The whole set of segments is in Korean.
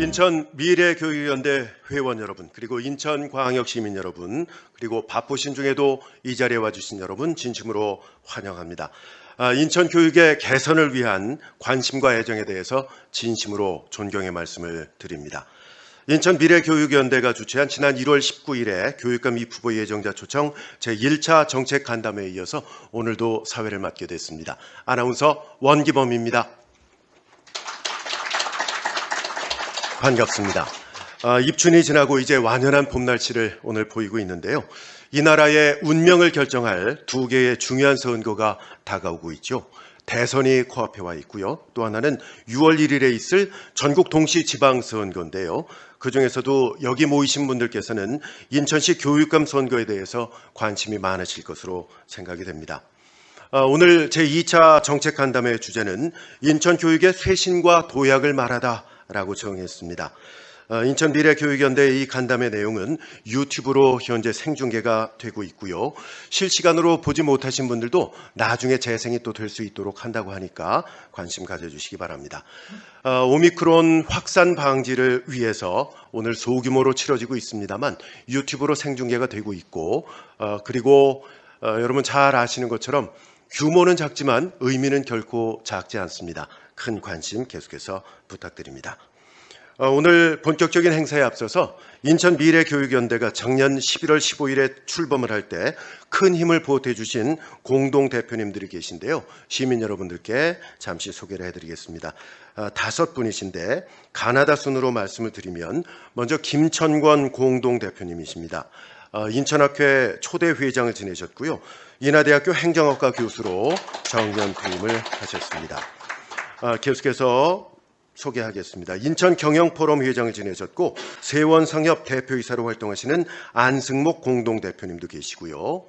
인천 미래교육연대 회원 여러분, 그리고 인천광역 시민 여러분, 그리고 바쁘신 중에도 이 자리에 와주신 여러분 진심으로 환영합니다. 인천 교육의 개선을 위한 관심과 애정에 대해서 진심으로 존경의 말씀을 드립니다. 인천 미래교육연대가 주최한 지난 1월 19일에 교육감 입후보 예정자 초청 제1차 정책 간담회에 이어서 오늘도 사회를 맡게 됐습니다. 아나운서 원기범입니다. 반갑습니다. 입춘이 지나고 이제 완연한 봄 날씨를 오늘 보이고 있는데요. 이 나라의 운명을 결정할 두 개의 중요한 선거가 다가오고 있죠. 대선이 코앞에 와 있고요. 또 하나는 6월 1일에 있을 전국 동시 지방선거인데요. 그중에서도 여기 모이신 분들께서는 인천시 교육감 선거에 대해서 관심이 많으실 것으로 생각이 됩니다. 오늘 제2차 정책간담회의 주제는 인천 교육의 쇄신과 도약을 말하다 라고 정했습니다. 인천 미래교육연대의 이 간담회 내용은 유튜브로 현재 생중계가 되고 있고요. 실시간으로 보지 못하신 분들도 나중에 재생이 또 될 수 있도록 한다고 하니까 관심 가져주시기 바랍니다. 오미크론 확산 방지를 위해서 오늘 소규모로 치러지고 있습니다만 유튜브로 생중계가 되고 있고 그리고 여러분 잘 아시는 것처럼 규모는 작지만 의미는 결코 작지 않습니다. 큰 관심 계속해서 부탁드립니다. 오늘 본격적인 행사에 앞서서 인천 미래교육연대가 작년 11월 15일에 출범을 할 때 큰 힘을 보태 주신 공동대표님들이 계신데요. 시민 여러분들께 잠시 소개를 해드리겠습니다. 5분이신데 가나다 순으로 말씀을 드리면 먼저 김천권 공동대표님이십니다. 인천학회 초대 회장을 지내셨고요. 인하대학교 행정학과 교수로 정년 퇴임을 하셨습니다. 계속해서 소개하겠습니다. 인천경영포럼 회장을 지내셨고 세원상협 대표이사로 활동하시는 안승목 공동대표님도 계시고요.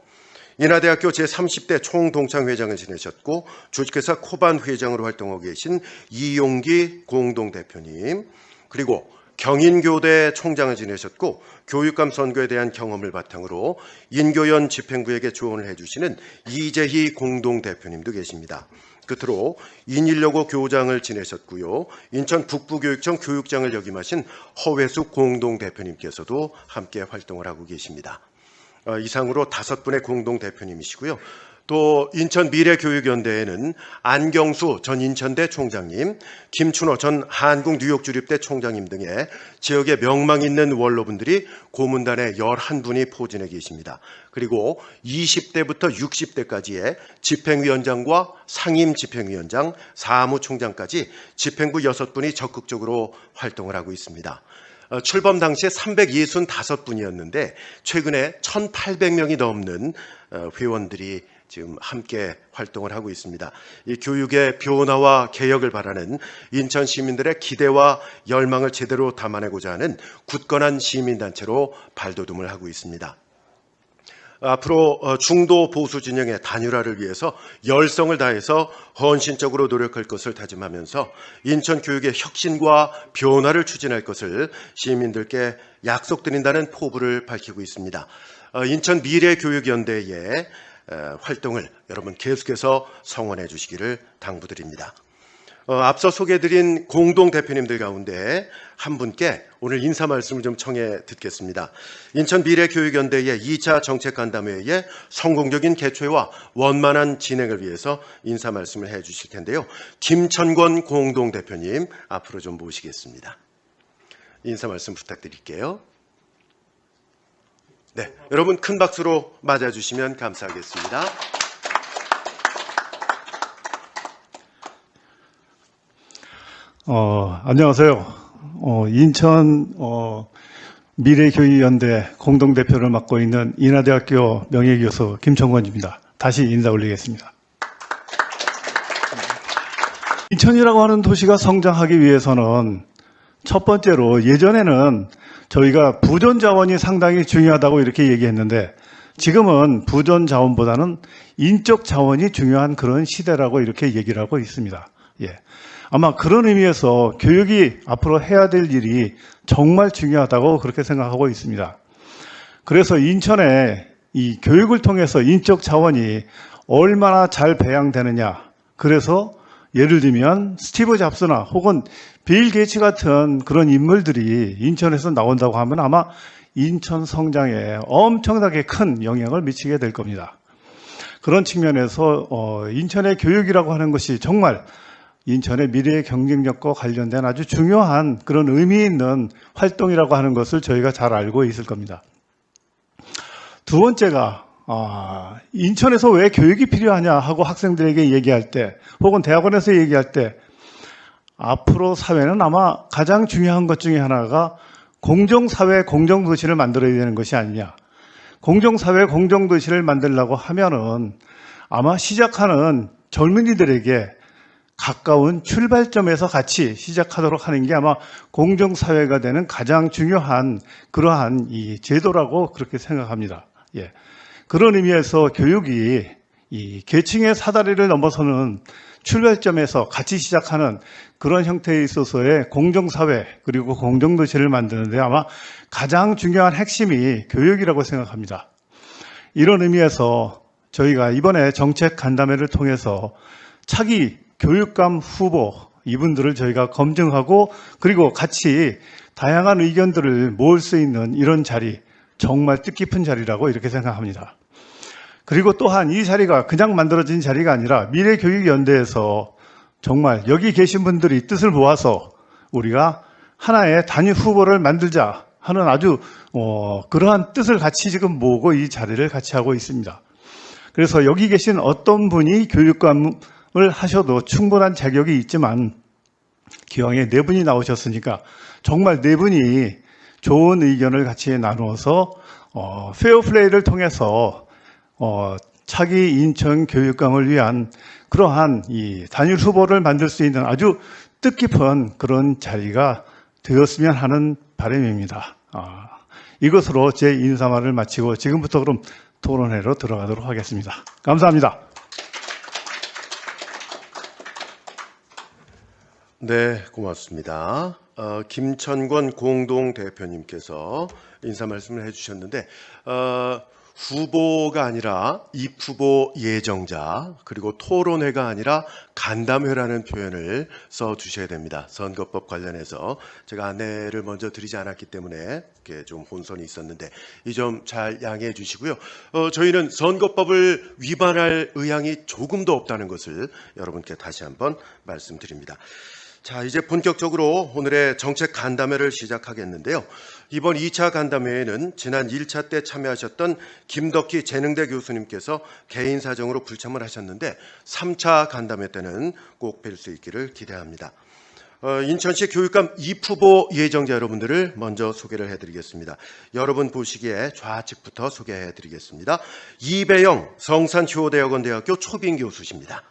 인하대학교 제30대 총동창회장을 지내셨고 주식회사 코반 회장으로 활동하고 계신 이용기 공동대표님, 그리고 경인교대 총장을 지내셨고 교육감 선거에 대한 경험을 바탕으로 인교연 집행부에게 조언을 해주시는 이재희 공동대표님도 계십니다. 끝으로 인일여고 교장을 지내셨고요. 인천 북부교육청 교육장을 역임하신 허회숙 공동대표님께서도 함께 활동을 하고 계십니다. 이상으로 5분의 공동대표님이시고요. 또 인천 미래교육연대에는 안경수 전 인천대 총장님, 김춘호 전 한국 뉴욕주립대 총장님 등의 지역에 명망 있는 원로분들이 고문단에 11분이 포진해 계십니다. 그리고 20대부터 60대까지의 집행위원장과 상임집행위원장, 사무총장까지 집행부 6분이 적극적으로 활동을 하고 있습니다. 출범 당시에 365분이었는데 최근에 1,800명이 넘는 회원들이 지금 함께 활동을 하고 있습니다. 이 교육의 변화와 개혁을 바라는 인천 시민들의 기대와 열망을 제대로 담아내고자 하는 굳건한 시민단체로 발돋움을 하고 있습니다. 앞으로 중도 보수 진영의 단일화를 위해서 열성을 다해서 헌신적으로 노력할 것을 다짐하면서 인천 교육의 혁신과 변화를 추진할 것을 시민들께 약속드린다는 포부를 밝히고 있습니다. 인천 미래교육연대의 활동을 여러분 계속해서 성원해 주시기를 당부드립니다. 앞서 소개해드린 공동대표님들 가운데 한 분께 오늘 인사 말씀을 좀 청해 듣겠습니다. 인천 미래교육연대의 2차 정책간담회의 성공적인 개최와 원만한 진행을 위해서 인사 말씀을 해 주실 텐데요. 김천권 공동대표님 앞으로 좀 모시겠습니다. 인사 말씀 부탁드릴게요. 네, 여러분 큰 박수로 맞아주시면 감사하겠습니다. 안녕하세요. 인천 미래교육연대 공동대표를 맡고 있는 인하대학교 명예교수 김천권입니다. 다시 인사 올리겠습니다. 인천이라고 하는 도시가 성장하기 위해서는 첫 번째로 예전에는 저희가 부전 자원이 상당히 중요하다고 이렇게 얘기했는데 지금은 부전 자원보다는 인적 자원이 중요한 그런 시대라고 이렇게 얘기를 하고 있습니다. 예. 아마 그런 의미에서 교육이 앞으로 해야 될 일이 정말 중요하다고 그렇게 생각하고 있습니다. 그래서 인천에 이 교육을 통해서 인적 자원이 얼마나 잘 배양되느냐, 그래서 예를 들면 스티브 잡스나 혹은 빌 게이츠 같은 그런 인물들이 인천에서 나온다고 하면 아마 인천 성장에 엄청나게 큰 영향을 미치게 될 겁니다. 그런 측면에서 인천의 교육이라고 하는 것이 정말 인천의 미래의 경쟁력과 관련된 아주 중요한 그런 의미 있는 활동이라고 하는 것을 저희가 잘 알고 있을 겁니다. 두 번째가 인천에서 왜 교육이 필요하냐 하고 학생들에게 얘기할 때 혹은 대학원에서 얘기할 때 앞으로 사회는 아마 가장 중요한 것 중에 하나가 공정사회, 공정도시를 만들어야 되는 것이 아니냐. 공정사회, 공정도시를 만들려고 하면은 아마 시작하는 젊은이들에게 가까운 출발점에서 같이 시작하도록 하는 게 아마 공정사회가 되는 가장 중요한 그러한 이 제도라고 그렇게 생각합니다. 예. 그런 의미에서 교육이 이 계층의 사다리를 넘어서는 출발점에서 같이 시작하는 그런 형태에 있어서의 공정사회 그리고 공정도시를 만드는데 아마 가장 중요한 핵심이 교육이라고 생각합니다. 이런 의미에서 저희가 이번에 정책 간담회를 통해서 차기 교육감 후보 이분들을 저희가 검증하고 그리고 같이 다양한 의견들을 모을 수 있는 이런 자리 정말 뜻깊은 자리라고 이렇게 생각합니다. 그리고 또한 이 자리가 그냥 만들어진 자리가 아니라 미래교육연대에서 정말 여기 계신 분들이 뜻을 모아서 우리가 하나의 단일 후보를 만들자 하는 아주 그러한 뜻을 같이 지금 모으고 이 자리를 같이 하고 있습니다. 그래서 여기 계신 어떤 분이 교육감을 하셔도 충분한 자격이 있지만 기왕에 네 분이 나오셨으니까 정말 네 분이 좋은 의견을 같이 나누어서 페어플레이를 통해서 차기 인천 교육감을 위한 그러한 이 단일 후보를 만들 수 있는 아주 뜻깊은 그런 자리가 되었으면 하는 바람입니다. 이것으로 제 인사말을 마치고 지금부터 그럼 토론회로 들어가도록 하겠습니다. 감사합니다. 네, 고맙습니다. 김천권 공동대표님께서 인사 말씀을 해주셨는데 후보가 아니라 입후보 예정자 그리고 토론회가 아니라 간담회라는 표현을 써주셔야 됩니다. 선거법 관련해서 제가 안내를 먼저 드리지 않았기 때문에 이렇게 좀 혼선이 있었는데 이 점 잘 양해해 주시고요. 저희는 선거법을 위반할 의향이 조금도 없다는 것을 여러분께 다시 한번 말씀드립니다. 자, 이제 본격적으로 오늘의 정책 간담회를 시작하겠는데요. 이번 2차 간담회에는 지난 1차 때 참여하셨던 김덕희 재능대 교수님께서 개인 사정으로 불참을 하셨는데 3차 간담회 때는 꼭 뵐 수 있기를 기대합니다. 인천시 교육감 입후보 예정자 여러분들을 먼저 소개를 해드리겠습니다. 여러분 보시기에 좌측부터 소개해드리겠습니다. 이배영 성산효대학원대학교 초빙 교수십니다.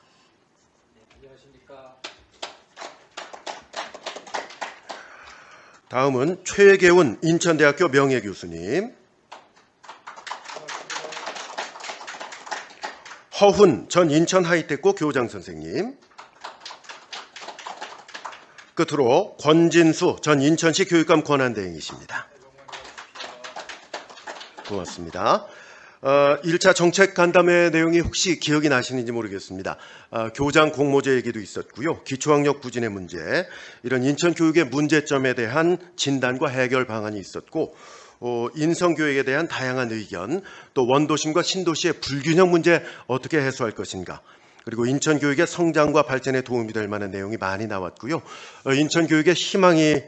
다음은 최계훈 인천대학교 명예교수님, 허훈 전 인천하이테크 교장선생님, 끝으로 권진수 전 인천시 교육감 권한대행이십니다. 고맙습니다. 1차 정책 간담회 내용이 혹시 기억이 나시는지 모르겠습니다. 교장 공모제 얘기도 있었고요. 기초학력 부진의 문제, 이런 인천 교육의 문제점에 대한 진단과 해결 방안이 있었고, 인성교육에 대한 다양한 의견, 또 원도심과 신도시의 불균형 문제 어떻게 해소할 것인가, 그리고 인천 교육의 성장과 발전에 도움이 될 만한 내용이 많이 나왔고요. 인천 교육의 희망이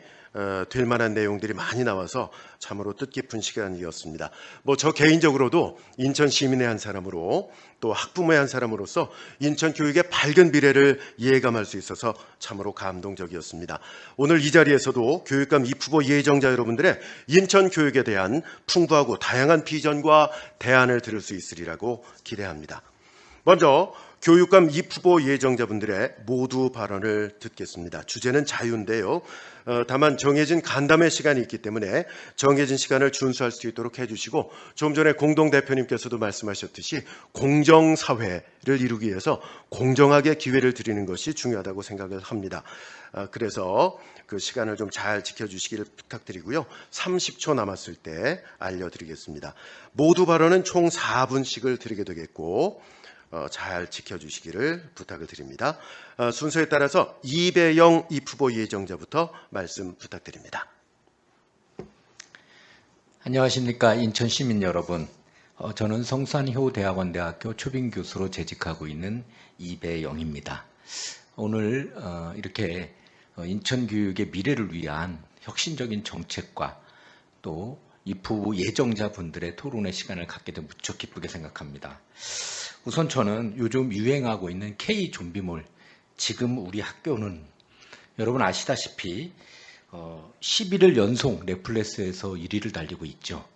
될 만한 내용들이 많이 나와서 참으로 뜻깊은 시간이었습니다. 저 개인적으로도 인천 시민의 한 사람으로 또 학부모의 한 사람으로서 인천 교육의 밝은 미래를 예감할 수 있어서 참으로 감동적이었습니다. 오늘 이 자리에서도 교육감 입후보 예정자 여러분들의 인천 교육에 대한 풍부하고 다양한 비전과 대안을 들을 수 있으리라고 기대합니다. 먼저 교육감 입후보 예정자분들의 모두 발언을 듣겠습니다. 주제는 자유인데요. 다만 정해진 간담회 시간이 있기 때문에 정해진 시간을 준수할 수 있도록 해주시고, 좀 전에 공동대표님께서도 말씀하셨듯이 공정사회를 이루기 위해서 공정하게 기회를 드리는 것이 중요하다고 생각을 합니다. 그래서 그 시간을 좀 잘 지켜주시기를 부탁드리고요. 30초 남았을 때 알려드리겠습니다. 모두 발언은 총 4분씩을 드리게 되겠고, 잘 지켜주시기를 부탁을 드립니다. 순서에 따라서 이배영 입후보 예정자부터 말씀 부탁드립니다. 안녕하십니까, 인천 시민 여러분. 저는 성산효대학원대학교 초빙교수로 재직하고 있는 이배영입니다. 오늘 이렇게 인천교육의 미래를 위한 혁신적인 정책과 또 입후보 예정자분들의 토론의 시간을 갖게 돼 무척 기쁘게 생각합니다. 우선 저는 요즘 유행하고 있는 K-좀비몰, 지금 우리 학교는 여러분 아시다시피 11일 연속 넷플릭스에서 1위를 달리고 있죠.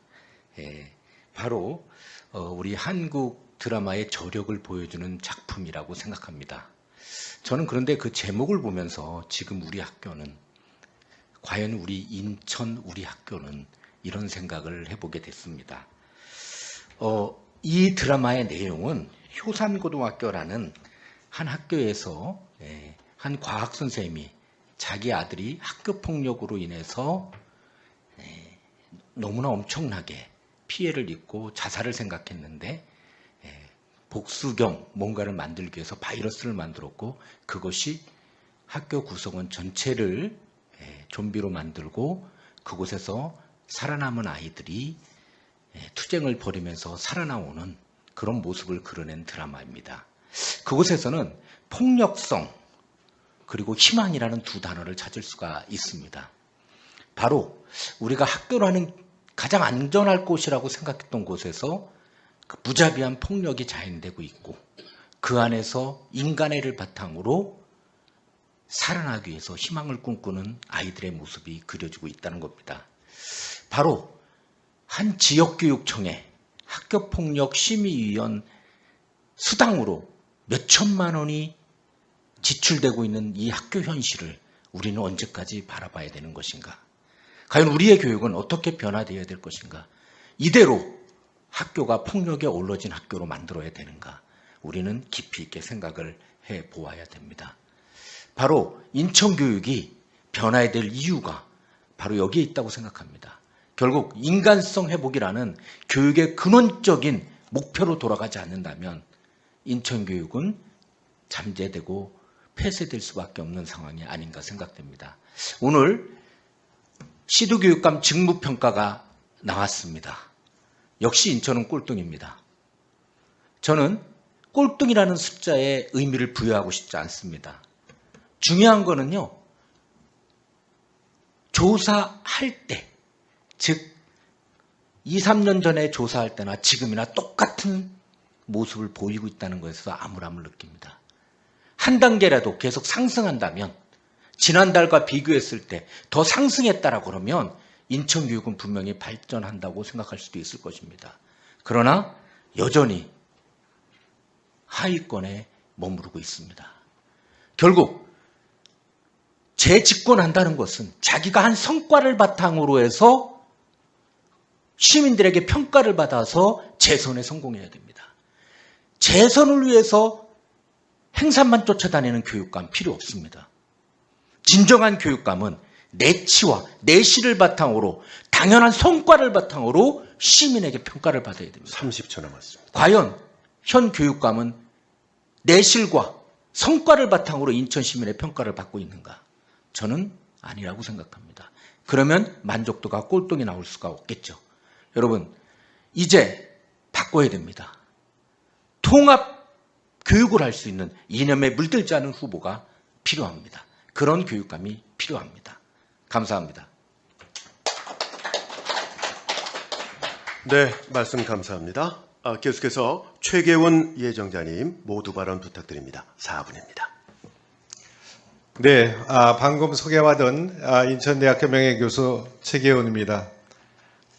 바로 우리 한국 드라마의 저력을 보여주는 작품이라고 생각합니다. 저는 그런데 그 제목을 보면서 지금 우리 학교는, 과연 우리 인천 우리 학교는, 이런 생각을 해보게 됐습니다. 이 드라마의 내용은 효산고등학교라는 한 학교에서 한 과학 선생님이 자기 아들이 학교폭력으로 인해서 너무나 엄청나게 피해를 입고 자살을 생각했는데 복수 겸 뭔가를 만들기 위해서 바이러스를 만들었고, 그것이 학교 구성원 전체를 좀비로 만들고 그곳에서 살아남은 아이들이 투쟁을 벌이면서 살아나오는 그런 모습을 그려낸 드라마입니다. 그곳에서는 폭력성 그리고 희망이라는 두 단어를 찾을 수가 있습니다. 바로 우리가 학교라는 가장 안전할 곳이라고 생각했던 곳에서 그 무자비한 폭력이 자행되고 있고, 그 안에서 인간애를 바탕으로 살아나기 위해서 희망을 꿈꾸는 아이들의 모습이 그려지고 있다는 겁니다. 바로 한 지역교육청의 학교폭력심의위원 수당으로 몇 천만 원이 지출되고 있는 이 학교 현실을 우리는 언제까지 바라봐야 되는 것인가? 과연 우리의 교육은 어떻게 변화되어야 될 것인가? 이대로 학교가 폭력에 올라진 학교로 만들어야 되는가? 우리는 깊이 있게 생각을 해보아야 됩니다. 바로 인천교육이 변화해야 될 이유가 바로 여기에 있다고 생각합니다. 결국 인간성 회복이라는 교육의 근원적인 목표로 돌아가지 않는다면 인천교육은 잠재되고 폐쇄될 수밖에 없는 상황이 아닌가 생각됩니다. 오늘 시도교육감 직무평가가 나왔습니다. 역시 인천은 꼴등입니다. 저는 꼴등이라는 숫자에 의미를 부여하고 싶지 않습니다. 중요한 거는요, 조사할 때, 즉 2, 3년 전에 조사할 때나 지금이나 똑같은 모습을 보이고 있다는 것에서 암울함을 느낍니다. 한 단계라도 계속 상승한다면, 지난달과 비교했을 때 더 상승했다라고 그러면 인천교육은 분명히 발전한다고 생각할 수도 있을 것입니다. 그러나 여전히 하위권에 머무르고 있습니다. 결국 재집권한다는 것은 자기가 한 성과를 바탕으로 해서 시민들에게 평가를 받아서 재선에 성공해야 됩니다. 재선을 위해서 행사만 쫓아다니는 교육감 필요 없습니다. 진정한 교육감은 내치와 내실을 바탕으로, 당연한 성과를 바탕으로 시민에게 평가를 받아야 됩니다. 30초 남았습니다. 과연 현 교육감은 내실과 성과를 바탕으로 인천 시민의 평가를 받고 있는가? 저는 아니라고 생각합니다. 그러면 만족도가 꼴등이 나올 수가 없겠죠. 여러분, 이제 바꿔야 됩니다. 통합 교육을 할 수 있는 이념에 물들지 않은 후보가 필요합니다. 그런 교육감이 필요합니다. 감사합니다. 네, 말씀 감사합니다. 계속해서 최계훈 예정자님 모두 발언 부탁드립니다. 4분입니다. 네, 방금 소개받은 인천대학교 명예교수 최계훈입니다.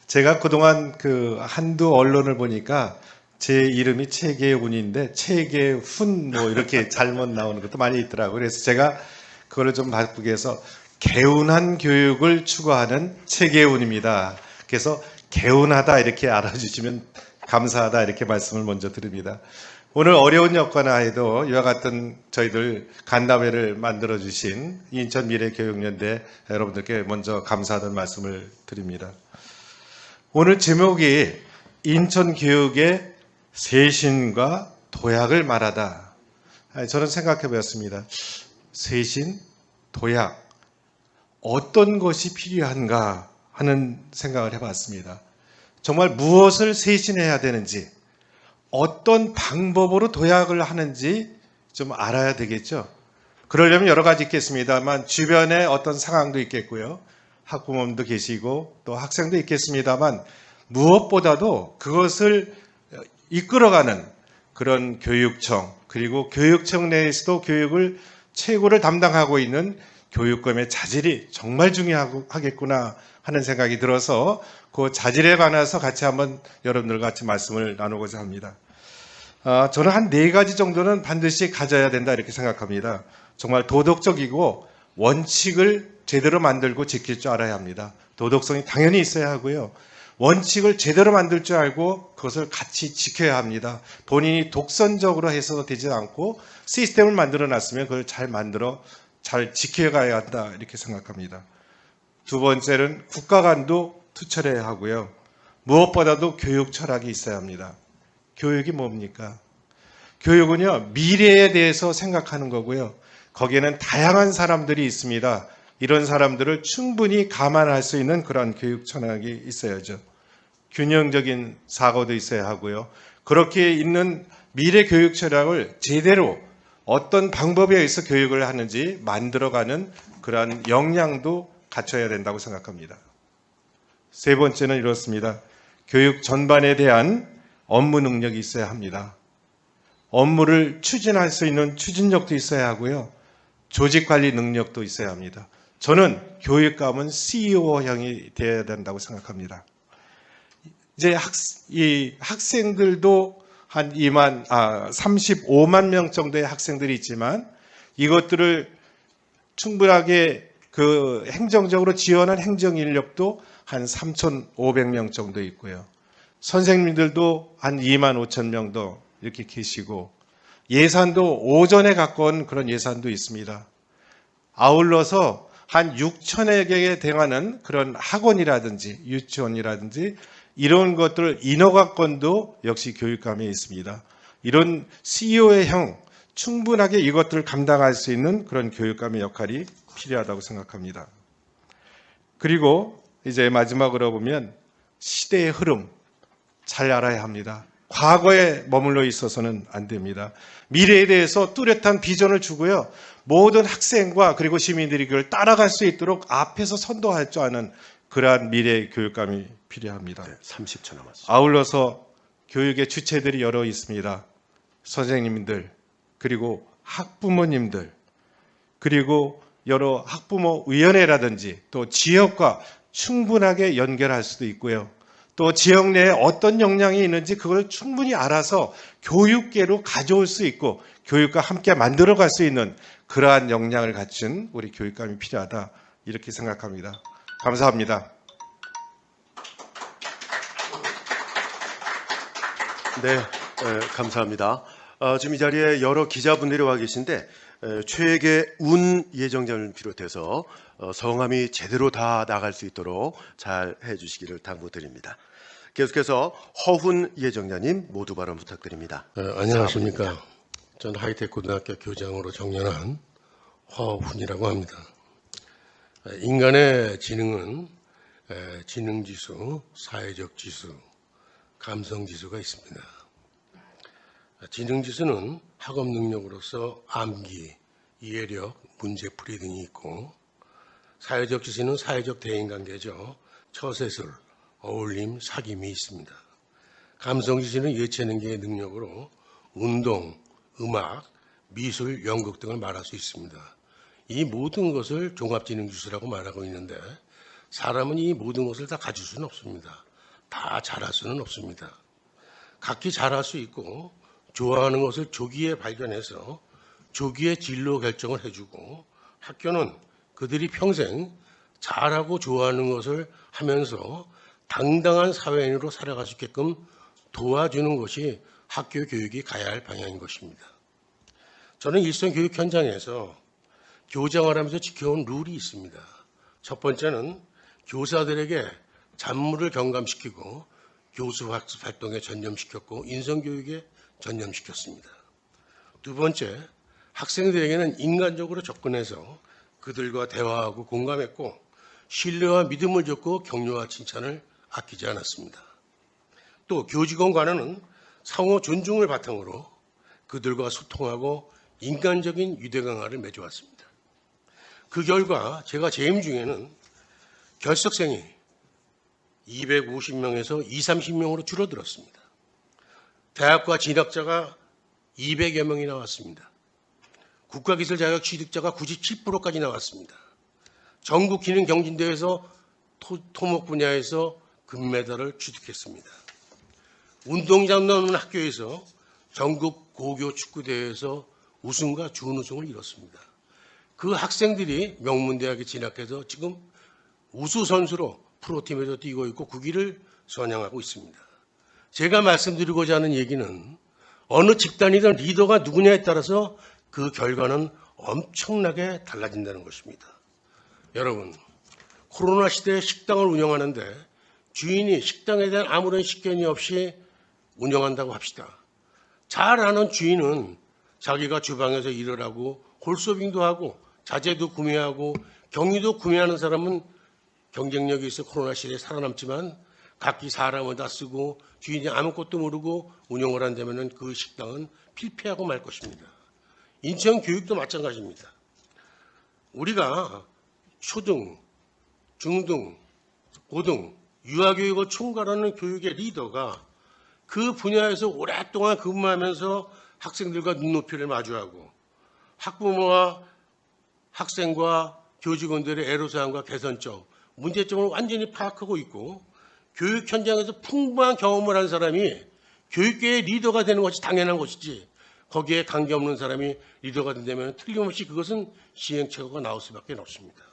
제가 그동안 한두 언론을 보니까 제 이름이 최계훈인데 최계훈 이렇게 잘못 나오는 것도 많이 있더라고요. 그래서 제가 그거를 좀 바꾸기 위해서 개운한 교육을 추구하는 최계훈입니다. 그래서 개운하다 이렇게 알아주시면 감사하다 이렇게 말씀을 먼저 드립니다. 오늘 어려운 여건 하에도 이와 같은 저희들 간담회를 만들어주신 인천미래교육연대 여러분들께 먼저 감사하다는 말씀을 드립니다. 오늘 제목이 인천교육의 쇄신과 도약을 말하다. 저는 생각해 보았습니다. 세신, 도약, 어떤 것이 필요한가 하는 생각을 해봤습니다. 정말 무엇을 세신해야 되는지, 어떤 방법으로 도약을 하는지 좀 알아야 되겠죠. 그러려면 여러 가지 있겠습니다만 주변에 어떤 상황도 있겠고요. 학부모님도 계시고 또 학생도 있겠습니다만 무엇보다도 그것을 이끌어가는 그런 교육청, 그리고 교육청 내에서도 교육을 최고를 담당하고 있는 교육감의 자질이 정말 중요하겠구나 하는 생각이 들어서 그 자질에 관해서 같이 한번 여러분들과 같이 말씀을 나누고자 합니다. 저는 한 4가지 정도는 반드시 가져야 된다 이렇게 생각합니다. 정말 도덕적이고 원칙을 제대로 만들고 지킬 줄 알아야 합니다. 도덕성이 당연히 있어야 하고요. 원칙을 제대로 만들 줄 알고 그것을 같이 지켜야 합니다. 본인이 독선적으로 해서도 되지 않고 시스템을 만들어 놨으면 그걸 잘 지켜가야 한다 이렇게 생각합니다. 두 번째는 국가 간도 투철해야 하고요. 무엇보다도 교육 철학이 있어야 합니다. 교육이 뭡니까? 교육은요, 미래에 대해서 생각하는 거고요. 거기에는 다양한 사람들이 있습니다. 이런 사람들을 충분히 감안할 수 있는 그런 교육 철학이 있어야죠. 균형적인 사고도 있어야 하고요. 그렇게 있는 미래 교육 철학을 제대로 어떤 방법에 의해서 교육을 하는지 만들어가는 그러한 역량도 갖춰야 된다고 생각합니다. 세 번째는 이렇습니다. 교육 전반에 대한 업무 능력이 있어야 합니다. 업무를 추진할 수 있는 추진력도 있어야 하고요. 조직 관리 능력도 있어야 합니다. 저는 교육감은 CEO형이 되어야 된다고 생각합니다. 이제 이 학생들도 한 35만 명 정도의 학생들이 있지만 이것들을 충분하게 그 행정적으로 지원한 행정 인력도 한 3,500명 정도 있고요. 선생님들도 한 2만 5천 명도 이렇게 계시고 예산도 오전에 가까운 그런 예산도 있습니다. 아울러서 한 6천여 개에 대하는 그런 학원이라든지 유치원이라든지 이런 것들 인허가권도 역시 교육감에 있습니다. 이런 CEO의 형 충분하게 이것들을 감당할 수 있는 그런 교육감의 역할이 필요하다고 생각합니다. 그리고 이제 마지막으로 보면 시대의 흐름 잘 알아야 합니다. 과거에 머물러 있어서는 안 됩니다. 미래에 대해서 뚜렷한 비전을 주고요. 모든 학생과 그리고 시민들이 그걸 따라갈 수 있도록 앞에서 선도할 줄 아는 그러한 미래의 교육감이 필요합니다. 네, 30초 남았습니다. 아울러서 교육의 주체들이 여러 있습니다. 선생님들, 그리고 학부모님들, 그리고 여러 학부모위원회라든지 또 지역과 충분하게 연결할 수도 있고요. 또 지역 내에 어떤 역량이 있는지 그걸 충분히 알아서 교육계로 가져올 수 있고 교육과 함께 만들어갈 수 있는 그러한 역량을 갖춘 우리 교육감이 필요하다 이렇게 생각합니다. 감사합니다. 네, 감사합니다. 지금 이 자리에 여러 기자분들이 와 계신데 최애계 운 예정자를 비롯해서 성함이 제대로 다 나갈 수 있도록 잘 해주시기를 당부드립니다. 계속해서 허훈 예정자님 모두 발언 부탁드립니다. 안녕하십니까. 저는 하이텍 고등학교 교장으로 정년한 허훈이라고 합니다. 인간의 지능은 지능지수, 사회적 지수, 감성지수가 있습니다. 지능지수는 학업 능력으로서 암기, 이해력, 문제풀이 등이 있고 사회적 지수는 사회적 대인관계죠. 처세술, 어울림, 사귐이 있습니다. 감성지수는 예체능계의 능력으로 운동, 음악, 미술, 연극 등을 말할 수 있습니다. 이 모든 것을 종합지능지수라고 말하고 있는데 사람은 이 모든 것을 다 가질 수는 없습니다. 다 잘할 수는 없습니다. 각기 잘할 수 있고 좋아하는 것을 조기에 발견해서 조기에 진로 결정을 해주고 학교는 그들이 평생 잘하고 좋아하는 것을 하면서 당당한 사회인으로 살아갈 수 있게끔 도와주는 것이 학교 교육이 가야 할 방향인 것입니다. 저는 일선 교육 현장에서 교장을 하면서 지켜온 룰이 있습니다. 첫 번째는 교사들에게 잡무를 경감시키고 교수 학습 활동에 전념시켰고 인성교육에 전념시켰습니다. 두 번째, 학생들에게는 인간적으로 접근해서 그들과 대화하고 공감했고 신뢰와 믿음을 줬고 격려와 칭찬을 아끼지 않았습니다. 또 교직원 간에는 상호 존중을 바탕으로 그들과 소통하고 인간적인 유대 강화를 맺어왔습니다. 그 결과 제가 재임 중에는 결석생이 250명에서 230명으로 줄어들었습니다. 대학과 진학자가 200여 명이 나왔습니다. 국가기술 자격 취득자가 97%까지 나왔습니다. 전국 기능 경진대회에서 토목 분야에서 금메달을 취득했습니다. 운동장 넣는 학교에서 전국 고교 축구대회에서 우승과 준우승을 이뤘습니다. 그 학생들이 명문대학에 진학해서 지금 우수선수로 프로팀에서 뛰고 있고 그 길을 선양하고 있습니다. 제가 말씀드리고자 하는 얘기는 어느 집단이든 리더가 누구냐에 따라서 그 결과는 엄청나게 달라진다는 것입니다. 여러분, 코로나 시대에 식당을 운영하는데 주인이 식당에 대한 아무런 식견이 없이 운영한다고 합시다. 잘 아는 주인은 자기가 주방에서 일을 하고 홀서빙도 하고 자재도 구매하고 경리도 구매하는 사람은 경쟁력이 있어 코로나 시대에 살아남지만 각기 사람을 다 쓰고 주인이 아무것도 모르고 운영을 한다면 그 식당은 필폐하고 말 것입니다. 인천 교육도 마찬가지입니다. 우리가 초등, 중등, 고등, 유아교육을 총괄하는 교육의 리더가 그 분야에서 오랫동안 근무하면서 학생들과 눈높이를 마주하고 학부모와 학생과 교직원들의 애로사항과 개선점, 문제점을 완전히 파악하고 있고 교육 현장에서 풍부한 경험을 한 사람이 교육계의 리더가 되는 것이 당연한 것이지 거기에 관계없는 사람이 리더가 된다면 틀림없이 그것은 시행착오가 나올 수밖에 없습니다.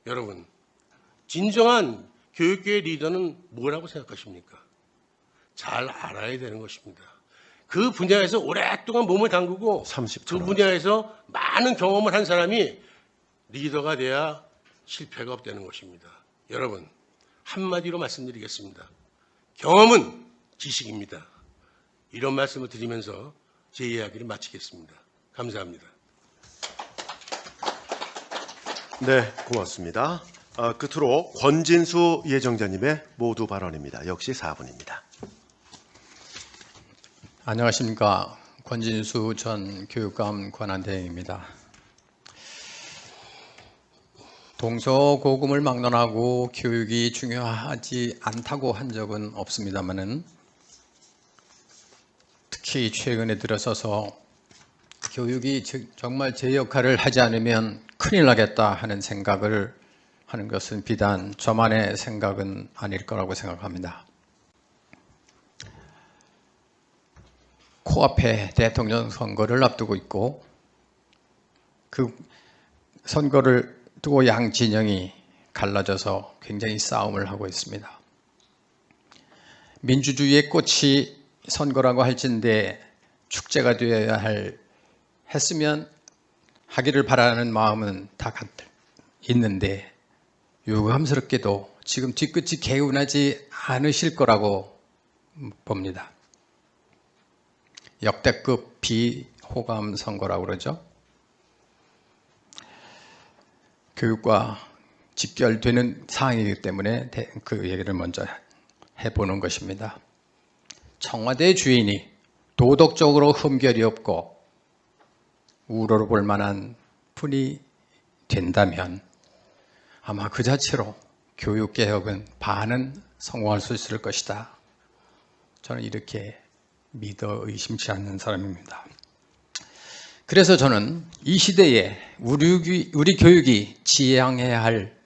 여러분, 진정한 교육계의 리더는 뭐라고 생각하십니까? 잘 알아야 되는 것입니다. 그 분야에서 오랫동안 몸을 담그고 30초 그 분야에서 많은 경험을 한 사람이 리더가 돼야 실패가 없다는 것입니다. 여러분, 한마디로 말씀드리겠습니다. 경험은 지식입니다. 이런 말씀을 드리면서 제 이야기를 마치겠습니다. 감사합니다. 네, 고맙습니다. 끝으로 권진수 예정자님의 모두 발언입니다. 역시 4분입니다. 안녕하십니까. 권진수 전 교육감 권한대행입니다. 동서고금을 막론하고 교육이 중요하지 않다고 한 적은 없습니다만은 특히 최근에 들어서서 교육이 정말 제 역할을 하지 않으면 큰일 나겠다 하는 생각을 하는 것은 비단 저만의 생각은 아닐 거라고 생각합니다. 코앞에 대통령 선거를 앞두고 있고 그 선거를 두고 양 진영이 갈라져서 굉장히 싸움을 하고 있습니다. 민주주의의 꽃이 선거라고 할진데 축제가 되어야 했으면 하기를 바라는 마음은 다 있는데 유감스럽게도 지금 뒤끝이 개운하지 않으실 거라고 봅니다. 역대급 비호감 선거라고 그러죠. 교육과 직결되는 사항이기 때문에 그 얘기를 먼저 해보는 것입니다. 청와대 주인이 도덕적으로 흠결이 없고 우러러볼 만한 분이 된다면 아마 그 자체로 교육개혁은 반은 성공할 수 있을 것이다. 저는 이렇게 믿어 의심치 않는 사람입니다. 그래서 저는 이 시대에 우리 교육이 지향해야 할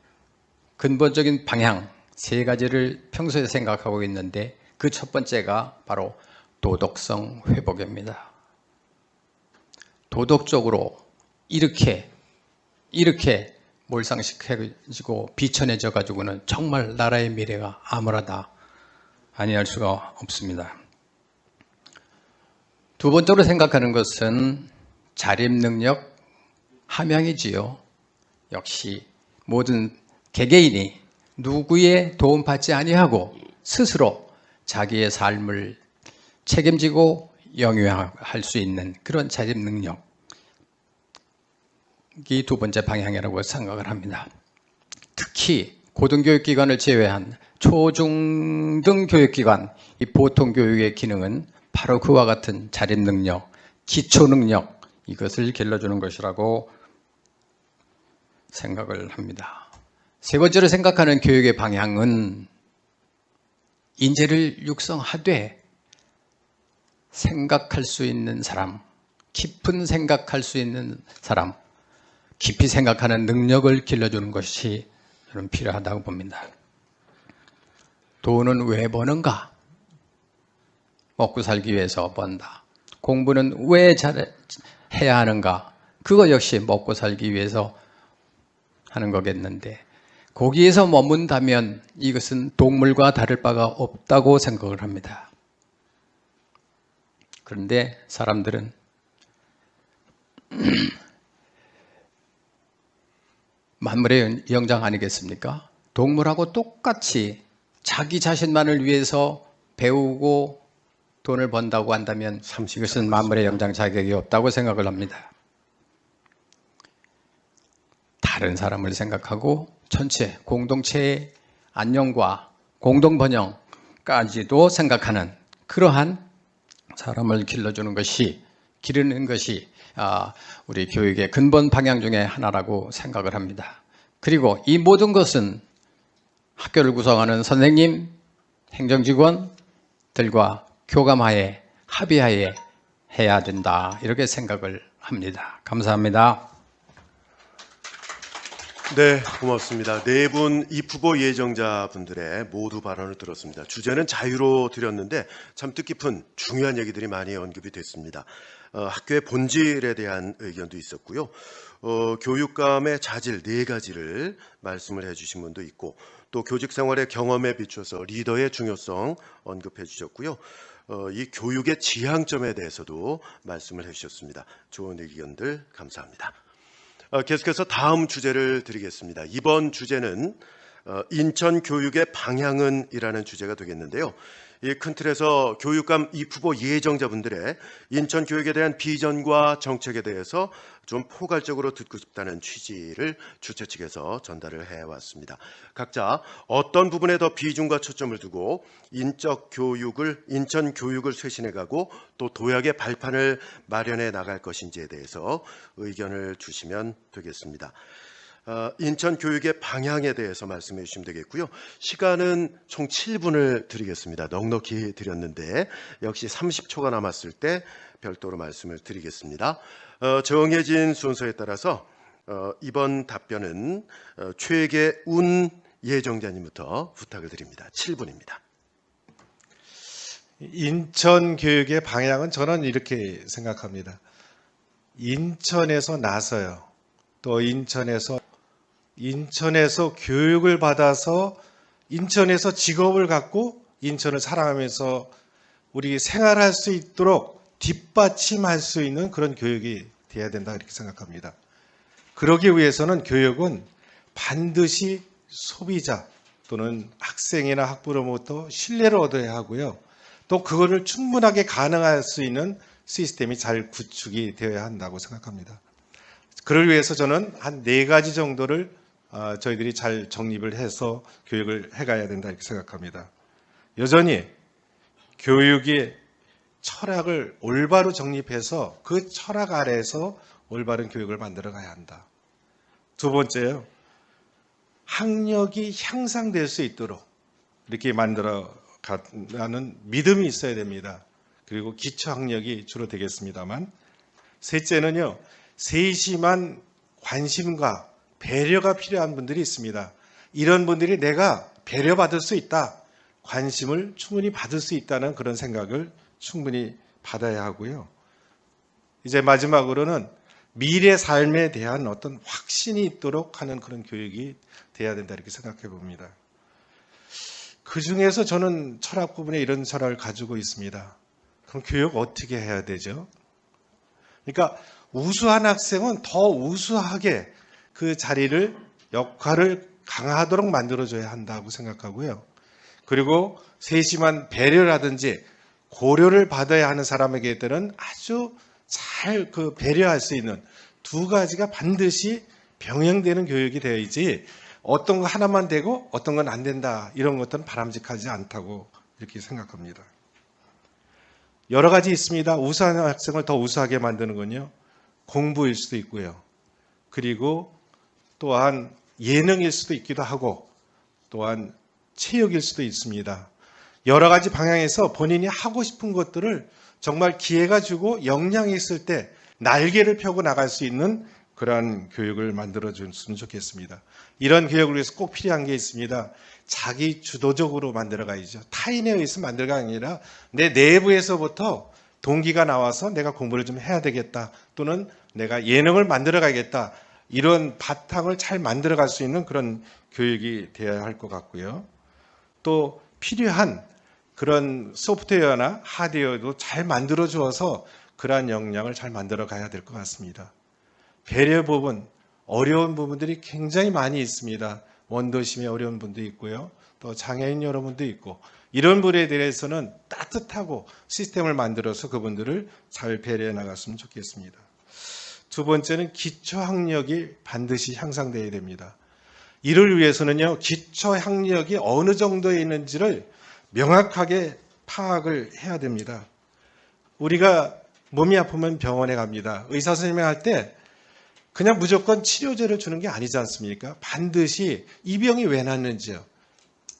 근본적인 방향 3가지를 평소에 생각하고 있는데 그 첫 번째가 바로 도덕성 회복입니다. 도덕적으로 이렇게 몰상식해지고 비천해져 가지고는 정말 나라의 미래가 암울하다 아니할 수가 없습니다. 두 번째로 생각하는 것은 자립능력 함양이지요. 역시 모든 개개인이 누구의 도움받지 아니하고 스스로 자기의 삶을 책임지고 영위할 수 있는 그런 자립 능력이 두 번째 방향이라고 생각을 합니다. 특히 고등교육기관을 제외한 초중등 교육기관, 이 보통교육의 기능은 바로 그와 같은 자립 능력, 기초 능력, 이것을 길러주는 것이라고 생각을 합니다. 세 번째로 생각하는 교육의 방향은 인재를 육성하되 생각할 수 있는 사람, 깊은 생각할 수 있는 사람, 깊이 생각하는 능력을 길러주는 것이 저는 필요하다고 봅니다. 돈은 왜 버는가? 먹고 살기 위해서 번다. 공부는 왜 해야 하는가? 그거 역시 먹고 살기 위해서 하는 거겠는데, 거기에서 머문다면 이것은 동물과 다를 바가 없다고 생각을 합니다. 그런데 사람들은 만물의 영장 아니겠습니까? 동물하고 똑같이 자기 자신만을 위해서 배우고 돈을 번다고 한다면 이것은 만물의 영장 자격이 없다고 생각을 합니다. 다른 사람을 생각하고 전체 공동체의 안녕과 공동번영까지도 생각하는 그러한 사람을 길러주는 것이, 기르는 것이 우리 교육의 근본 방향 중에 하나라고 생각을 합니다. 그리고 이 모든 것은 학교를 구성하는 선생님, 행정직원들과 교감하에, 합의하에 해야 된다, 이렇게 생각을 합니다. 감사합니다. 네, 고맙습니다. 네 분 입후보 예정자분들의 모두 발언을 들었습니다. 주제는 자유로 드렸는데 참 뜻깊은 중요한 얘기들이 많이 언급이 됐습니다. 학교의 본질에 대한 의견도 있었고요. 교육감의 자질 4가지를 말씀을 해주신 분도 있고, 또 교직 생활의 경험에 비춰서 리더의 중요성 언급해 주셨고요. 이 교육의 지향점에 대해서도 말씀을 해주셨습니다. 좋은 의견들 감사합니다. 계속해서 다음 주제를 드리겠습니다. 이번 주제는 인천 교육의 방향은 이라는 주제가 되겠는데요. 이 큰 틀에서 교육감 입후보 예정자분들의 인천 교육에 대한 비전과 정책에 대해서 좀 포괄적으로 듣고 싶다는 취지를 주최 측에서 전달을 해왔습니다. 각자 어떤 부분에 더 비중과 초점을 두고 인천 교육을 쇄신해가고 또 도약의 발판을 마련해 나갈 것인지에 대해서 의견을 주시면 되겠습니다. 인천 교육의 방향에 대해서 말씀해 주시면 되겠고요. 시간은 총 7분을 드리겠습니다. 넉넉히 드렸는데 역시 30초가 남았을 때 별도로 말씀을 드리겠습니다. 정해진 순서에 따라서 이번 답변은 최계운 예정자님부터 부탁을 드립니다. 7분입니다. 인천 교육의 방향은 저는 이렇게 생각합니다. 인천에서 나서요. 또 인천에서 교육을 받아서 인천에서 직업을 갖고 인천을 사랑하면서 우리 생활할 수 있도록 뒷받침할 수 있는 그런 교육이 돼야 된다, 이렇게 생각합니다. 그러기 위해서는 교육은 반드시 소비자 또는 학생이나 학부로부터 신뢰를 얻어야 하고요. 또 그거를 충분하게 가능할 수 있는 시스템이 잘 구축이 되어야 한다고 생각합니다. 그를 위해서 저는 한 4가지 정도를 저희들이 잘 정립을 해서 교육을 해가야 된다, 이렇게 생각합니다. 여전히 교육의 철학을 올바로 정립해서 그 철학 아래에서 올바른 교육을 만들어 가야 한다. 두 번째요, 학력이 향상될 수 있도록 이렇게 만들어 가는 믿음이 있어야 됩니다. 그리고 기초 학력이 주로 되겠습니다만, 셋째는요, 세심한 관심과 배려가 필요한 분들이 있습니다. 이런 분들이 내가 배려받을 수 있다, 관심을 충분히 받을 수 있다는 그런 생각을 충분히 받아야 하고요. 이제 마지막으로는 미래 삶에 대한 어떤 확신이 있도록 하는 그런 교육이 돼야 된다, 이렇게 생각해 봅니다. 그 중에서 저는 철학 부분에 이런 철학을 가지고 있습니다. 그럼 교육 어떻게 해야 되죠? 그러니까 우수한 학생은 더 우수하게 그 자리를, 역할을 강화하도록 만들어줘야 한다고 생각하고요. 그리고 세심한 배려라든지 고려를 받아야 하는 사람에게들은 아주 잘 그 배려할 수 있는 두 가지가 반드시 병행되는 교육이 되어야지 어떤 거 하나만 되고 어떤 건 안 된다 이런 것들은 바람직하지 않다고 이렇게 생각합니다. 여러 가지 있습니다. 우수한 학생을 더 우수하게 만드는 건요. 공부일 수도 있고요. 그리고 또한 예능일 수도 있기도 하고 또한 체육일 수도 있습니다. 여러 가지 방향에서 본인이 하고 싶은 것들을 정말 기회가 주고 역량이 있을 때 날개를 펴고 나갈 수 있는 그러한 교육을 만들어줬으면 좋겠습니다. 이런 교육을 위해서 꼭 필요한 게 있습니다. 자기 주도적으로 만들어가야죠. 타인에 의해서 만들어가 아니라 내 내부에서부터 동기가 나와서 내가 공부를 좀 해야 되겠다 또는 내가 예능을 만들어가야겠다 이런 바탕을 잘 만들어갈 수 있는 그런 교육이 되어야 할 것 같고요. 또 필요한 그런 소프트웨어나 하드웨어도 잘 만들어 주어서 그러한 역량을 잘 만들어 가야 될 것 같습니다. 배려 부분, 어려운 부분들이 굉장히 많이 있습니다. 원도심이 어려운 분도 있고요. 또 장애인 여러분도 있고 이런 분에 대해서는 따뜻하고 시스템을 만들어서 그분들을 잘 배려해 나갔으면 좋겠습니다. 두 번째는 기초학력이 반드시 향상되어야 됩니다. 이를 위해서는요, 기초학력이 어느 정도에 있는지를 명확하게 파악을 해야 됩니다. 우리가 몸이 아프면 병원에 갑니다. 의사 선생님이 할 때 그냥 무조건 치료제를 주는 게 아니지 않습니까? 반드시 이 병이 왜 났는지요.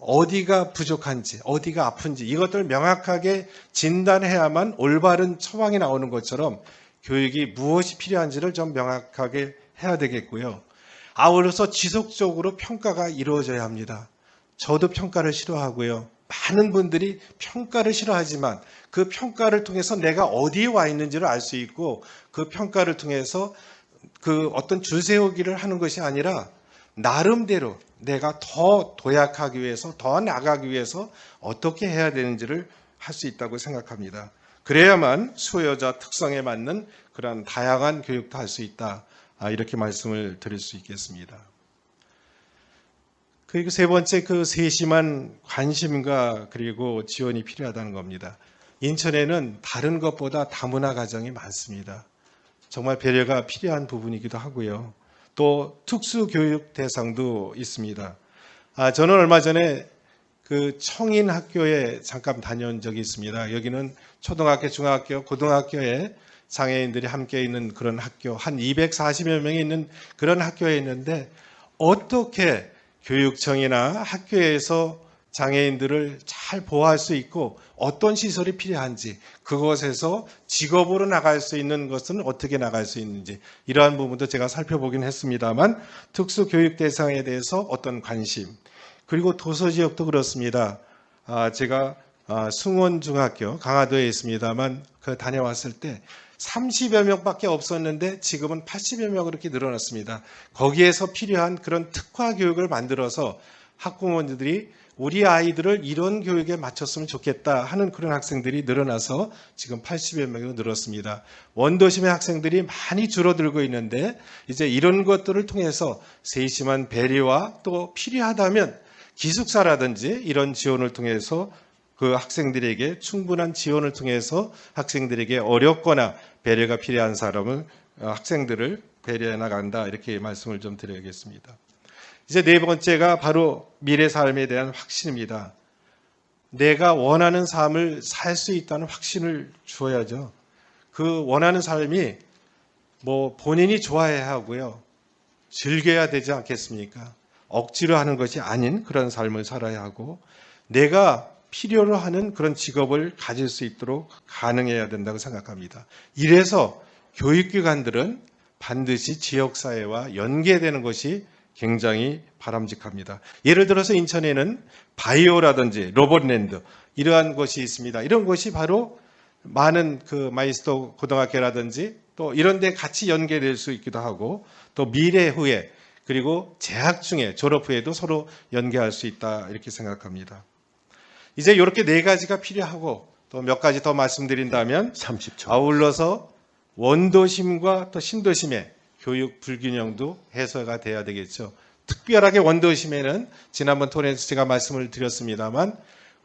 어디가 부족한지, 어디가 아픈지 이것들을 명확하게 진단해야만 올바른 처방이 나오는 것처럼 교육이 무엇이 필요한지를 좀 명확하게 해야 되겠고요. 아울러서 지속적으로 평가가 이루어져야 합니다. 저도 평가를 싫어하고요. 많은 분들이 평가를 싫어하지만 그 평가를 통해서 내가 어디에 와 있는지를 알 수 있고 그 평가를 통해서 그 어떤 줄 세우기를 하는 것이 아니라 나름대로 내가 더 도약하기 위해서 더 나가기 위해서 어떻게 해야 되는지를 할 수 있다고 생각합니다. 그래야만 수요자 특성에 맞는 그런 다양한 교육도 할 수 있다. 이렇게 말씀을 드릴 수 있겠습니다. 그리고 세 번째 그 세심한 관심과 그리고 지원이 필요하다는 겁니다. 인천에는 다른 것보다 다문화 가정이 많습니다. 정말 배려가 필요한 부분이기도 하고요. 또 특수교육 대상도 있습니다. 저는 얼마 전에 그 청인 학교에 잠깐 다녀온 적이 있습니다. 여기는 초등학교, 중학교, 고등학교에 장애인들이 함께 있는 그런 학교, 한 240여 명이 있는 그런 학교에 있는데 어떻게 교육청이나 학교에서 장애인들을 잘 보호할 수 있고 어떤 시설이 필요한지 그것에서 직업으로 나갈 수 있는 것은 어떻게 나갈 수 있는지 이러한 부분도 제가 살펴보긴 했습니다만 특수교육 대상에 대해서 어떤 관심 그리고 도서지역도 그렇습니다. 제가 숭원중학교 강화도에 있습니다만 그 다녀왔을 때 30여 명밖에 없었는데 지금은 80여 명으로 이렇게 늘어났습니다. 거기에서 필요한 그런 특화 교육을 만들어서 학부모들이 우리 아이들을 이런 교육에 맞췄으면 좋겠다 하는 그런 학생들이 늘어나서 지금 80여 명으로 늘었습니다. 원도심의 학생들이 많이 줄어들고 있는데 이제 이런 것들을 통해서 세심한 배려와 또 필요하다면 기숙사라든지 이런 지원을 통해서 그 학생들에게 충분한 지원을 통해서 학생들에게 어렵거나 배려가 필요한 사람을 학생들을 배려해 나간다 이렇게 말씀을 좀 드려야겠습니다. 이제 네 번째가 바로 미래 삶에 대한 확신입니다. 내가 원하는 삶을 살 수 있다는 확신을 주어야죠. 그 원하는 삶이 뭐 본인이 좋아해야 하고요. 즐겨야 되지 않겠습니까? 억지로 하는 것이 아닌 그런 삶을 살아야 하고 내가 필요로 하는 그런 직업을 가질 수 있도록 가능해야 된다고 생각합니다. 이래서 교육기관들은 반드시 지역사회와 연계되는 것이 굉장히 바람직합니다. 예를 들어서 인천에는 바이오라든지 로봇랜드 이러한 것이 있습니다. 이런 것이 바로 많은 그 마이스터 고등학교라든지 또 이런 데 같이 연계될 수 있기도 하고 또 미래 후에 그리고 재학 중에 졸업 후에도 서로 연계할 수 있다 이렇게 생각합니다. 이제 이렇게 네 가지가 필요하고 또 몇 가지 더 말씀드린다면 30초. 아울러서 원도심과 또 신도심의 교육 불균형도 해소가 돼야 되겠죠. 특별하게 원도심에는 지난번 토론에서 제가 말씀을 드렸습니다만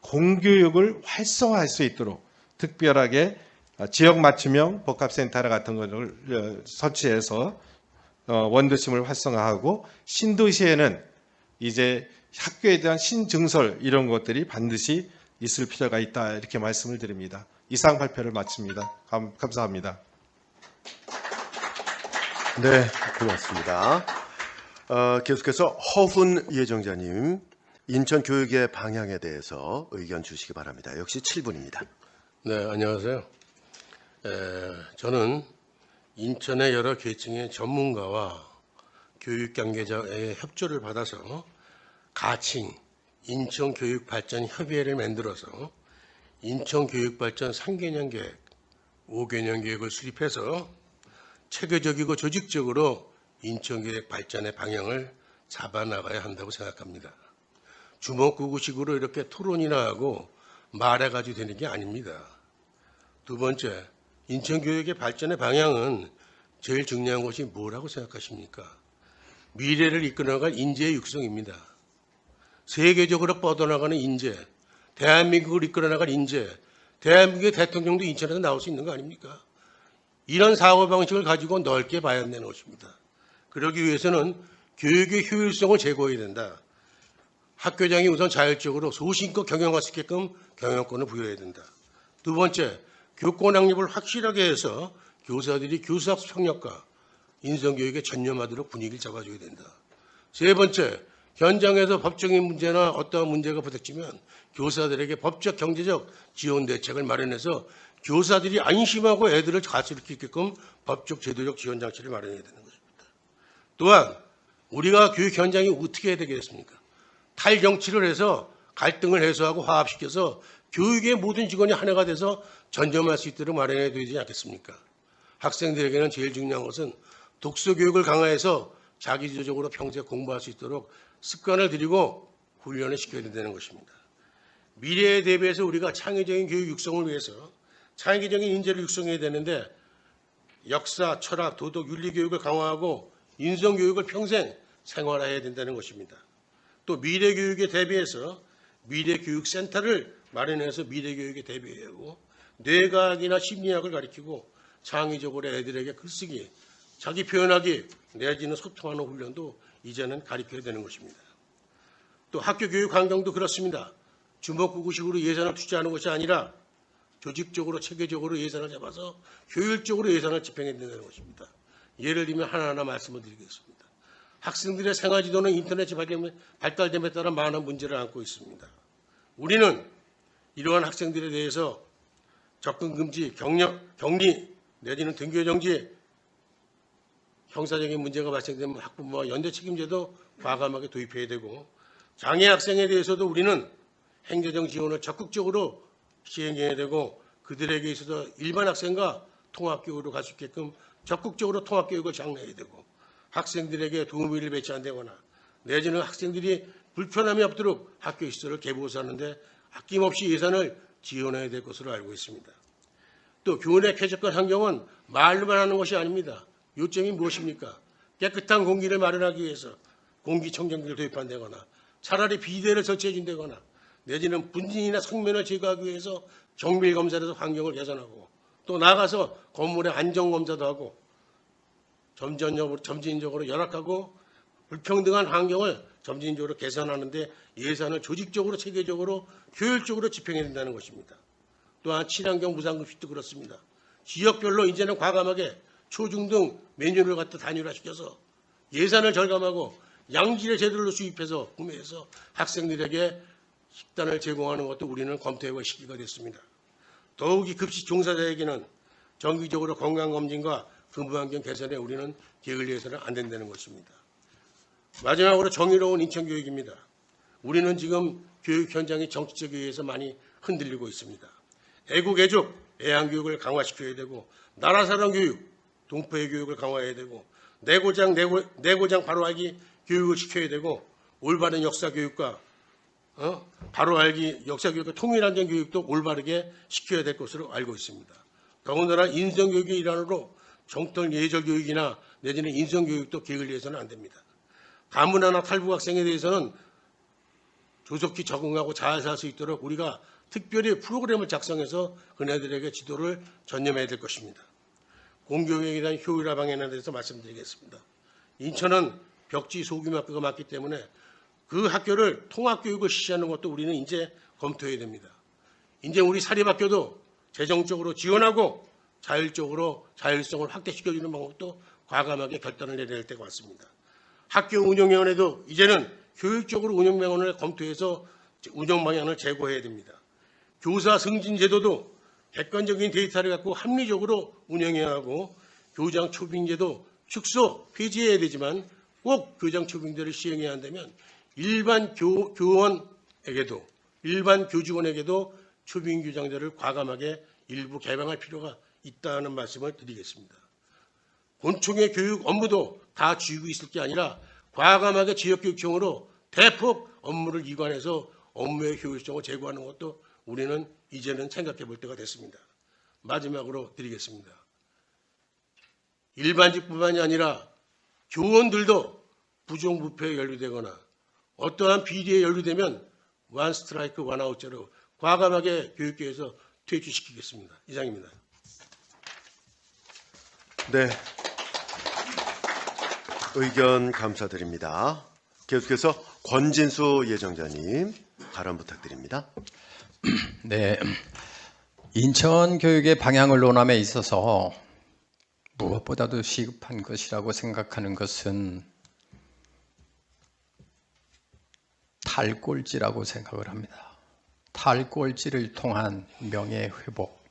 공교육을 활성화할 수 있도록 특별하게 지역 맞춤형 복합센터 같은 것을 설치해서 원도심을 활성화하고, 신도시에는 이제 학교에 대한 신증설 이런 것들이 반드시 있을 필요가 있다, 이렇게 말씀을 드립니다. 이상 발표를 마칩니다. 감사합니다. 네, 고맙습니다. 계속해서 허훈 예정자님, 인천 교육의 방향에 대해서 의견 주시기 바랍니다. 역시 7분입니다. 네, 안녕하세요. 저는 인천의 여러 계층의 전문가와 교육 관계자의 협조를 받아서 가칭 인천교육발전협의회를 만들어서 인천교육발전 3개년 계획, 5개년 계획을 수립해서 체계적이고 조직적으로 인천교육 발전의 방향을 잡아나가야 한다고 생각합니다. 주먹구구식으로 이렇게 토론이나 하고 말해가지고 되는 게 아닙니다. 두 번째, 인천교육의 발전의 방향은 제일 중요한 것이 뭐라고 생각하십니까? 미래를 이끌어나갈 인재의 육성입니다. 세계적으로 뻗어나가는 인재, 대한민국을 이끌어나갈 인재, 대한민국의 대통령도 인천에서 나올 수 있는 거 아닙니까? 이런 사고방식을 가지고 넓게 봐야 되는 것입니다. 그러기 위해서는 교육의 효율성을 제고해야 된다. 학교장이 우선 자율적으로 소신껏 경영할 수 있게끔 경영권을 부여해야 된다. 두 번째, 교권 확립을 확실하게 해서 교사들이 교수학습 평력과 인성교육에 전념하도록 분위기를 잡아줘야 된다. 세 번째, 현장에서 법적인 문제나 어떠한 문제가 부닥치면 교사들에게 법적, 경제적 지원 대책을 마련해서 교사들이 안심하고 애들을 가르칠 수 있게끔 법적, 제도적 지원 장치를 마련해야 되는 것입니다. 또한 우리가 교육 현장이 어떻게 해야 되겠습니까? 탈정치를 해서 갈등을 해소하고 화합시켜서 교육의 모든 직원이 하나가 돼서 전념할 수 있도록 마련해야 되지 않겠습니까? 학생들에게는 제일 중요한 것은 독서 교육을 강화해서 자기주도적으로 평생 공부할 수 있도록 습관을 들이고 훈련을 시켜야 된다는 것입니다. 미래에 대비해서 우리가 창의적인 교육 육성을 위해서 창의적인 인재를 육성해야 되는데 역사, 철학, 도덕, 윤리 교육을 강화하고 인성 교육을 평생 생활화해야 된다는 것입니다. 또 미래 교육에 대비해서 미래 교육센터를 마련해서 미래 교육에 대비하고 뇌과학이나 심리학을 가르치고 창의적으로 애들에게 글쓰기, 자기 표현하기 내지는 소통하는 훈련도 이제는 가르쳐야 되는 것입니다. 또 학교 교육 환경도 그렇습니다. 주먹구구식으로 예산을 투자하는 것이 아니라 조직적으로 체계적으로 예산을 잡아서 효율적으로 예산을 집행해야 된다는 것입니다. 예를 들면 하나하나 말씀을 드리겠습니다. 학생들의 생활지도는 인터넷이 발달됨에 따라 많은 문제를 안고 있습니다. 우리는 이러한 학생들에 대해서 접근금지, 격리 내지는 등교정지, 형사적인 문제가 발생되면 학부모와 연대 책임제도 과감하게 도입해야 되고 장애 학생에 대해서도 우리는 행정적 지원을 적극적으로 시행해야 되고 그들에게 있어서 일반 학생과 통합교육으로 갈 수 있게끔 적극적으로 통합교육을 장려해야 되고 학생들에게 도우미를 배치한다거나 내지는 학생들이 불편함이 없도록 학교 시설을 개보수하는데 아낌없이 예산을 지원해야 될 것으로 알고 있습니다. 또 교내 쾌적한 환경은 말로만 하는 것이 아닙니다. 요점이 무엇입니까? 깨끗한 공기를 마련하기 위해서 공기청정기를 도입한다거나 차라리 비대를 설치해 준다거나 내지는 분진이나 성면을 제거하기 위해서 정밀검사에서 환경을 개선하고 또 나가서 건물의 안전검사도 하고 점진적으로 열악하고 불평등한 환경을 점진적으로 개선하는 데 예산을 조직적으로 체계적으로 효율적으로 집행해야 된다는 것입니다. 또한 친환경 무상급식도 그렇습니다. 지역별로 이제는 과감하게 초중등 메뉴를 갖다 단일화시켜서 예산을 절감하고 양질의 재료를 수입해서 구매해서 학생들에게 식단을 제공하는 것도 우리는 검토해볼 시기가 됐습니다. 더욱이 급식 종사자에게는 정기적으로 건강검진과 근무환경 개선에 우리는 게을리해서는 안 된다는 것입니다. 마지막으로 정의로운 인천교육입니다. 우리는 지금 교육 현장이 정치적에 의해서 많이 흔들리고 있습니다. 애국, 애족, 애환교육을 강화시켜야 되고 나라사랑 교육, 동포의 교육을 강화해야 되고 내고장 바로 알기 교육을 시켜야 되고 올바른 역사교육과 바로 알기 역사교육과 통일안전 교육도 올바르게 시켜야 될 것으로 알고 있습니다. 더군다나 인성교육의 일환으로 정통 예절교육이나 내지는 인성교육도 게을리해서는 안 됩니다. 가문화나 탈북 학생에 대해서는 조속히 적응하고 잘 살 수 있도록 우리가 특별히 프로그램을 작성해서 그네들에게 지도를 전념해야 될 것입니다. 공교육에 대한 효율화 방향에 대해서 말씀드리겠습니다. 인천은 벽지 소규모 학교가 많기 때문에 그 학교를 통합교육을 실시하는 것도 우리는 이제 검토해야 됩니다. 이제 우리 사립학교도 재정적으로 지원하고 자율적으로 자율성을 확대시켜주는 방법도 과감하게 결단을 내려야 할 때가 왔습니다. 학교 운영위원회도 이제는 교육적으로 운영 방안을 검토해서 운영 방향을 제고해야 됩니다. 교사 승진 제도도 객관적인 데이터를 갖고 합리적으로 운영해야 하고 교장 초빙제도 축소 폐지해야 되지만 꼭 교장 초빙제를 시행해야 한다면 일반 교원에게도 일반 교직원에게도 초빙 교장제를 과감하게 일부 개방할 필요가 있다는 말씀을 드리겠습니다. 본총의 교육 업무도 다 쥐고 있을 게 아니라 과감하게 지역교육청으로 대폭 업무를 이관해서 업무의 효율성을 제고하는 것도 우리는 이제는 생각해 볼 때가 됐습니다. 마지막으로 드리겠습니다. 일반직뿐만이 아니라 교원들도 부정부패에 연루되거나 어떠한 비리에 연루되면 원 스트라이크 원 아웃제로 과감하게 교육계에서 퇴출시키겠습니다. 이상입니다. 네. 의견 감사드립니다. 계속해서 권진수 예정자님 발언 부탁드립니다. 네, 인천 교육의 방향을 논함에 있어서 무엇보다도 시급한 것이라고 생각하는 것은 탈꼴찌라고 생각을 합니다. 탈꼴찌를 통한 명예회복,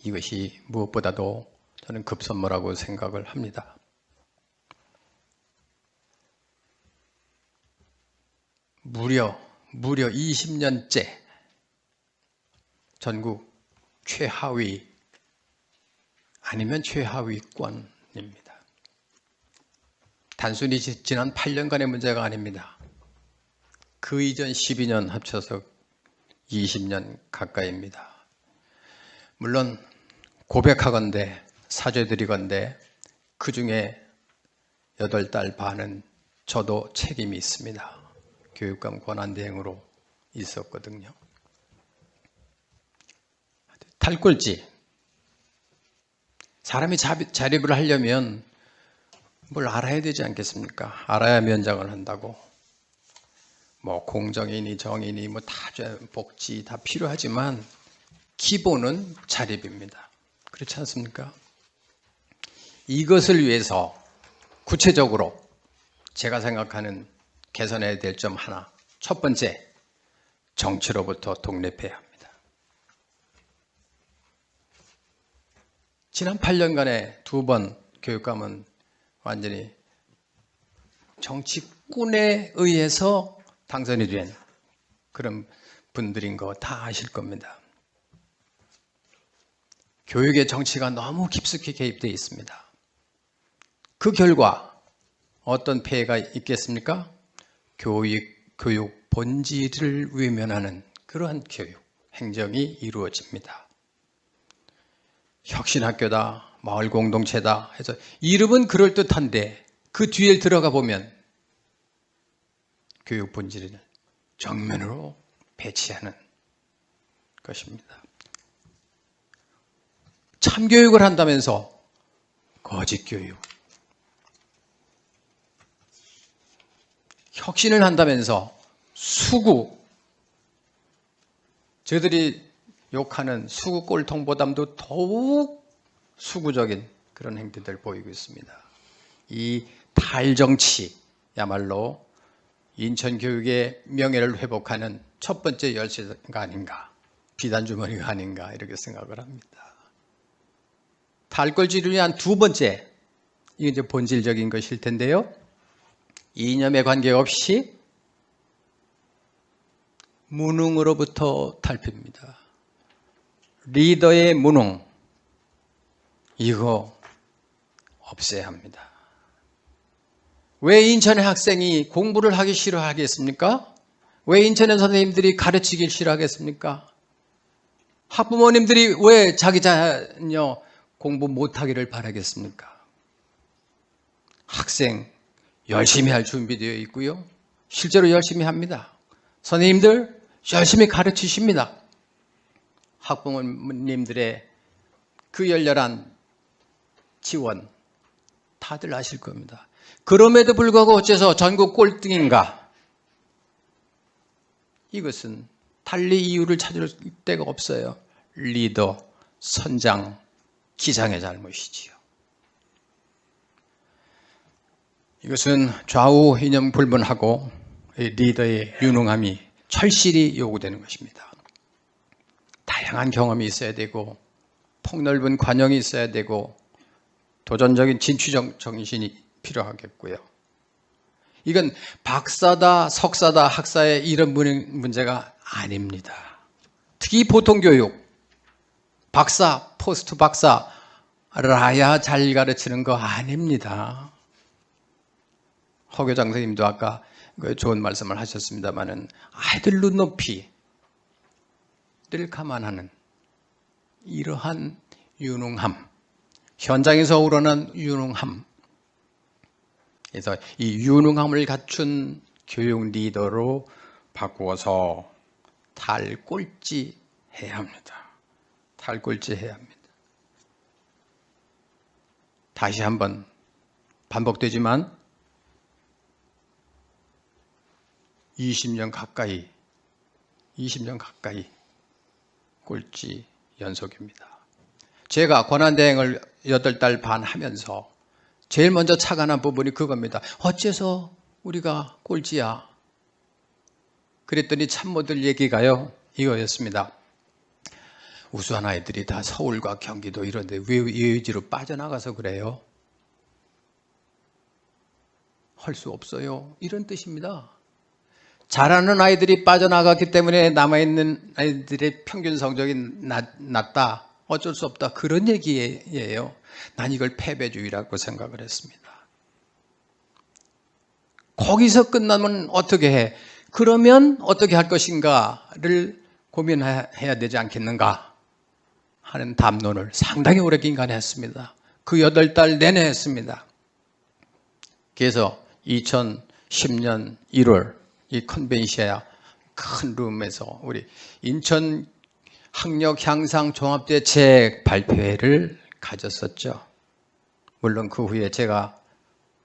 이것이 무엇보다도 저는 급선무라고 생각을 합니다. 무려 20년째 전국 최하위 아니면 최하위권입니다. 단순히 지난 8년간의 문제가 아닙니다. 그 이전 12년 합쳐서 20년 가까이입니다. 물론 고백하건대 사죄드리건대 그 중에 8달 반은 저도 책임이 있습니다. 교육감 권한대행으로 있었거든요. 탈꼴찌. 사람이 자립을 하려면 뭘 알아야 되지 않겠습니까? 알아야 면장을 한다고. 뭐 공정이니 정의니 뭐 다 복지 다 필요하지만 기본은 자립입니다. 그렇지 않습니까? 이것을 위해서 구체적으로 제가 생각하는 개선해야 될 점 하나. 첫 번째, 정치로부터 독립해야 합니다. 지난 8년간의 2번 교육감은 완전히 정치꾼에 의해서 당선이 된 그런 분들인 거 다 아실 겁니다. 교육의 정치가 너무 깊숙이 개입되어 있습니다. 그 결과 어떤 폐해가 있겠습니까? 교육 본질을 외면하는 그러한 교육, 행정이 이루어집니다. 혁신학교다, 마을공동체다 해서 이름은 그럴듯한데 그 뒤에 들어가 보면 교육 본질을 정면으로 배치하는 것입니다. 참교육을 한다면서 거짓교육, 혁신을 한다면서 수구, 저희들이 욕하는 수구 꼴통보담도 더욱 수구적인 그런 행태들을 보이고 있습니다. 이 탈정치야말로 인천교육의 명예를 회복하는 첫 번째 열쇠가 아닌가, 비단주머니가 아닌가 이렇게 생각을 합니다. 탈꼴찌를 위한 두 번째, 이게 이제 본질적인 것일 텐데요. 이념에 관계없이 무능으로부터 탈피입니다. 리더의 무능, 이거 없애야 합니다. 왜 인천의 학생이 공부를 하기 싫어하겠습니까? 왜 인천의 선생님들이 가르치기 싫어하겠습니까? 학부모님들이 왜 자기 자녀 공부 못하기를 바라겠습니까? 학생 열심히 할 준비되어 있고요. 실제로 열심히 합니다. 선생님들 열심히 가르치십니다. 학부모님들의 그 열렬한 지원 다들 아실 겁니다. 그럼에도 불구하고 어째서 전국 꼴등인가? 이것은 달리 이유를 찾을 데가 없어요. 리더, 선장, 기장의 잘못이지요. 이것은 좌우 이념 불문하고 리더의 유능함이 철실히 요구되는 것입니다. 다양한 경험이 있어야 되고 폭넓은 관용이 있어야 되고 도전적인 진취적 정신이 필요하겠고요. 이건 박사다, 석사다, 학사의 이런 문제가 아닙니다. 특히 보통교육, 박사, 포스트 박사라야 잘 가르치는 거 아닙니다. 허교장 선생님도 아까 좋은 말씀을 하셨습니다마는 아이들 눈높이를 감안하는 이러한 유능함, 현장에서 우러난 유능함, 그래서 이 유능함을 갖춘 교육 리더로 바꾸어서 탈꼴찌해야 합니다. 탈꼴찌해야 합니다. 다시 한번 반복되지만 20년 가까이 꼴찌 연속입니다. 제가 권한대행을 8달 반 하면서 제일 먼저 착안한 부분이 그겁니다. 어째서 우리가 꼴찌야? 그랬더니 참모들 얘기가요, 이거였습니다. 우수한 아이들이 다 서울과 경기도 이런데 왜 예의지로 빠져나가서 그래요? 할 수 없어요. 이런 뜻입니다. 잘하는 아이들이 빠져나갔기 때문에 남아있는 아이들의 평균 성적이 낮다. 어쩔 수 없다. 그런 얘기예요. 난 이걸 패배주의라고 생각을 했습니다. 거기서 끝나면 어떻게 해? 그러면 어떻게 할 것인가를 고민해야 되지 않겠는가 하는 담론을 상당히 오래 기간 했습니다. 그 8달 내내 했습니다. 그래서 2010년 1월 이 컨벤시아 큰 룸에서 우리 인천 학력 향상 종합대책 발표회를 가졌었죠. 물론 그 후에 제가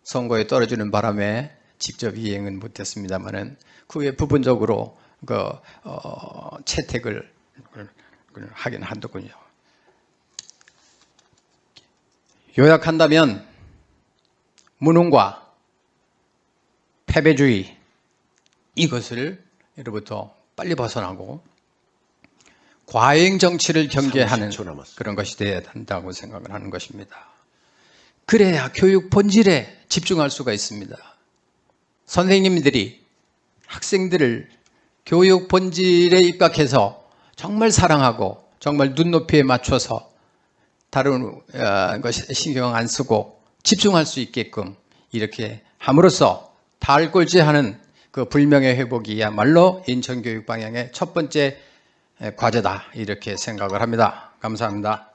선거에 떨어지는 바람에 직접 이행은 못했습니다만은 그 후에 부분적으로 채택을 하긴 한더군요. 요약한다면 무능과 패배주의 이것을 예로부터 빨리 벗어나고 과잉 정치를 경계하는 30초 남았습니다. 그런 것이 되어야 한다고 생각을 하는 것입니다. 그래야 교육 본질에 집중할 수가 있습니다. 선생님들이 학생들을 교육 본질에 입각해서 정말 사랑하고 정말 눈높이에 맞춰서 다른 것 신경 안 쓰고 집중할 수 있게끔 이렇게 함으로써 탈꼴찌하는 그 불명예 회복이야말로 인천교육 방향의 첫 번째 과제다 이렇게 생각을 합니다. 감사합니다.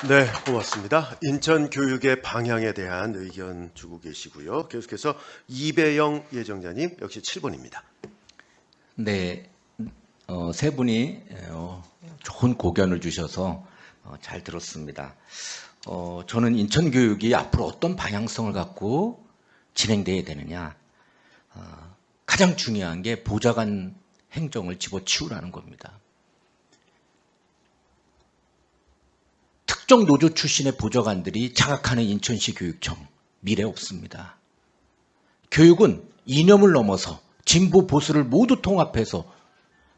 네, 고맙습니다. 인천 교육의 방향에 대한 의견 주고 계시고요. 계속해서 이배영 예정자님 역시 7번입니다. 네, 세 분이 좋은 고견을 주셔서 잘 들었습니다. 저는 인천 교육이 앞으로 어떤 방향성을 갖고 진행돼야 되느냐, 가장 중요한 게 보좌관 행정을 집어치우라는 겁니다. 특정 노조 출신의 보좌관들이 장악하는 인천시 교육청 미래 없습니다. 교육은 이념을 넘어서 진보 보수를 모두 통합해서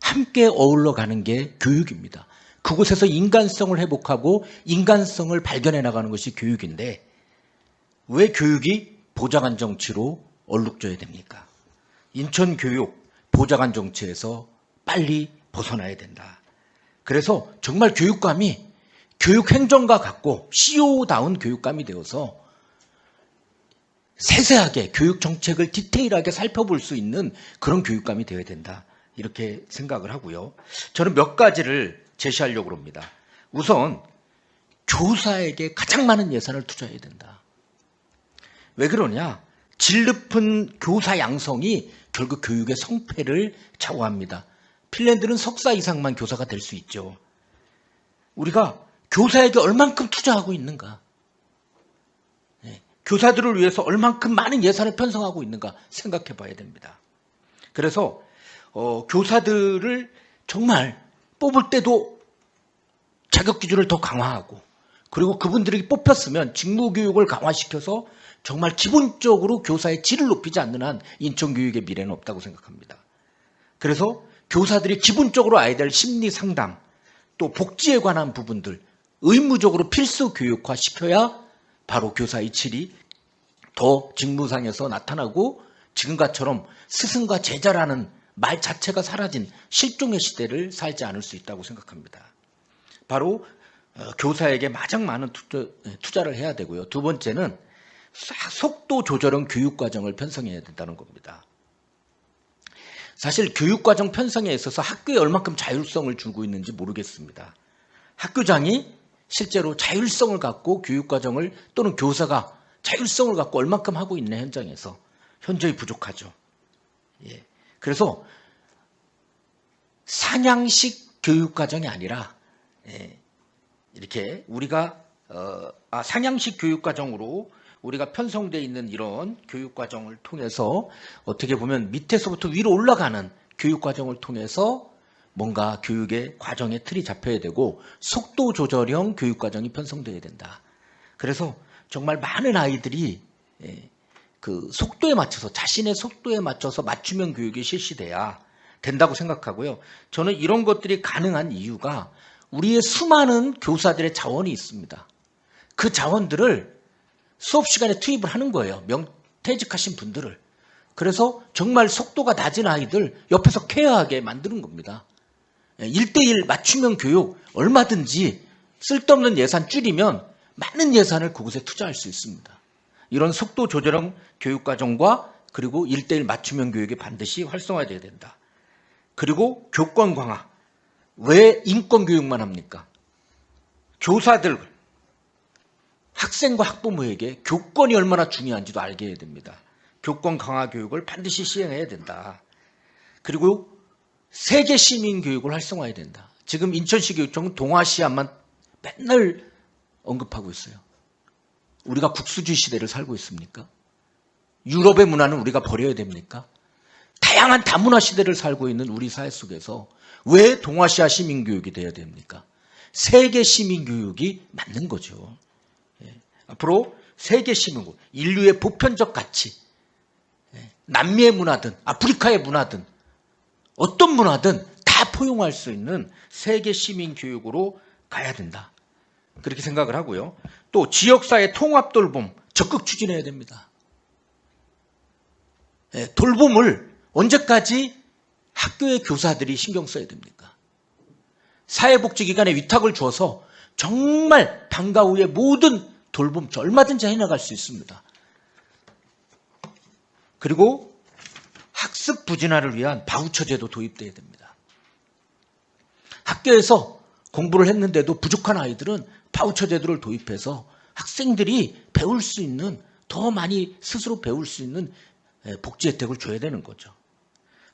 함께 어울러 가는 게 교육입니다. 그곳에서 인간성을 회복하고 인간성을 발견해 나가는 것이 교육인데 왜 교육이 보좌관 정치로 얼룩져야 됩니까? 인천 교육 보좌관 정치에서 빨리 벗어나야 된다. 그래서 정말 교육감이 교육행정가 같고 CEO다운 교육감이 되어서 세세하게 교육 정책을 디테일하게 살펴볼 수 있는 그런 교육감이 되어야 된다. 이렇게 생각을 하고요. 저는 몇 가지를 제시하려고 합니다. 우선 교사에게 가장 많은 예산을 투자해야 된다. 왜 그러냐? 질 높은 교사 양성이 결국 교육의 성패를 좌우합니다. 핀란드는 석사 이상만 교사가 될 수 있죠. 우리가 교사에게 얼만큼 투자하고 있는가? 교사들을 위해서 얼만큼 많은 예산을 편성하고 있는가 생각해 봐야 됩니다. 그래서 교사들을 정말 뽑을 때도 자격 기준을 더 강화하고, 그리고 그분들이 뽑혔으면 직무교육을 강화시켜서 정말 기본적으로 교사의 질을 높이지 않는 한 인천교육의 미래는 없다고 생각합니다. 그래서 교사들이 기본적으로 아이들 심리 상담, 또 복지에 관한 부분들 의무적으로 필수 교육화 시켜야 바로 교사의 질이 더 직무상에서 나타나고, 지금과처럼 스승과 제자라는 말 자체가 사라진 실종의 시대를 살지 않을 수 있다고 생각합니다. 바로 교사에게 가장 많은 투자를 해야 되고요. 두 번째는 속도 조절형 교육과정을 편성해야 된다는 겁니다. 사실 교육과정 편성에 있어서 학교에 얼만큼 자율성을 주고 있는지 모르겠습니다. 학교장이 실제로 자율성을 갖고 교육과정을, 또는 교사가 자율성을 갖고 얼만큼 하고 있는 현장에서 현저히 부족하죠. 예. 그래서 상향식 교육과정이 아니라 이렇게 우리가 상향식 교육과정으로 우리가 편성되어 있는 이런 교육과정을 통해서 어떻게 보면 밑에서부터 위로 올라가는 교육과정을 통해서 뭔가 교육의 과정의 틀이 잡혀야 되고, 속도 조절형 교육과정이 편성되어야 된다. 그래서 정말 많은 아이들이 그 속도에 맞춰서, 자신의 속도에 맞춰서 맞춤형 교육이 실시돼야 된다고 생각하고요. 저는 이런 것들이 가능한 이유가 우리의 수많은 교사들의 자원이 있습니다. 그 자원들을 수업 시간에 투입을 하는 거예요. 퇴직하신 분들을. 그래서 정말 속도가 낮은 아이들 옆에서 케어하게 만드는 겁니다. 1:1 맞춤형 교육 얼마든지 쓸데없는 예산 줄이면 많은 예산을 그곳에 투자할 수 있습니다. 이런 속도 조절형 교육과정과 그리고 1:1 맞춤형 교육이 반드시 활성화되어야 된다. 그리고 교권 강화. 왜 인권 교육만 합니까? 교사들, 학생과 학부모에게 교권이 얼마나 중요한지도 알게 해야 됩니다. 교권 강화 교육을 반드시 시행해야 된다. 그리고 세계 시민 교육을 활성화해야 된다. 지금 인천시 교육청은 동아시아만 맨날 언급하고 있어요. 우리가 국수주의 시대를 살고 있습니까? 유럽의 문화는 우리가 버려야 됩니까? 다양한 다문화 시대를 살고 있는 우리 사회 속에서 왜 동아시아 시민교육이 돼야 됩니까? 세계 시민교육이 맞는 거죠. 앞으로 세계 시민교육, 인류의 보편적 가치, 남미의 문화든 아프리카의 문화든 어떤 문화든 다 포용할 수 있는 세계 시민교육으로 가야 된다. 그렇게 생각을 하고요. 또 지역사회 통합 돌봄 적극 추진해야 됩니다. 돌봄을 언제까지 학교의 교사들이 신경 써야 됩니까? 사회복지기관에 위탁을 주어서 정말 방과 후에 모든 돌봄 얼마든지 해나갈 수 있습니다. 그리고 학습 부진화를 위한 바우처 제도 도입돼야 됩니다. 학교에서 공부를 했는데도 부족한 아이들은 바우처 제도를 도입해서 학생들이 배울 수 있는, 더 많이 스스로 배울 수 있는 복지 혜택을 줘야 되는 거죠.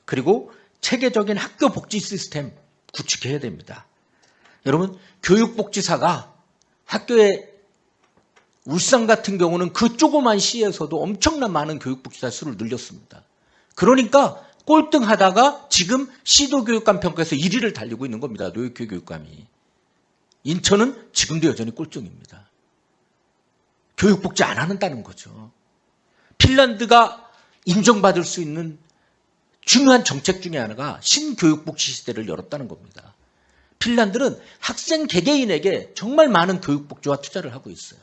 그리고 체계적인 학교 복지 시스템 구축해야 됩니다. 여러분, 교육복지사가 학교에, 울산 같은 경우는 그 조그만 시에서도 엄청난 많은 교육복지사 수를 늘렸습니다. 그러니까 꼴등하다가 지금 시도교육감 평가에서 1위를 달리고 있는 겁니다. 노예교 교육감이. 인천은 지금도 여전히 꼴등입니다. 교육복지 안 한다는 거죠. 핀란드가 인정받을 수 있는 중요한 정책 중에 하나가 신교육복지 시대를 열었다는 겁니다. 핀란드는 학생 개개인에게 정말 많은 교육복지와 투자를 하고 있어요.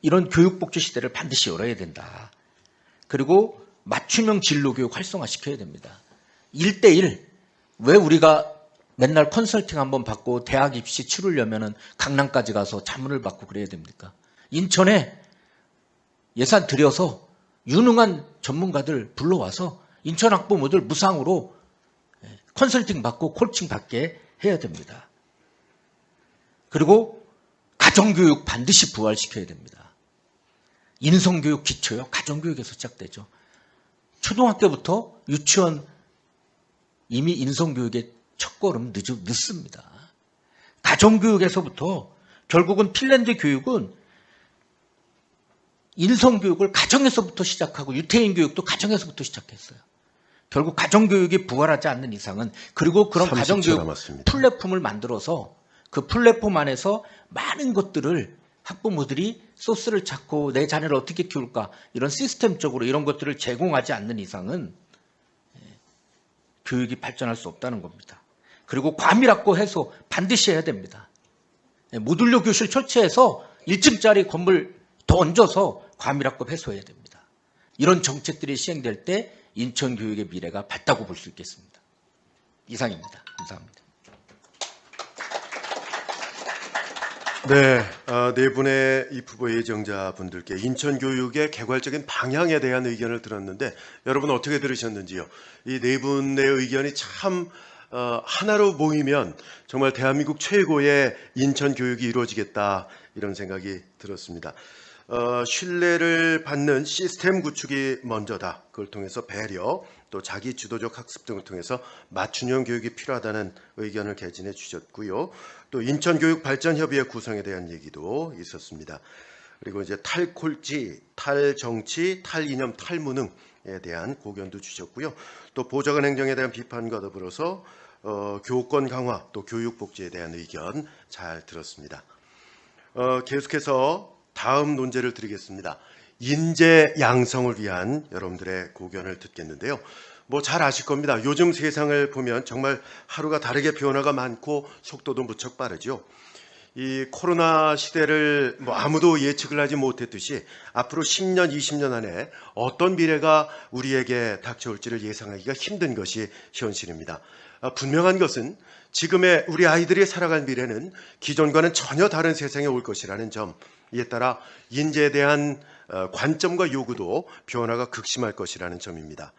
이런 교육복지 시대를 반드시 열어야 된다. 그리고 맞춤형 진로교육 활성화시켜야 됩니다. 1:1, 왜 우리가 맨날 컨설팅 한번 받고 대학 입시 치르려면 강남까지 가서 자문을 받고 그래야 됩니까? 인천에 예산 들여서 유능한 전문가들 불러와서 인천 학부모들 무상으로 컨설팅 받고 코칭 받게 해야 됩니다. 그리고 가정교육 반드시 부활시켜야 됩니다. 인성교육 기초요. 가정교육에서 시작되죠. 초등학교부터 유치원 이미 인성교육의 첫걸음 늦습니다. 가정교육에서부터 결국은 핀란드 교육은 인성교육을 가정에서부터 시작하고 유태인 교육도 가정에서부터 시작했어요. 결국 가정교육이 부활하지 않는 이상은, 그리고 그런 30초 가정교육 남았습니다. 플랫폼을 만들어서 그 플랫폼 안에서 많은 것들을 학부모들이 소스를 찾고 내 자녀를 어떻게 키울까, 이런 시스템적으로 이런 것들을 제공하지 않는 이상은 교육이 발전할 수 없다는 겁니다. 그리고 과밀학고 해소 반드시 해야 됩니다. 모듈러 교실 설치해서 1층짜리 건물 더 얹어서 과밀학고 해소해야 됩니다. 이런 정책들이 시행될 때 인천 교육의 미래가 밝다고 볼 수 있겠습니다. 이상입니다. 감사합니다. 네, 네 분의 입후보 예정자분들께 인천 교육의 개괄적인 방향에 대한 의견을 들었는데 여러분 어떻게 들으셨는지요? 이 네 분의 의견이 참 하나로 모이면 정말 대한민국 최고의 인천 교육이 이루어지겠다, 이런 생각이 들었습니다. 신뢰를 받는 시스템 구축이 먼저다. 그걸 통해서 배려, 또 자기 주도적 학습 등을 통해서 맞춤형 교육이 필요하다는 의견을 개진해 주셨고요. 또 인천교육발전협의회 구성에 대한 얘기도 있었습니다. 그리고 이제 탈콜지, 탈정치, 탈이념, 탈무능에 대한 고견도 주셨고요. 또 보좌관 행정에 대한 비판과 더불어서 교권 강화, 또 교육복지에 대한 의견 잘 들었습니다. 계속해서 다음 논제를 드리겠습니다. 인재 양성을 위한 여러분들의 고견을 듣겠는데요. 뭐 잘 아실 겁니다. 요즘 세상을 보면 정말 하루가 다르게 변화가 많고 속도도 무척 빠르죠. 이 코로나 시대를 뭐 아무도 예측을 하지 못했듯이 앞으로 10년, 20년 안에 어떤 미래가 우리에게 닥쳐올지를 예상하기가 힘든 것이 현실입니다. 분명한 것은 지금의 우리 아이들이 살아갈 미래는 기존과는 전혀 다른 세상에 올 것이라는 점, 이에 따라 인재에 대한 관점과 요구도 변화가 극심할 것이라는 점입니다.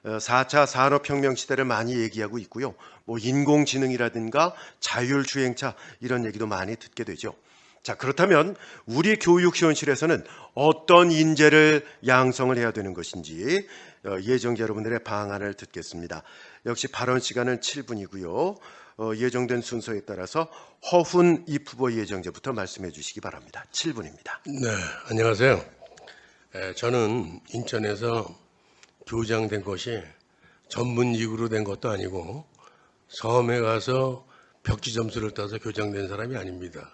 4차 산업혁명 시대를 많이 얘기하고 있고요. 뭐 인공지능이라든가 자율주행차, 이런 얘기도 많이 듣게 되죠. 자, 그렇다면 우리 교육시원실에서는 어떤 인재를 양성을 해야 되는 것인지 예정자 여러분들의 방안을 듣겠습니다. 역시 발언 시간은 7분이고요. 예정된 순서에 따라서 허훈 입후보 예정자부터 말씀해 주시기 바랍니다. 7분입니다. 네, 안녕하세요. 저는 인천에서 교장된 것이 전문직으로 된 것도 아니고 섬에 가서 벽지 점수를 따서 교장된 사람이 아닙니다.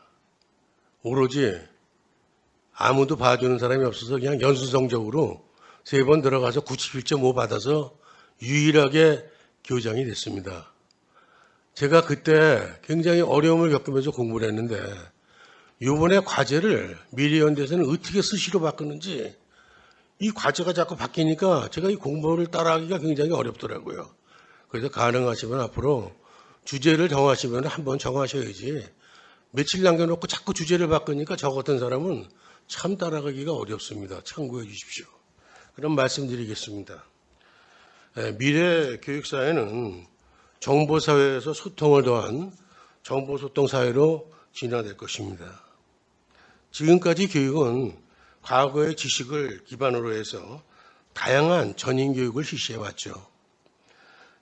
오로지 아무도 봐주는 사람이 없어서 그냥 연수 성적으로 3번 들어가서 97.5 받아서 유일하게 교장이 됐습니다. 제가 그때 굉장히 어려움을 겪으면서 공부를 했는데 이번에 과제를 미래연대에서는 어떻게 수시로 바꾸는지, 이 과제가 자꾸 바뀌니까 제가 이 공부를 따라하기가 굉장히 어렵더라고요. 그래서 가능하시면 앞으로 주제를 정하시면 한번 정하셔야지, 며칠 남겨놓고 자꾸 주제를 바꾸니까 저 같은 사람은 참 따라가기가 어렵습니다. 참고해 주십시오. 그럼 말씀드리겠습니다. 미래 교육사회는 정보사회에서 소통을 더한 정보소통사회로 진화될 것입니다. 지금까지 교육은 과거의 지식을 기반으로 해서 다양한 전인교육을 실시해왔죠.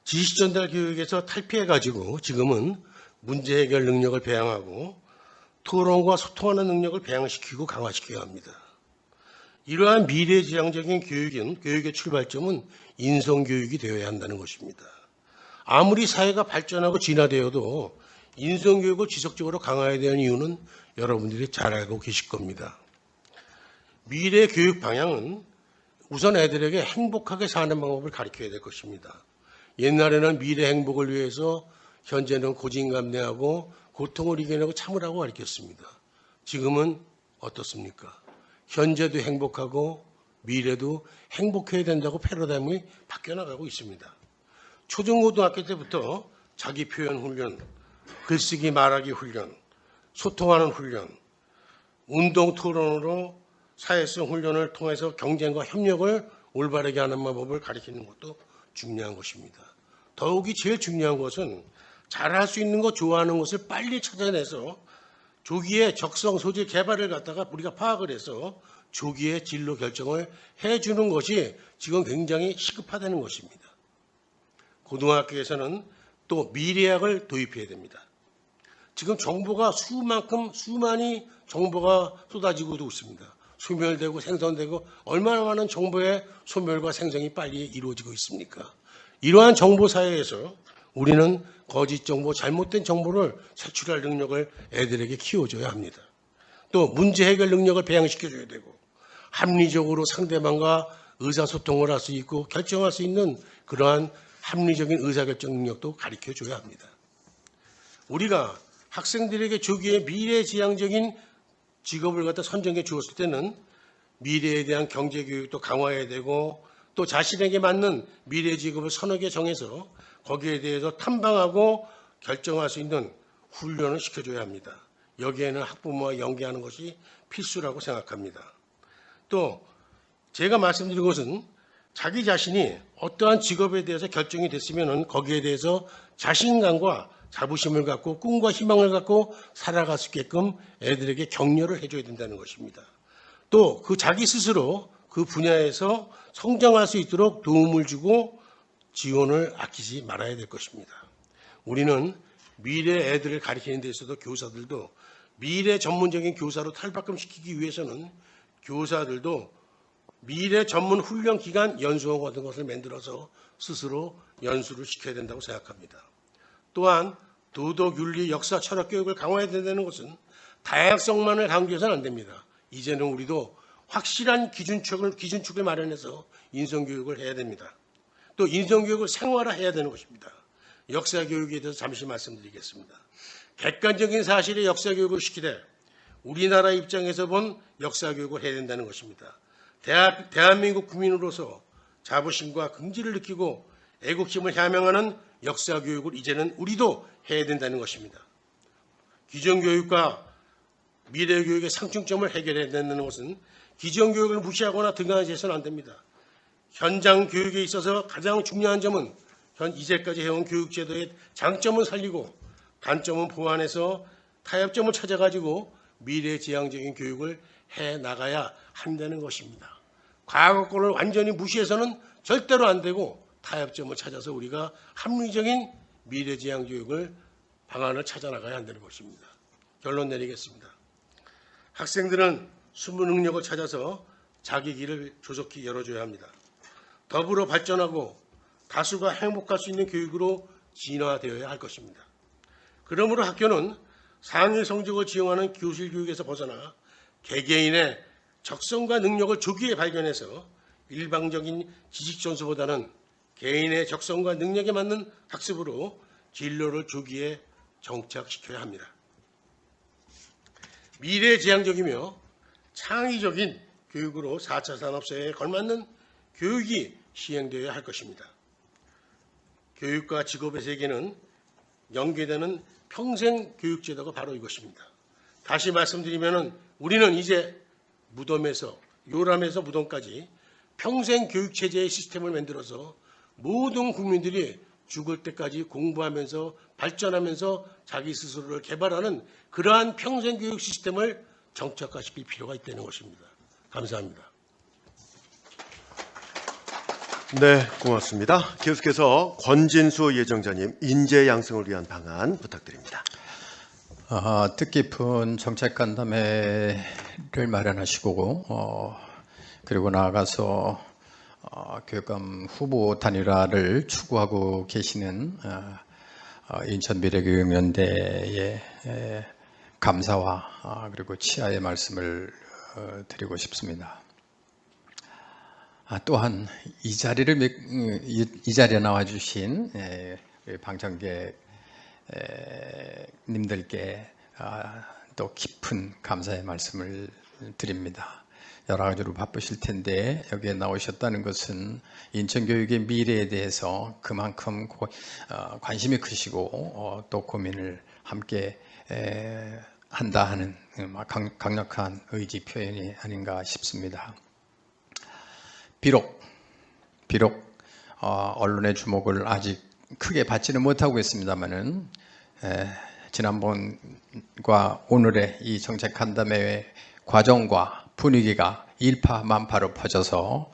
지식전달 교육에서 탈피해가지고 지금은 문제 해결 능력을 배양하고 토론과 소통하는 능력을 배양시키고 강화시켜야 합니다. 이러한 미래지향적인 교육의 출발점은 인성교육이 되어야 한다는 것입니다. 아무리 사회가 발전하고 진화되어도 인성교육을 지속적으로 강화해야 되는 이유는 여러분들이 잘 알고 계실 겁니다. 미래 교육 방향은 우선 애들에게 행복하게 사는 방법을 가르쳐야 될 것입니다. 옛날에는 미래 행복을 위해서 현재는 고진감래하고 고통을 이겨내고 참으라고 가르쳤습니다. 지금은 어떻습니까? 현재도 행복하고 미래도 행복해야 된다고 패러다임이 바뀌어나가고 있습니다. 초중고등학교 때부터 자기 표현 훈련, 글쓰기 말하기 훈련, 소통하는 훈련, 운동 토론으로 사회성 훈련을 통해서 경쟁과 협력을 올바르게 하는 방법을 가르치는 것도 중요한 것입니다. 더욱이 제일 중요한 것은 잘할 수 있는 것, 좋아하는 것을 빨리 찾아내서 조기에 적성, 소질, 개발을 갖다가 우리가 파악을 해서 조기에 진로 결정을 해주는 것이 지금 굉장히 시급하다는 것입니다. 고등학교에서는 또 미래학을 도입해야 됩니다. 지금 정보가 수많이 정보가 쏟아지고 있습니다. 소멸되고 생성되고 얼마나 많은 정보의 소멸과 생성이 빨리 이루어지고 있습니까? 이러한 정보 사회에서 우리는 거짓 정보, 잘못된 정보를 색출할 능력을 애들에게 키워줘야 합니다. 또 문제 해결 능력을 배양시켜줘야 되고 합리적으로 상대방과 의사소통을 할 수 있고 결정할 수 있는 그러한 합리적인 의사결정 능력도 가르쳐줘야 합니다. 우리가 학생들에게 조기에 미래지향적인 직업을 갖다 선정해 주었을 때는 미래에 대한 경제교육도 강화해야 되고 또 자신에게 맞는 미래 직업을 서너 개 정해서 거기에 대해서 탐방하고 결정할 수 있는 훈련을 시켜줘야 합니다. 여기에는 학부모와 연계하는 것이 필수라고 생각합니다. 또 제가 말씀드린 것은 자기 자신이 어떠한 직업에 대해서 결정이 됐으면 거기에 대해서 자신감과 자부심을 갖고 꿈과 희망을 갖고 살아갈 수 있게끔 애들에게 격려를 해줘야 된다는 것입니다. 또 그 자기 스스로 그 분야에서 성장할 수 있도록 도움을 주고 지원을 아끼지 말아야 될 것입니다. 우리는 미래 애들을 가르치는 데 있어서 교사들도 미래 전문적인 교사로 탈바꿈시키기 위해서는 교사들도 미래 전문 훈련 기간 연수원 같은 것을 만들어서 스스로 연수를 시켜야 된다고 생각합니다. 또한 도덕, 윤리, 역사, 철학 교육을 강화해야 된다는 것은 다양성만을 강조해서는 안 됩니다. 이제는 우리도 확실한 기준축을 마련해서 인성교육을 해야 됩니다. 또 인성교육을 생활화해야 되는 것입니다. 역사교육에 대해서 잠시 말씀드리겠습니다. 객관적인 사실의 역사교육을 시키되 우리나라 입장에서 본 역사교육을 해야 된다는 것입니다. 대한민국 국민으로서 자부심과 긍지를 느끼고 애국심을 향명하는 역사교육을 이제는 우리도 해야 된다는 것입니다. 기존교육과 미래교육의 상충점을 해결해야 된다는 것은 기존교육을 무시하거나 등한시해서는 안 됩니다. 현장 교육에 있어서 가장 중요한 점은 이제까지 해온 교육제도의 장점을 살리고 단점은 보완해서 타협점을 찾아가지고 미래지향적인 교육을 해나가야 한다는 것입니다. 과거 거를 완전히 무시해서는 절대로 안 되고 타협점을 찾아서 우리가 합리적인 미래지향 교육을 방안을 찾아나가야 한다는 것입니다. 결론 내리겠습니다. 학생들은 숨은 능력을 찾아서 자기 길을 조속히 열어줘야 합니다. 더불어 발전하고 다수가 행복할 수 있는 교육으로 진화되어야 할 것입니다. 그러므로 학교는 상위 성적을 지향하는 교실 교육에서 벗어나 개개인의 적성과 능력을 조기에 발견해서 일방적인 지식 전수보다는 개인의 적성과 능력에 맞는 학습으로 진로를 조기에 정착시켜야 합니다. 미래지향적이며 창의적인 교육으로 4차 산업사회에 걸맞는 교육이 시행되어야 할 것입니다. 교육과 직업의 세계는 연계되는 평생 교육제도가 바로 이것입니다. 다시 말씀드리면 우리는 이제 무덤에서 요람에서 무덤까지 평생 교육체제의 시스템을 만들어서 모든 국민들이 죽을 때까지 공부하면서 발전하면서 자기 스스로를 개발하는 그러한 평생 교육 시스템을 정착화시킬 필요가 있다는 것입니다. 감사합니다. 네, 고맙습니다. 계속해서 권진수 예정자님, 인재 양성을 위한 방안 부탁드립니다. 뜻깊은 정책 간담회를 마련하시고 그리고 나아가서 교육감 후보 단일화를 추구하고 계시는 인천미래교육연대의 감사와 그리고 치하의 말씀을 드리고 싶습니다. 또한 이 자리에 나와주신 방청객 님들께 또 깊은 감사의 말씀을 드립니다. 여러 가지로 바쁘실 텐데 여기에 나오셨다는 것은 인천교육의 미래에 대해서 그만큼 관심이 크시고 또 고민을 함께 한다 하는 강력한 의지 표현이 아닌가 싶습니다. 비록 언론의 주목을 아직 크게 받지는 못하고 있습니다만은 지난번과 오늘의 이 정책 간담회의 과정과 분위기가 일파만파로 퍼져서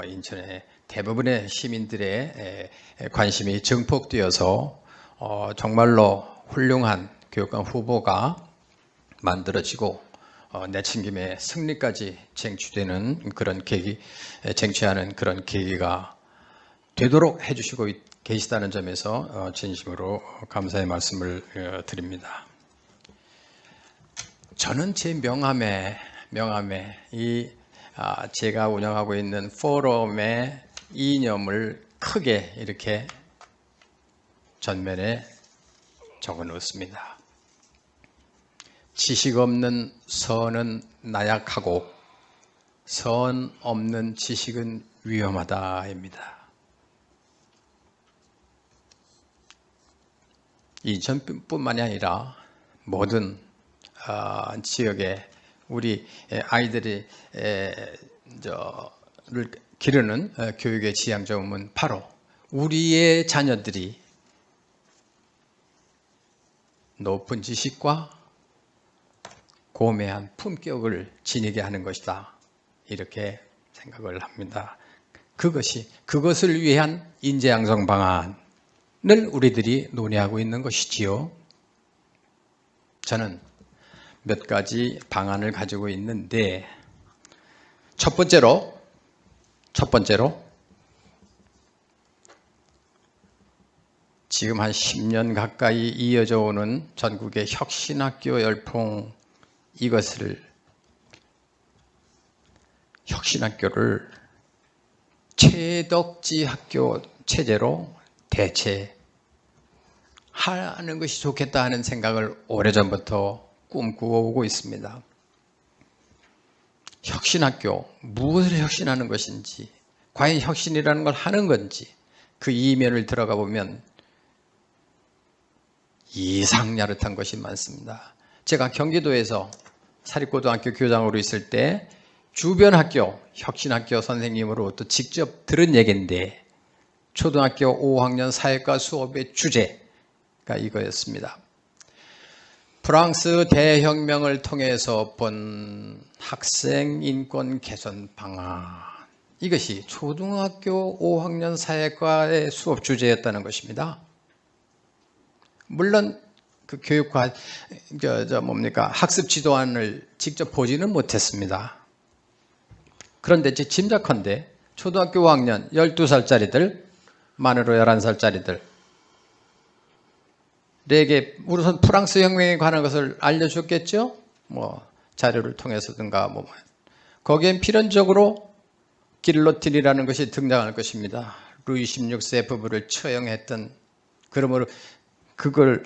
인천의 대부분의 시민들의 관심이 증폭되어서 정말로 훌륭한 교육감 후보가 만들어지고 내친김에 승리까지 쟁취되는 그런 계기, 쟁취하는 그런 계기가 되도록 해주시고 계시다는 점에서 진심으로 감사의 말씀을 드립니다. 저는 제 명함에 제가 운영하고 있는 포럼의 이념을 크게 이렇게 전면에 적어 놓습니다. 지식 없는 선은 나약하고 선 없는 지식은 위험하다입니다. 인천뿐만이 아니라 모든 지역에 우리 아이들이 를 기르는 교육의 지향점은 바로 우리의 자녀들이 높은 지식과 고매한 품격을 지니게 하는 것이다. 이렇게 생각을 합니다. 그것을 위한 인재 양성 방안을 우리들이 논의하고 있는 것이지요. 저는 몇 가지 방안을 가지고 있는데 첫 번째로 지금 한 10년 가까이 이어져 오는 전국의 혁신학교 열풍, 혁신학교를 최덕지 학교 체제로 대체하는 것이 좋겠다 하는 생각을 오래전부터 꿈꾸어오고 있습니다. 혁신학교, 무엇을 혁신하는 것인지, 과연 혁신이라는 걸 하는 건지, 그 이면을 들어가 보면 이상야릇한 것이 많습니다. 제가 경기도에서 사립고등학교 교장으로 있을 때 주변 학교, 혁신학교 선생님으로부터 직접 들은 얘기인데 초등학교 5학년 사회과 수업의 주제가 이거였습니다. 프랑스 대혁명을 통해서 본 학생 인권 개선 방안, 이것이 초등학교 5학년 사회과의 수업 주제였다는 것입니다. 물론 그 교육과 학습 지도안을 직접 보지는 못했습니다. 그런데 제 짐작컨대 초등학교 5학년 12살짜리들, 만으로 11살짜리들 에게 우선 프랑스 혁명에 관한 것을 알려줬겠죠? 자료를 통해서든가 거기엔 필연적으로 길로틴이라는 것이 등장할 것입니다. 루이 16세 부부를 처형했던, 그러므로 그걸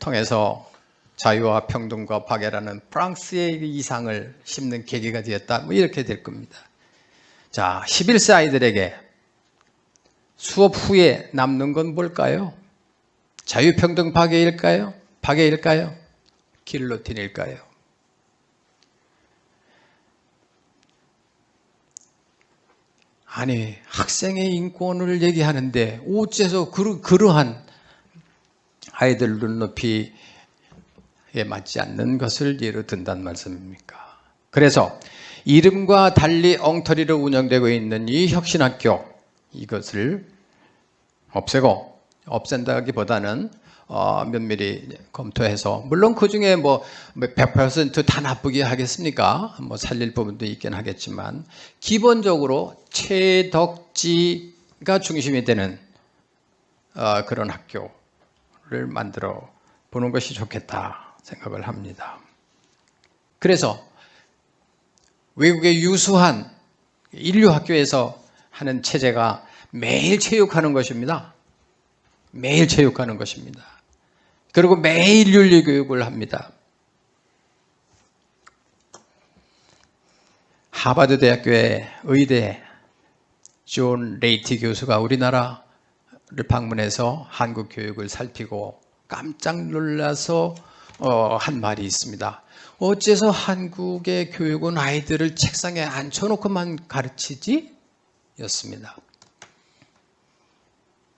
통해서 자유와 평등과 박애라는 프랑스의 이상을 심는 계기가 되었다. 이렇게 될 겁니다. 자, 11세 아이들에게 수업 후에 남는 건 뭘까요? 자유평등 박애일까요? 길로틴일까요? 아니, 학생의 인권을 얘기하는데 어째서 그러한 아이들 눈높이에 맞지 않는 것을 예로 든단 말씀입니까? 그래서 이름과 달리 엉터리로 운영되고 있는 이 혁신학교, 이것을 없앤다기보다는 면밀히 검토해서, 물론 그 중에 100% 다 나쁘게 하겠습니까? 살릴 부분도 있긴 하겠지만, 기본적으로 최덕지가 중심이 되는 그런 학교를 만들어 보는 것이 좋겠다 생각을 합니다. 그래서 외국의 유수한 인류 학교에서 하는 체제가 매일 체육하는 것입니다. 매일 체육하는 것입니다. 그리고 매일 윤리교육을 합니다. 하버드 대학교의 의대 존 레이티 교수가 우리나라를 방문해서 한국 교육을 살피고 깜짝 놀라서 한 말이 있습니다. 어째서 한국의 교육은 아이들을 책상에 앉혀놓고만 가르치지? 였습니다.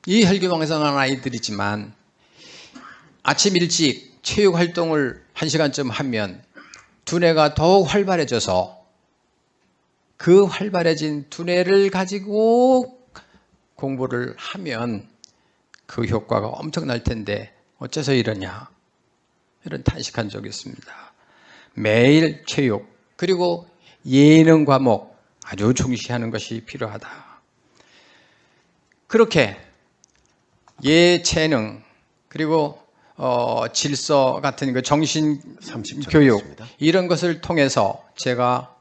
이 혈기왕성한 아이들이지만 아침 일찍 체육 활동을 1시간쯤 하면 두뇌가 더욱 활발해져서 그 활발해진 두뇌를 가지고 공부를 하면 그 효과가 엄청날 텐데 어째서 이러냐, 이런 탄식한 적이 있습니다. 매일 체육 그리고 예능 과목 아주 중시하는 것이 필요하다. 그렇게 예체능 그리고 질서 같은 그 정신 30초 교육 남았습니다. 이런 것을 통해서 제가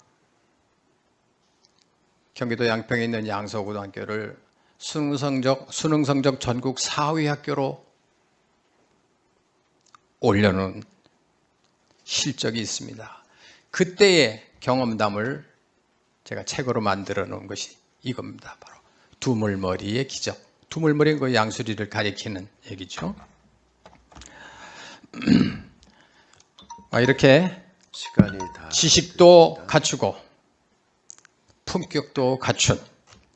경기도 양평에 있는 양서고등학교를 수능 성적 전국 4위 학교로 올려놓은 실적이 있습니다. 그때의 경험담을 제가 책으로 만들어 놓은 것이 이겁니다. 바로 두물머리의 기적. 두물머리는 그 양수리를 가리키는 얘기죠. 이렇게 시간이 다 지식도 갖추고 품격도 갖춘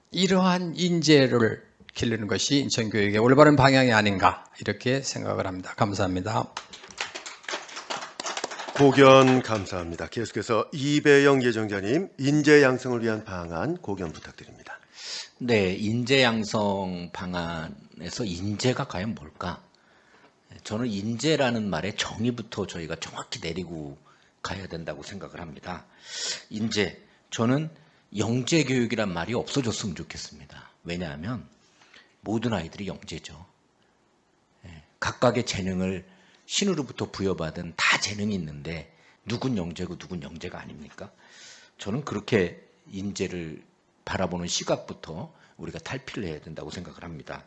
이러한 인재를 기르는 것이 인천교육의 올바른 방향이 아닌가 이렇게 생각을 합니다. 감사합니다. 고견 감사합니다. 계속해서 이배영 예정자님, 인재 양성을 위한 방안 고견 부탁드립니다. 네, 인재 양성 방안에서 인재가 과연 뭘까? 저는 인재라는 말의 정의부터 저희가 정확히 내리고 가야 된다고 생각을 합니다. 인재, 저는 영재 교육이란 말이 없어졌으면 좋겠습니다. 왜냐하면 모든 아이들이 영재죠. 각각의 재능을 신으로부터 부여받은 다 재능이 있는데 누군 영재고 누군 영재가 아닙니까? 저는 그렇게 인재를 바라보는 시각부터 우리가 탈피를 해야 된다고 생각을 합니다.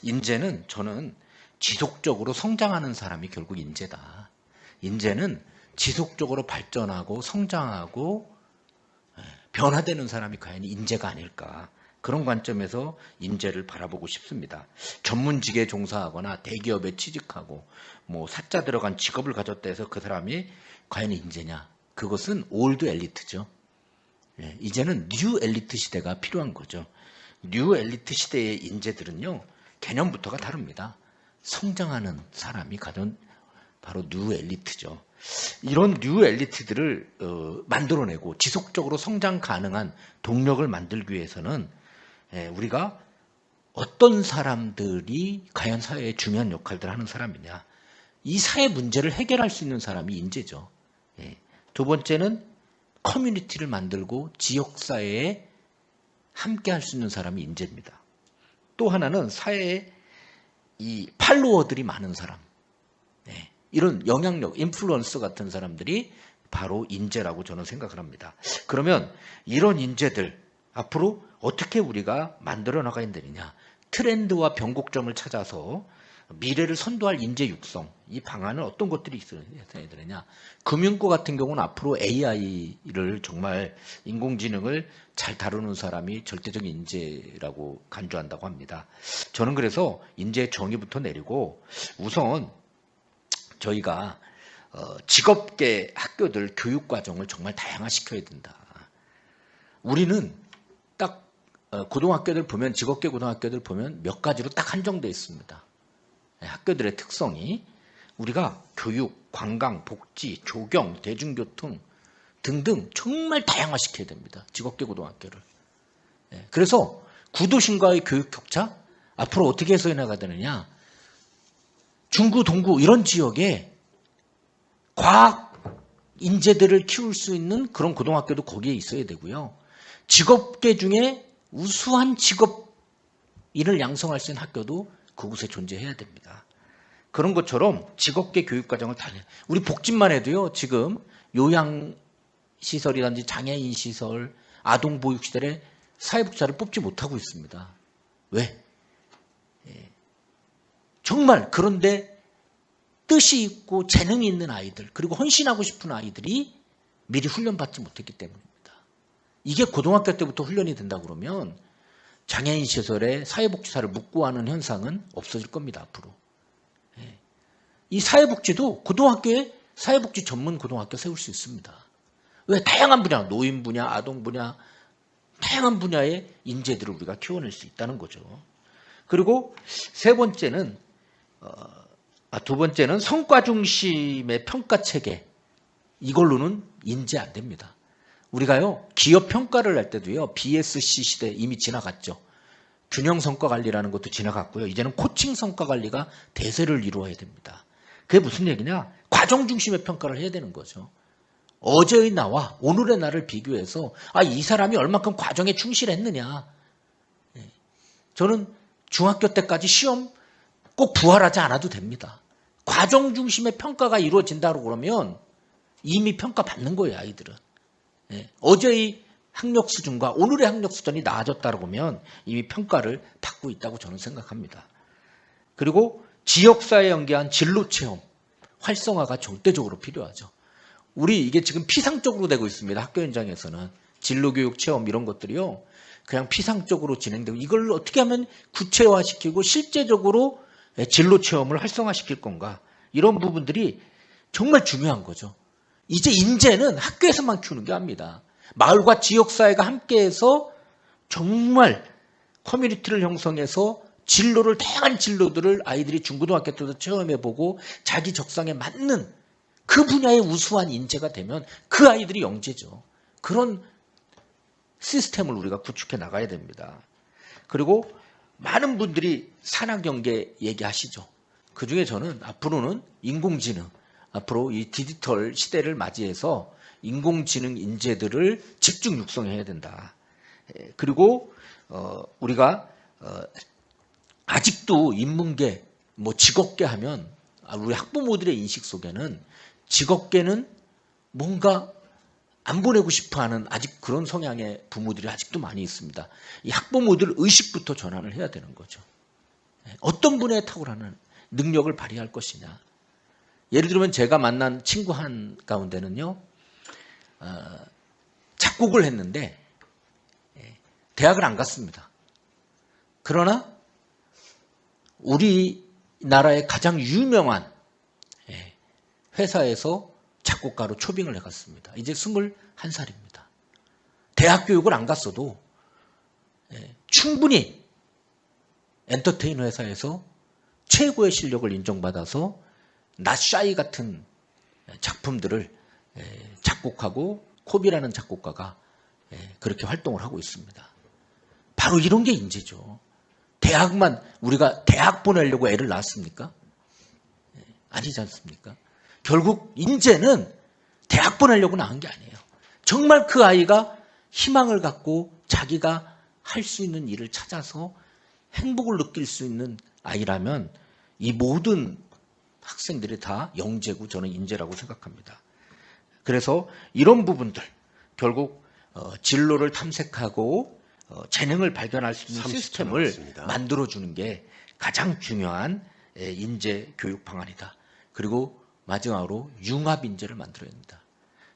인재는 저는 지속적으로 성장하는 사람이 결국 인재다. 인재는 지속적으로 발전하고 성장하고 변화되는 사람이 과연 인재가 아닐까. 그런 관점에서 인재를 바라보고 싶습니다. 전문직에 종사하거나 대기업에 취직하고 뭐 사자 들어간 직업을 가졌다 해서 그 사람이 과연 인재냐. 그것은 올드 엘리트죠. 이제는 뉴 엘리트 시대가 필요한 거죠. 뉴 엘리트 시대의 인재들은요, 개념부터가 다릅니다. 성장하는 사람이 가진 바로 뉴 엘리트죠. 이런 뉴 엘리트들을 만들어내고 지속적으로 성장 가능한 동력을 만들기 위해서는 우리가 어떤 사람들이 과연 사회에 중요한 역할들을 하는 사람이냐, 이 사회 문제를 해결할 수 있는 사람이 인재죠. 두 번째는 커뮤니티를 만들고 지역사회에 함께 할 수 있는 사람이 인재입니다. 또 하나는 사회에 이 팔로워들이 많은 사람, 이런 영향력, 인플루언서 같은 사람들이 바로 인재라고 저는 생각을 합니다. 그러면 이런 인재들 앞으로 어떻게 우리가 만들어 나가야 되느냐, 트렌드와 변곡점을 찾아서 미래를 선도할 인재 육성, 이 방안은 어떤 것들이 있어야 되느냐. 금융고 같은 경우는 앞으로 AI를 정말 인공지능을 잘 다루는 사람이 절대적인 인재라고 간주한다고 합니다. 저는 그래서 인재의 정의부터 내리고 우선 저희가 직업계 학교들 교육과정을 정말 다양화시켜야 된다. 우리는 딱 고등학교들 보면, 직업계 고등학교들 보면 몇 가지로 딱 한정되어 있습니다. 학교들의 특성이 우리가 교육, 관광, 복지, 조경, 대중교통 등등 정말 다양화시켜야 됩니다. 직업계 고등학교를. 그래서 구도심과의 교육 격차 앞으로 어떻게 해소해 나가야 되느냐. 중구, 동구 이런 지역에 과학 인재들을 키울 수 있는 그런 고등학교도 거기에 있어야 되고요. 직업계 중에 우수한 직업인을 양성할 수 있는 학교도 그곳에 존재해야 됩니다. 그런 것처럼 직업계 교육과정을 다녀요. 우리 복지만 해도요, 지금 요양시설이라든지 장애인 시설, 아동보육시설에 사회복지사를 뽑지 못하고 있습니다. 왜? 정말 그런데 뜻이 있고 재능이 있는 아이들, 그리고 헌신하고 싶은 아이들이 미리 훈련받지 못했기 때문입니다. 이게 고등학교 때부터 훈련이 된다 그러면 장애인 시설에 사회복지사를 묵고하는 현상은 없어질 겁니다, 앞으로. 이 사회복지도 고등학교에 사회복지 전문 고등학교 세울 수 있습니다. 왜? 다양한 분야, 노인 분야, 아동 분야, 다양한 분야의 인재들을 우리가 키워낼 수 있다는 거죠. 그리고 두 번째는 성과 중심의 평가 체계. 이걸로는 인재 안 됩니다. 우리가요, 기업 평가를 할 때도요, BSC 시대 이미 지나갔죠. 균형 성과 관리라는 것도 지나갔고요. 이제는 코칭 성과 관리가 대세를 이루어야 됩니다. 그게 무슨 얘기냐? 과정 중심의 평가를 해야 되는 거죠. 어제의 나와 오늘의 나를 비교해서 이 사람이 얼마큼 과정에 충실했느냐. 저는 중학교 때까지 시험 꼭 부활하지 않아도 됩니다. 과정 중심의 평가가 이루어진다고 그러면 이미 평가받는 거예요, 아이들은. 어제의 학력 수준과 오늘의 학력 수준이 나아졌다고 보면 이미 평가를 받고 있다고 저는 생각합니다. 그리고 지역사회 연계한 진로 체험 활성화가 절대적으로 필요하죠. 우리 이게 지금 피상적으로 되고 있습니다. 학교 현장에서는 진로교육 체험 이런 것들이요, 그냥 피상적으로 진행되고, 이걸 어떻게 하면 구체화시키고 실제적으로 진로 체험을 활성화시킬 건가, 이런 부분들이 정말 중요한 거죠. 이제 인재는 학교에서만 키우는 게 아닙니다. 마을과 지역사회가 함께해서 정말 커뮤니티를 형성해서 진로를, 다양한 진로들을 아이들이 중고등학교 때도 체험해보고 자기 적성에 맞는 그 분야의 우수한 인재가 되면 그 아이들이 영재죠. 그런 시스템을 우리가 구축해 나가야 됩니다. 그리고 많은 분들이 산학연계 얘기하시죠. 그중에 저는 앞으로는 인공지능, 앞으로 이 디지털 시대를 맞이해서 인공지능 인재들을 집중 육성해야 된다. 그리고 우리가 아직도 인문계, 직업계 하면 우리 학부모들의 인식 속에는 직업계는 뭔가 안 보내고 싶어하는 아직 그런 성향의 부모들이 아직도 많이 있습니다. 이 학부모들 의식부터 전환을 해야 되는 거죠. 어떤 분야에 탁월한 능력을 발휘할 것이냐. 예를 들면 제가 만난 친구 한 가운데는요, 작곡을 했는데 대학을 안 갔습니다. 그러나 우리나라의 가장 유명한 회사에서 작곡가로 초빙을 해갔습니다. 이제 21살입니다. 대학 교육을 안 갔어도 충분히 엔터테인 회사에서 최고의 실력을 인정받아서 나샤이 같은 작품들을 작곡하고 코비라는 작곡가가 그렇게 활동을 하고 있습니다. 바로 이런 게 인재죠. 대학만, 우리가 대학 보내려고 애를 낳았습니까? 아니지 않습니까? 결국 인재는 대학 보내려고 낳은 게 아니에요. 정말 그 아이가 희망을 갖고 자기가 할 수 있는 일을 찾아서 행복을 느낄 수 있는 아이라면 이 모든 학생들이 다 영재고 저는 인재라고 생각합니다. 그래서 이런 부분들, 결국 진로를 탐색하고 재능을 발견할 수 있는 30초 시스템을 남았습니다. 만들어주는 게 가장 중요한 인재 교육 방안이다. 그리고 마지막으로 융합 인재를 만들어야 합니다.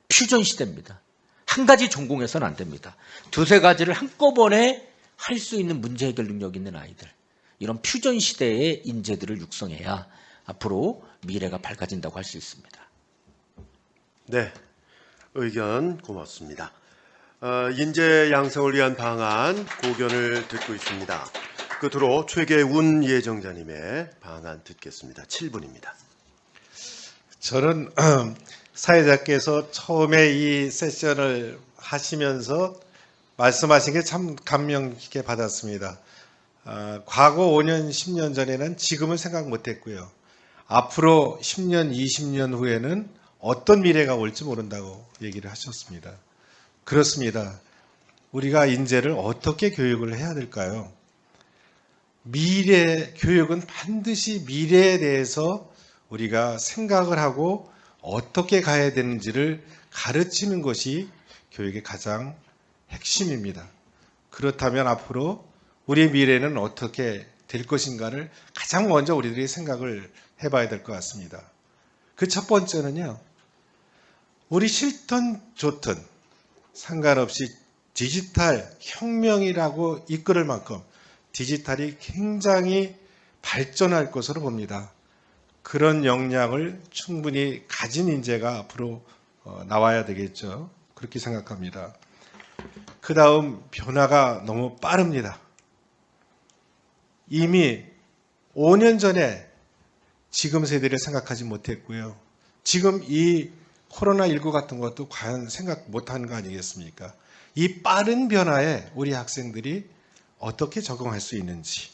퓨전 시대입니다. 한 가지 전공해서는 안 됩니다. 두세 가지를 한꺼번에 할 수 있는 문제 해결 능력 있는 아이들, 이런 퓨전 시대의 인재들을 육성해야 앞으로 미래가 밝아진다고 할 수 있습니다. 네, 의견 고맙습니다. 인재 양성을 위한 방안 고견을 듣고 있습니다. 끝으로 최계운 예정자님의 방안 듣겠습니다. 7분입니다. 저는 사회자께서 처음에 이 세션을 하시면서 말씀하신 게 참 감명 깊게 받았습니다. 과거 5년, 10년 전에는 지금은 생각 못했고요. 앞으로 10년, 20년 후에는 어떤 미래가 올지 모른다고 얘기를 하셨습니다. 그렇습니다. 우리가 인재를 어떻게 교육을 해야 될까요? 미래 교육은 반드시 미래에 대해서 우리가 생각을 하고 어떻게 가야 되는지를 가르치는 것이 교육의 가장 핵심입니다. 그렇다면 앞으로 우리의 미래는 어떻게 될 것인가를 가장 먼저 우리들이 생각을 해봐야 될 것 같습니다. 그 첫 번째는요, 우리 싫든 좋든 상관없이 디지털 혁명이라고 이끌을 만큼 디지털이 굉장히 발전할 것으로 봅니다. 그런 역량을 충분히 가진 인재가 앞으로 나와야 되겠죠. 그렇게 생각합니다. 그 다음 변화가 너무 빠릅니다. 이미 5년 전에 지금 세대를 생각하지 못했고요. 지금 이 코로나19 같은 것도 과연 생각 못하는 거 아니겠습니까? 이 빠른 변화에 우리 학생들이 어떻게 적응할 수 있는지,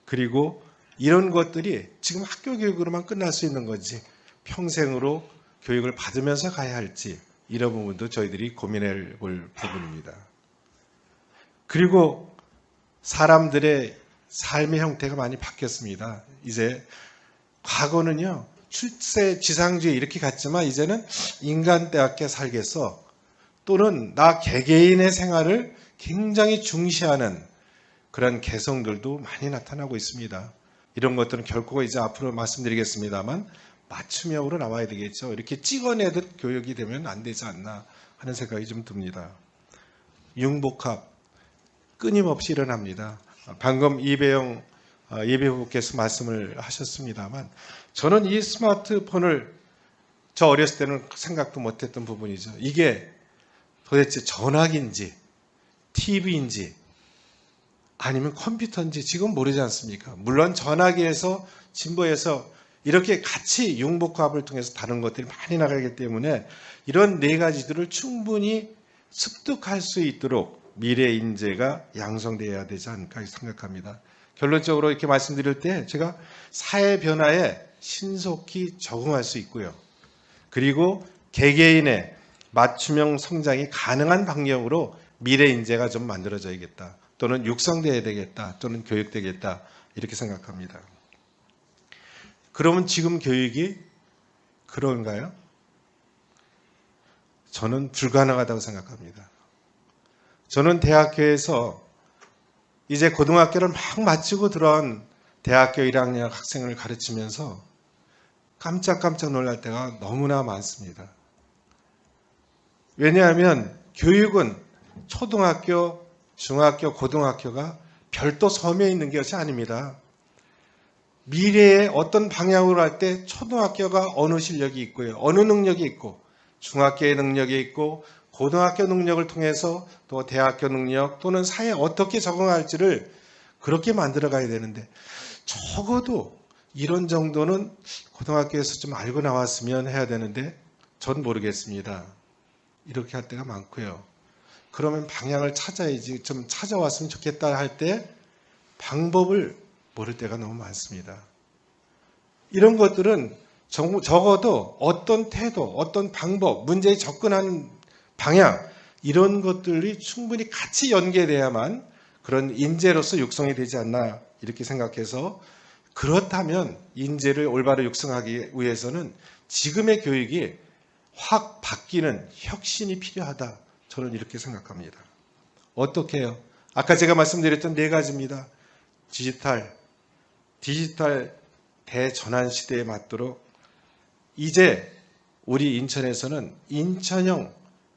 그리고 이런 것들이 지금 학교 교육으로만 끝날 수 있는 건지 평생으로 교육을 받으면서 가야 할지, 이런 부분도 저희들이 고민해 볼 부분입니다. 그리고 사람들의 삶의 형태가 많이 바뀌었습니다. 이제 과거는요, 출세 지상주의 이렇게 갔지만 이제는 인간답게 살겠어, 또는 나 개개인의 생활을 굉장히 중시하는 그런 개성들도 많이 나타나고 있습니다. 이런 것들은 결코 이제 앞으로 말씀드리겠습니다만 맞춤형으로 나와야 되겠죠. 이렇게 찍어내듯 교육이 되면 안 되지 않나 하는 생각이 좀 듭니다. 융복합 끊임없이 일어납니다. 방금 이배영 예비후보께서 말씀을 하셨습니다만 저는 이 스마트폰을 저 어렸을 때는 생각도 못했던 부분이죠. 이게 도대체 전화기인지 TV인지 아니면 컴퓨터인지 지금 모르지 않습니까? 물론 전화기에서 진보해서 이렇게 같이 융복합을 통해서 다른 것들이 많이 나가기 때문에 이런 네 가지들을 충분히 습득할 수 있도록 미래 인재가 양성되어야 되지 않을까 생각합니다. 결론적으로 이렇게 말씀드릴 때 제가 사회 변화에 신속히 적응할 수 있고요. 그리고 개개인의 맞춤형 성장이 가능한 방향으로 미래 인재가 좀 만들어져야겠다, 또는 육성되어야 되겠다, 또는 교육되겠다, 이렇게 생각합니다. 그러면 지금 교육이 그런가요? 저는 불가능하다고 생각합니다. 저는 대학교에서 이제 고등학교를 막 마치고 들어온 대학교 1학년 학생을 가르치면서 깜짝깜짝 놀랄 때가 너무나 많습니다. 왜냐하면 교육은 초등학교, 중학교, 고등학교가 별도 섬에 있는 것이 아닙니다. 미래에 어떤 방향으로 할 때 초등학교가 어느 실력이 있고요, 어느 능력이 있고, 중학교의 능력이 있고, 고등학교 능력을 통해서 또 대학교 능력 또는 사회에 어떻게 적응할지를 그렇게 만들어 가야 되는데, 적어도 이런 정도는 고등학교에서 좀 알고 나왔으면 해야 되는데 전 모르겠습니다. 이렇게 할 때가 많고요. 그러면 방향을 찾아야지, 좀 찾아왔으면 좋겠다 할 때 방법을 모를 때가 너무 많습니다. 이런 것들은 적어도 어떤 태도, 어떤 방법, 문제에 접근하는 방향, 이런 것들이 충분히 같이 연계돼야만 그런 인재로서 육성이 되지 않나 이렇게 생각해서, 그렇다면 인재를 올바로 육성하기 위해서는 지금의 교육이 확 바뀌는 혁신이 필요하다, 저는 이렇게 생각합니다. 어떻게 해요? 아까 제가 말씀드렸던 네 가지입니다. 디지털 대전환 시대에 맞도록 이제 우리 인천에서는 인천형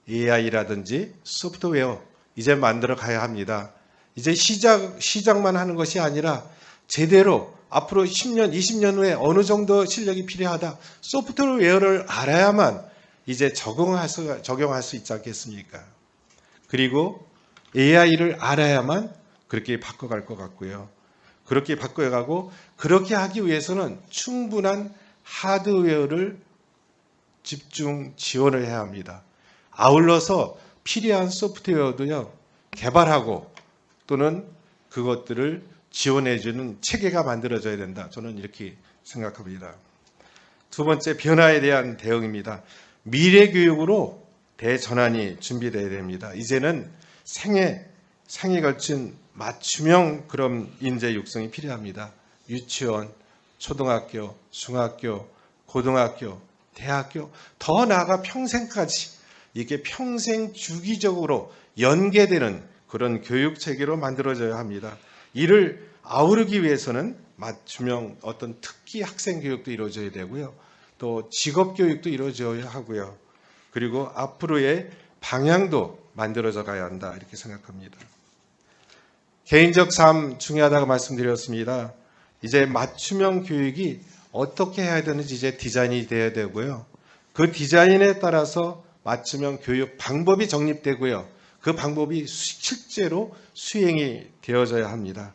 AI라든지 소프트웨어 이제 만들어 가야 합니다. 이제 시작만 하는 것이 아니라 제대로 앞으로 10년, 20년 후에 어느 정도 실력이 필요하다, 소프트웨어를 알아야만 이제 적용할 수 있지 않겠습니까? 그리고 AI를 알아야만 그렇게 바꿔갈 것 같고요. 그렇게 바꿔가고, 그렇게 하기 위해서는 충분한 하드웨어를 집중 지원을 해야 합니다. 아울러서 필요한 소프트웨어도요, 개발하고 또는 그것들을 지원해주는 체계가 만들어져야 된다, 저는 이렇게 생각합니다. 두 번째, 변화에 대한 대응입니다. 미래 교육으로 대전환이 준비되어야 됩니다. 이제는 생에 걸친 맞춤형 그런 인재 육성이 필요합니다. 유치원, 초등학교, 중학교, 고등학교, 대학교, 더 나아가 평생까지 이게 평생 주기적으로 연계되는 그런 교육 체계로 만들어져야 합니다. 이를 아우르기 위해서는 맞춤형 어떤 특기 학생 교육도 이루어져야 되고요, 또 직업 교육도 이루어져야 하고요, 그리고 앞으로의 방향도 만들어져 가야 한다, 이렇게 생각합니다. 개인적 삶 중요하다고 말씀드렸습니다. 이제 맞춤형 교육이 어떻게 해야 되는지 이제 디자인이 돼야 되고요, 그 디자인에 따라서 맞춤형 교육 방법이 정립되고요, 그 방법이 실제로 수행이 되어져야 합니다.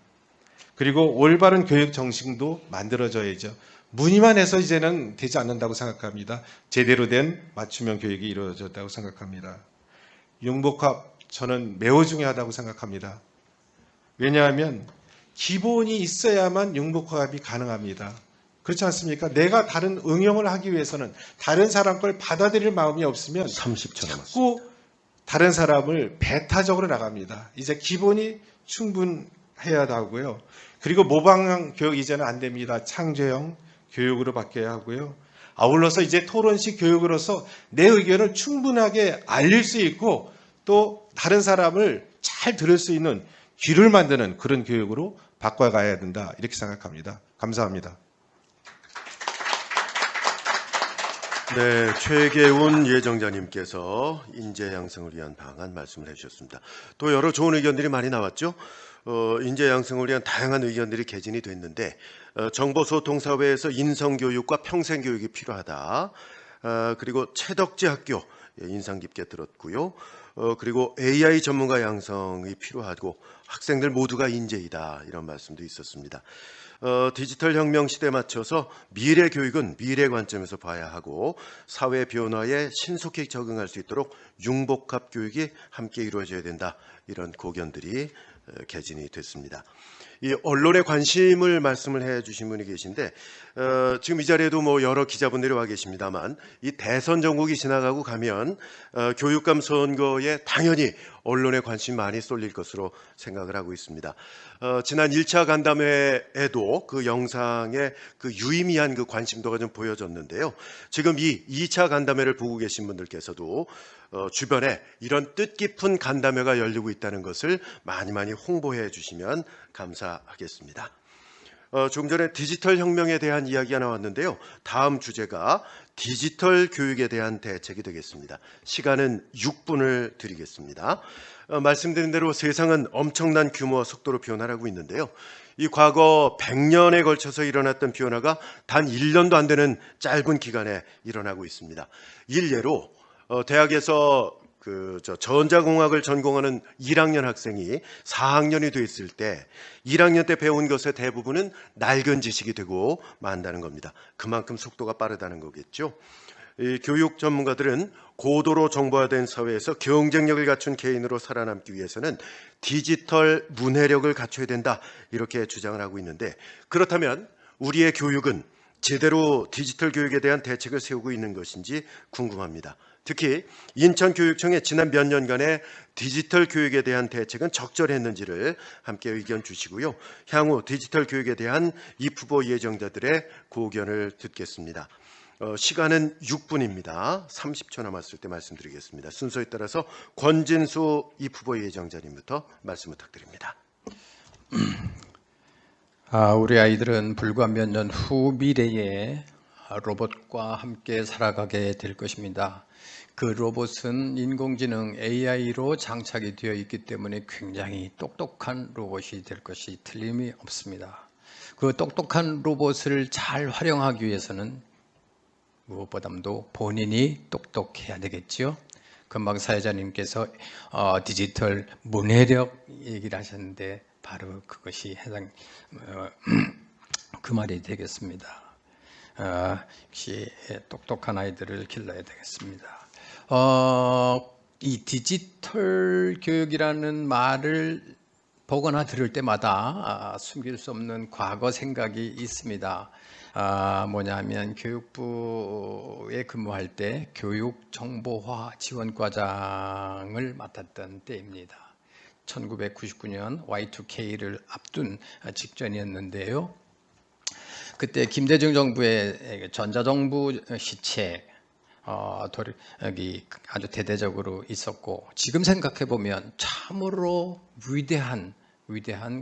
그리고 올바른 교육 정신도 만들어져야죠. 문의만 해서 이제는 되지 않는다고 생각합니다. 제대로 된 맞춤형 교육이 이루어졌다고 생각합니다. 융복합 저는 매우 중요하다고 생각합니다. 왜냐하면 기본이 있어야만 융복합이 가능합니다. 그렇지 않습니까? 내가 다른 응용을 하기 위해서는 다른 사람 걸 받아들일 마음이 없으면 30초 남았습니다. 자꾸 다른 사람을 배타적으로 나갑니다. 이제 기본이 충분해야 하고요. 그리고 모방형 교육 이제는 안 됩니다. 창조형 교육으로 바뀌어야 하고요. 아울러서 이제 토론식 교육으로서 내 의견을 충분하게 알릴 수 있고 또 다른 사람을 잘 들을 수 있는 귀를 만드는 그런 교육으로 바꿔가야 된다. 이렇게 생각합니다. 감사합니다. 네, 최계훈 예정자님께서 인재 양성을 위한 방안 말씀을 해주셨습니다. 또 여러 좋은 의견들이 많이 나왔죠. 인재 양성을 위한 다양한 의견들이 개진이 됐는데 정보소통사회에서 인성교육과 평생교육이 필요하다. 그리고 채덕지 학교 인상 깊게 들었고요. 그리고 AI 전문가 양성이 필요하고 학생들 모두가 인재이다. 이런 말씀도 있었습니다. 디지털 혁명 시대에 맞춰서 미래 교육은 미래 관점에서 봐야 하고 사회 변화에 신속히 적응할 수 있도록 융복합 교육이 함께 이루어져야 된다. 이런 고견들이 개진이 됐습니다. 이 언론의 관심을 말씀을 해 주신 분이 계신데 지금 이 자리에도 뭐 여러 기자분들이 와 계십니다만 이 대선 전국이 지나가고 가면 교육감 선거에 당연히 언론의 관심이 많이 쏠릴 것으로 생각을 하고 있습니다. 지난 1차 간담회에도 그 영상의 그 유의미한 그 관심도가 좀 보여졌는데요. 지금 이 2차 간담회를 보고 계신 분들께서도 주변에 이런 뜻깊은 간담회가 열리고 있다는 것을 많이 홍보해 주시면 감사하겠습니다. 조금 전에 디지털 혁명에 대한 이야기가 나왔는데요. 다음 주제가 디지털 교육에 대한 대책이 되겠습니다. 시간은 6분을 드리겠습니다. 말씀드린 대로 세상은 엄청난 규모와 속도로 변화하고 있는데요. 이 과거 100년에 걸쳐서 일어났던 변화가 단 1년도 안 되는 짧은 기간에 일어나고 있습니다. 일례로 대학에서 전자공학을 전공하는 1학년 학생이 4학년이 됐을 때 1학년 때 배운 것의 대부분은 낡은 지식이 되고 만다는 겁니다. 그만큼 속도가 빠르다는 거겠죠. 이 교육 전문가들은 고도로 정보화된 사회에서 경쟁력을 갖춘 개인으로 살아남기 위해서는 디지털 문해력을 갖춰야 된다. 이렇게 주장을 하고 있는데 그렇다면 우리의 교육은 제대로 디지털 교육에 대한 대책을 세우고 있는 것인지 궁금합니다. 특히 인천교육청의 지난 몇 년간의 디지털 교육에 대한 대책은 적절했는지를 함께 의견 주시고요. 향후 디지털 교육에 대한 입 후보 예정자들의 고견을 듣겠습니다. 시간은 6분입니다. 30초 남았을 때 말씀드리겠습니다. 순서에 따라서 권진수 입 후보 예정자님부터 말씀 부탁드립니다. 우리 아이들은 불과 몇 년 후 미래에 로봇과 함께 살아가게 될 것입니다. 그 로봇은 인공지능 AI로 장착이 되어 있기 때문에 굉장히 똑똑한 로봇이 될 것이 틀림이 없습니다. 그 똑똑한 로봇을 잘 활용하기 위해서는 무엇보다도 본인이 똑똑해야 되겠죠. 금방 사회자님께서 디지털 문해력 얘기를 하셨는데 바로 그것이 그 말이 되겠습니다. 역시 똑똑한 아이들을 길러야 되겠습니다. 이 디지털 교육이라는 말을 보거나 들을 때마다 숨길 수 없는 과거 생각이 있습니다. 뭐냐면 교육부에 근무할 때 교육정보화 지원과장을 맡았던 때입니다. 1999년 Y2K를 앞둔 직전이었는데요. 그때 김대중 정부의 전자정부 시책 여기 아주 대대적으로 있었고 지금 생각해 보면 참으로 위대한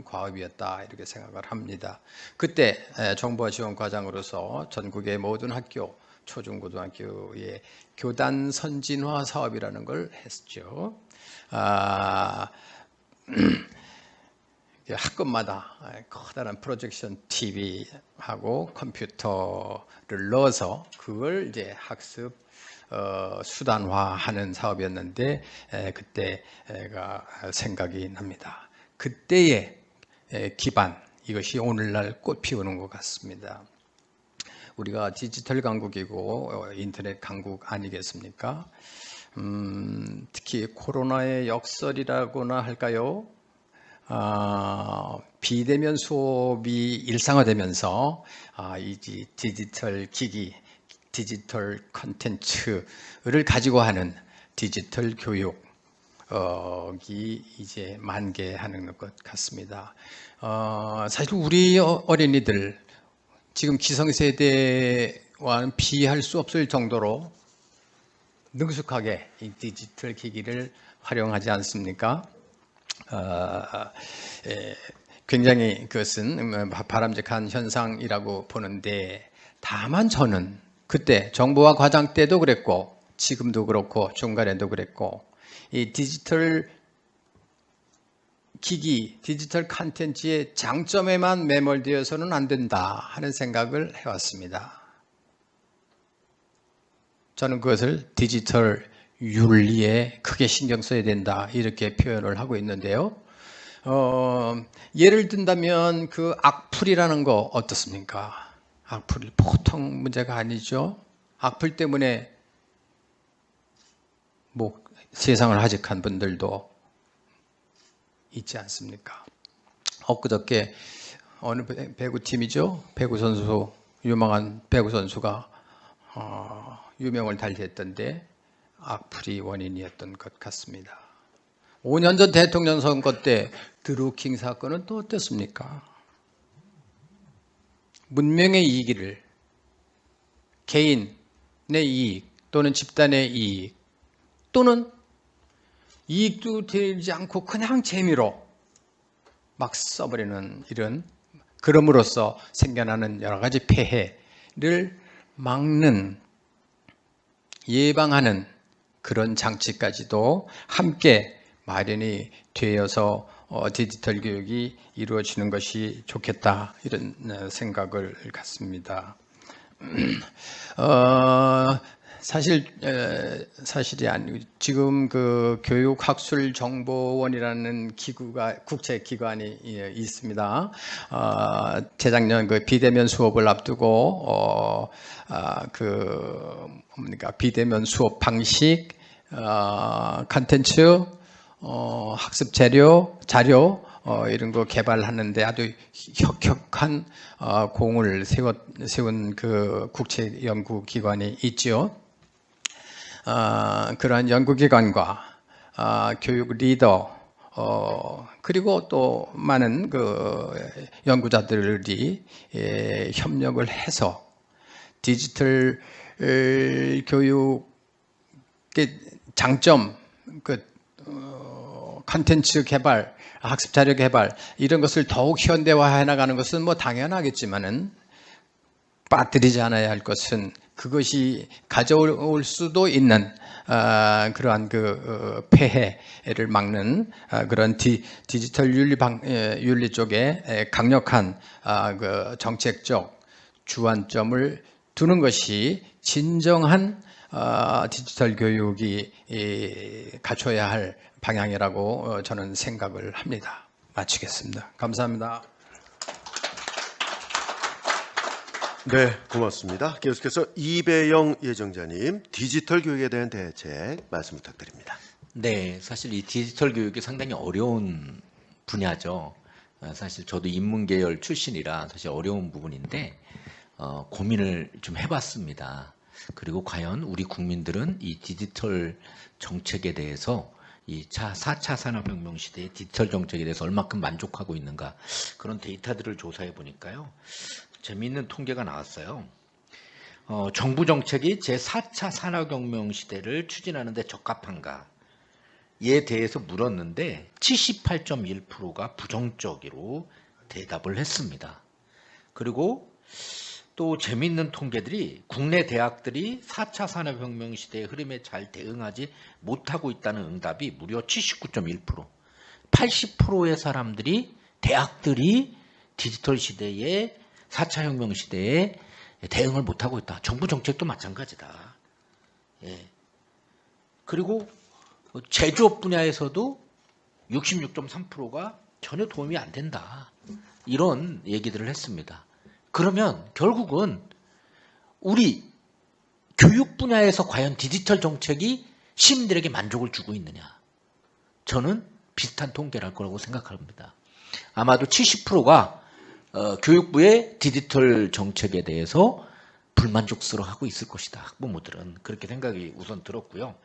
과업이었다 이렇게 생각을 합니다. 그때 정보화 지원 과장으로서 전국의 모든 학교 초중고등학교의 교단 선진화 사업이라는 걸 했죠. 학급마다 커다란 프로젝션 TV하고 컴퓨터를 넣어서 그걸 이제 학습 수단화하는 사업이었는데 그때가 생각이 납니다. 그때의 기반 이것이 오늘날 꽃 피우는 것 같습니다. 우리가 디지털 강국이고 인터넷 강국 아니겠습니까? 특히 코로나의 역설이라고나 할까요? 비대면 수업이 일상화되면서 이 디지털 기기, 디지털 콘텐츠를 가지고 하는 디지털 교육이 이제 만개하는 것 같습니다. 사실 우리 어린이들 지금 기성세대와는 비할 수 없을 정도로 능숙하게 이 디지털 기기를 활용하지 않습니까? 굉장히 그것은 바람직한 현상이라고 보는데, 다만 저는 그때 정보화 과정 때도 그랬고 지금도 그렇고 중간에도 그랬고 이 디지털 기기, 디지털 콘텐츠의 장점에만 매몰되어서는 안 된다 하는 생각을 해왔습니다. 저는 그것을 디지털 윤리에 크게 신경 써야 된다 이렇게 표현을 하고 있는데요. 예를 든다면 그 악플이라는 거 어떻습니까? 악플 보통 문제가 아니죠. 악플 때문에 뭐 세상을 하직한 분들도 있지 않습니까? 엊그저께 어느 배구팀이죠? 배구 선수, 유명한 배구 선수가 유명을 달리했던데 악플이 원인이었던 것 같습니다. 5년 전 대통령 선거 때 드루킹 사건은 또 어땠습니까? 문명의 이익을 개인의 이익 또는 집단의 이익 또는 이익도 되지 않고 그냥 재미로 막 써버리는 이런, 그럼으로써 생겨나는 여러 가지 폐해를 막는, 예방하는 그런 장치까지도 함께 마련이 되어서 디지털 교육이 이루어지는 것이 좋겠다 이런 생각을 갖습니다. 사실이 아니고 지금 그 교육학술정보원이라는 기구가 국제 기관이 있습니다. 재작년 그 비대면 수업을 앞두고 비대면 수업 방식, 컨텐츠, 학습 자료 이런 거 개발하는데 아주 혁혁한 공을 세운 그 국제 연구 기관이 있죠. 그러한 연구기관과 교육 리더 그리고 또 많은 그 연구자들이 협력을 해서 디지털 교육의 장점, 컨텐츠 개발, 학습 자료 개발 이런 것을 더욱 현대화해 나가는 것은 뭐 당연하겠지만은 빠뜨리지 않아야 할 것은 그것이 가져올 수도 있는 그러한 그 폐해를 막는 그런 디지털 윤리 쪽에 강력한 그 정책적 주안점을 두는 것이 진정한 디지털 교육이 갖춰야 할 방향이라고 저는 생각을 합니다. 마치겠습니다. 감사합니다. 네, 고맙습니다. 계속해서 이배영 예정자님, 디지털 교육에 대한 대책 말씀 부탁드립니다. 네, 사실 이 디지털 교육이 상당히 어려운 분야죠. 사실 저도 인문계열 출신이라 사실 어려운 부분인데 고민을 좀 해봤습니다. 그리고 과연 우리 국민들은 이 디지털 정책에 대해서 이 4차 산업혁명 시대의 디지털 정책에 대해서 얼마큼 만족하고 있는가, 그런 데이터들을 조사해 보니까요. 재미있는 통계가 나왔어요. 정부 정책이 제4차 산업혁명 시대를 추진하는 데 적합한가에 대해서 물었는데 78.1%가 부정적으로 대답을 했습니다. 그리고 또 재미있는 통계들이 국내 대학들이 4차 산업혁명 시대의 흐름에 잘 대응하지 못하고 있다는 응답이 무려 79.1%. 80%의 사람들이, 대학들이 디지털 시대에 4차 혁명 시대에 대응을 못하고 있다. 정부 정책도 마찬가지다. 예. 그리고 제조업 분야에서도 66.3%가 전혀 도움이 안 된다. 이런 얘기들을 했습니다. 그러면 결국은 우리 교육 분야에서 과연 디지털 정책이 시민들에게 만족을 주고 있느냐? 저는 비슷한 통계를 할 거라고 생각합니다. 아마도 70%가 교육부의 디지털 정책에 대해서 불만족스러워하고 있을 것이다. 학부모들은 그렇게 생각이 우선 들었고요.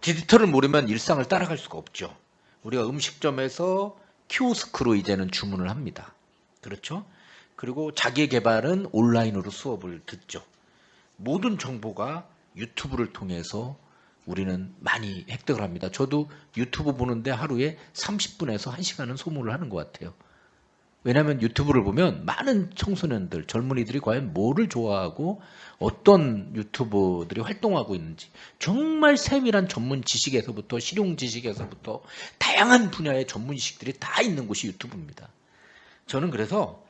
디지털을 모르면 일상을 따라갈 수가 없죠. 우리가 음식점에서 키오스크로 이제는 주문을 합니다. 그렇죠? 그리고 자기 개발은 온라인으로 수업을 듣죠. 모든 정보가 유튜브를 통해서 우리는 많이 획득을 합니다. 저도 유튜브 보는데 하루에 30분에서 1시간은 소모를 하는 것 같아요. 왜냐하면 유튜브를 보면 많은 청소년들, 젊은이들이 과연 뭐를 좋아하고 어떤 유튜버들이 활동하고 있는지 정말 세밀한 전문 지식에서부터 실용 지식에서부터 다양한 분야의 전문 지식들이 다 있는 곳이 유튜브입니다. 저는 그래서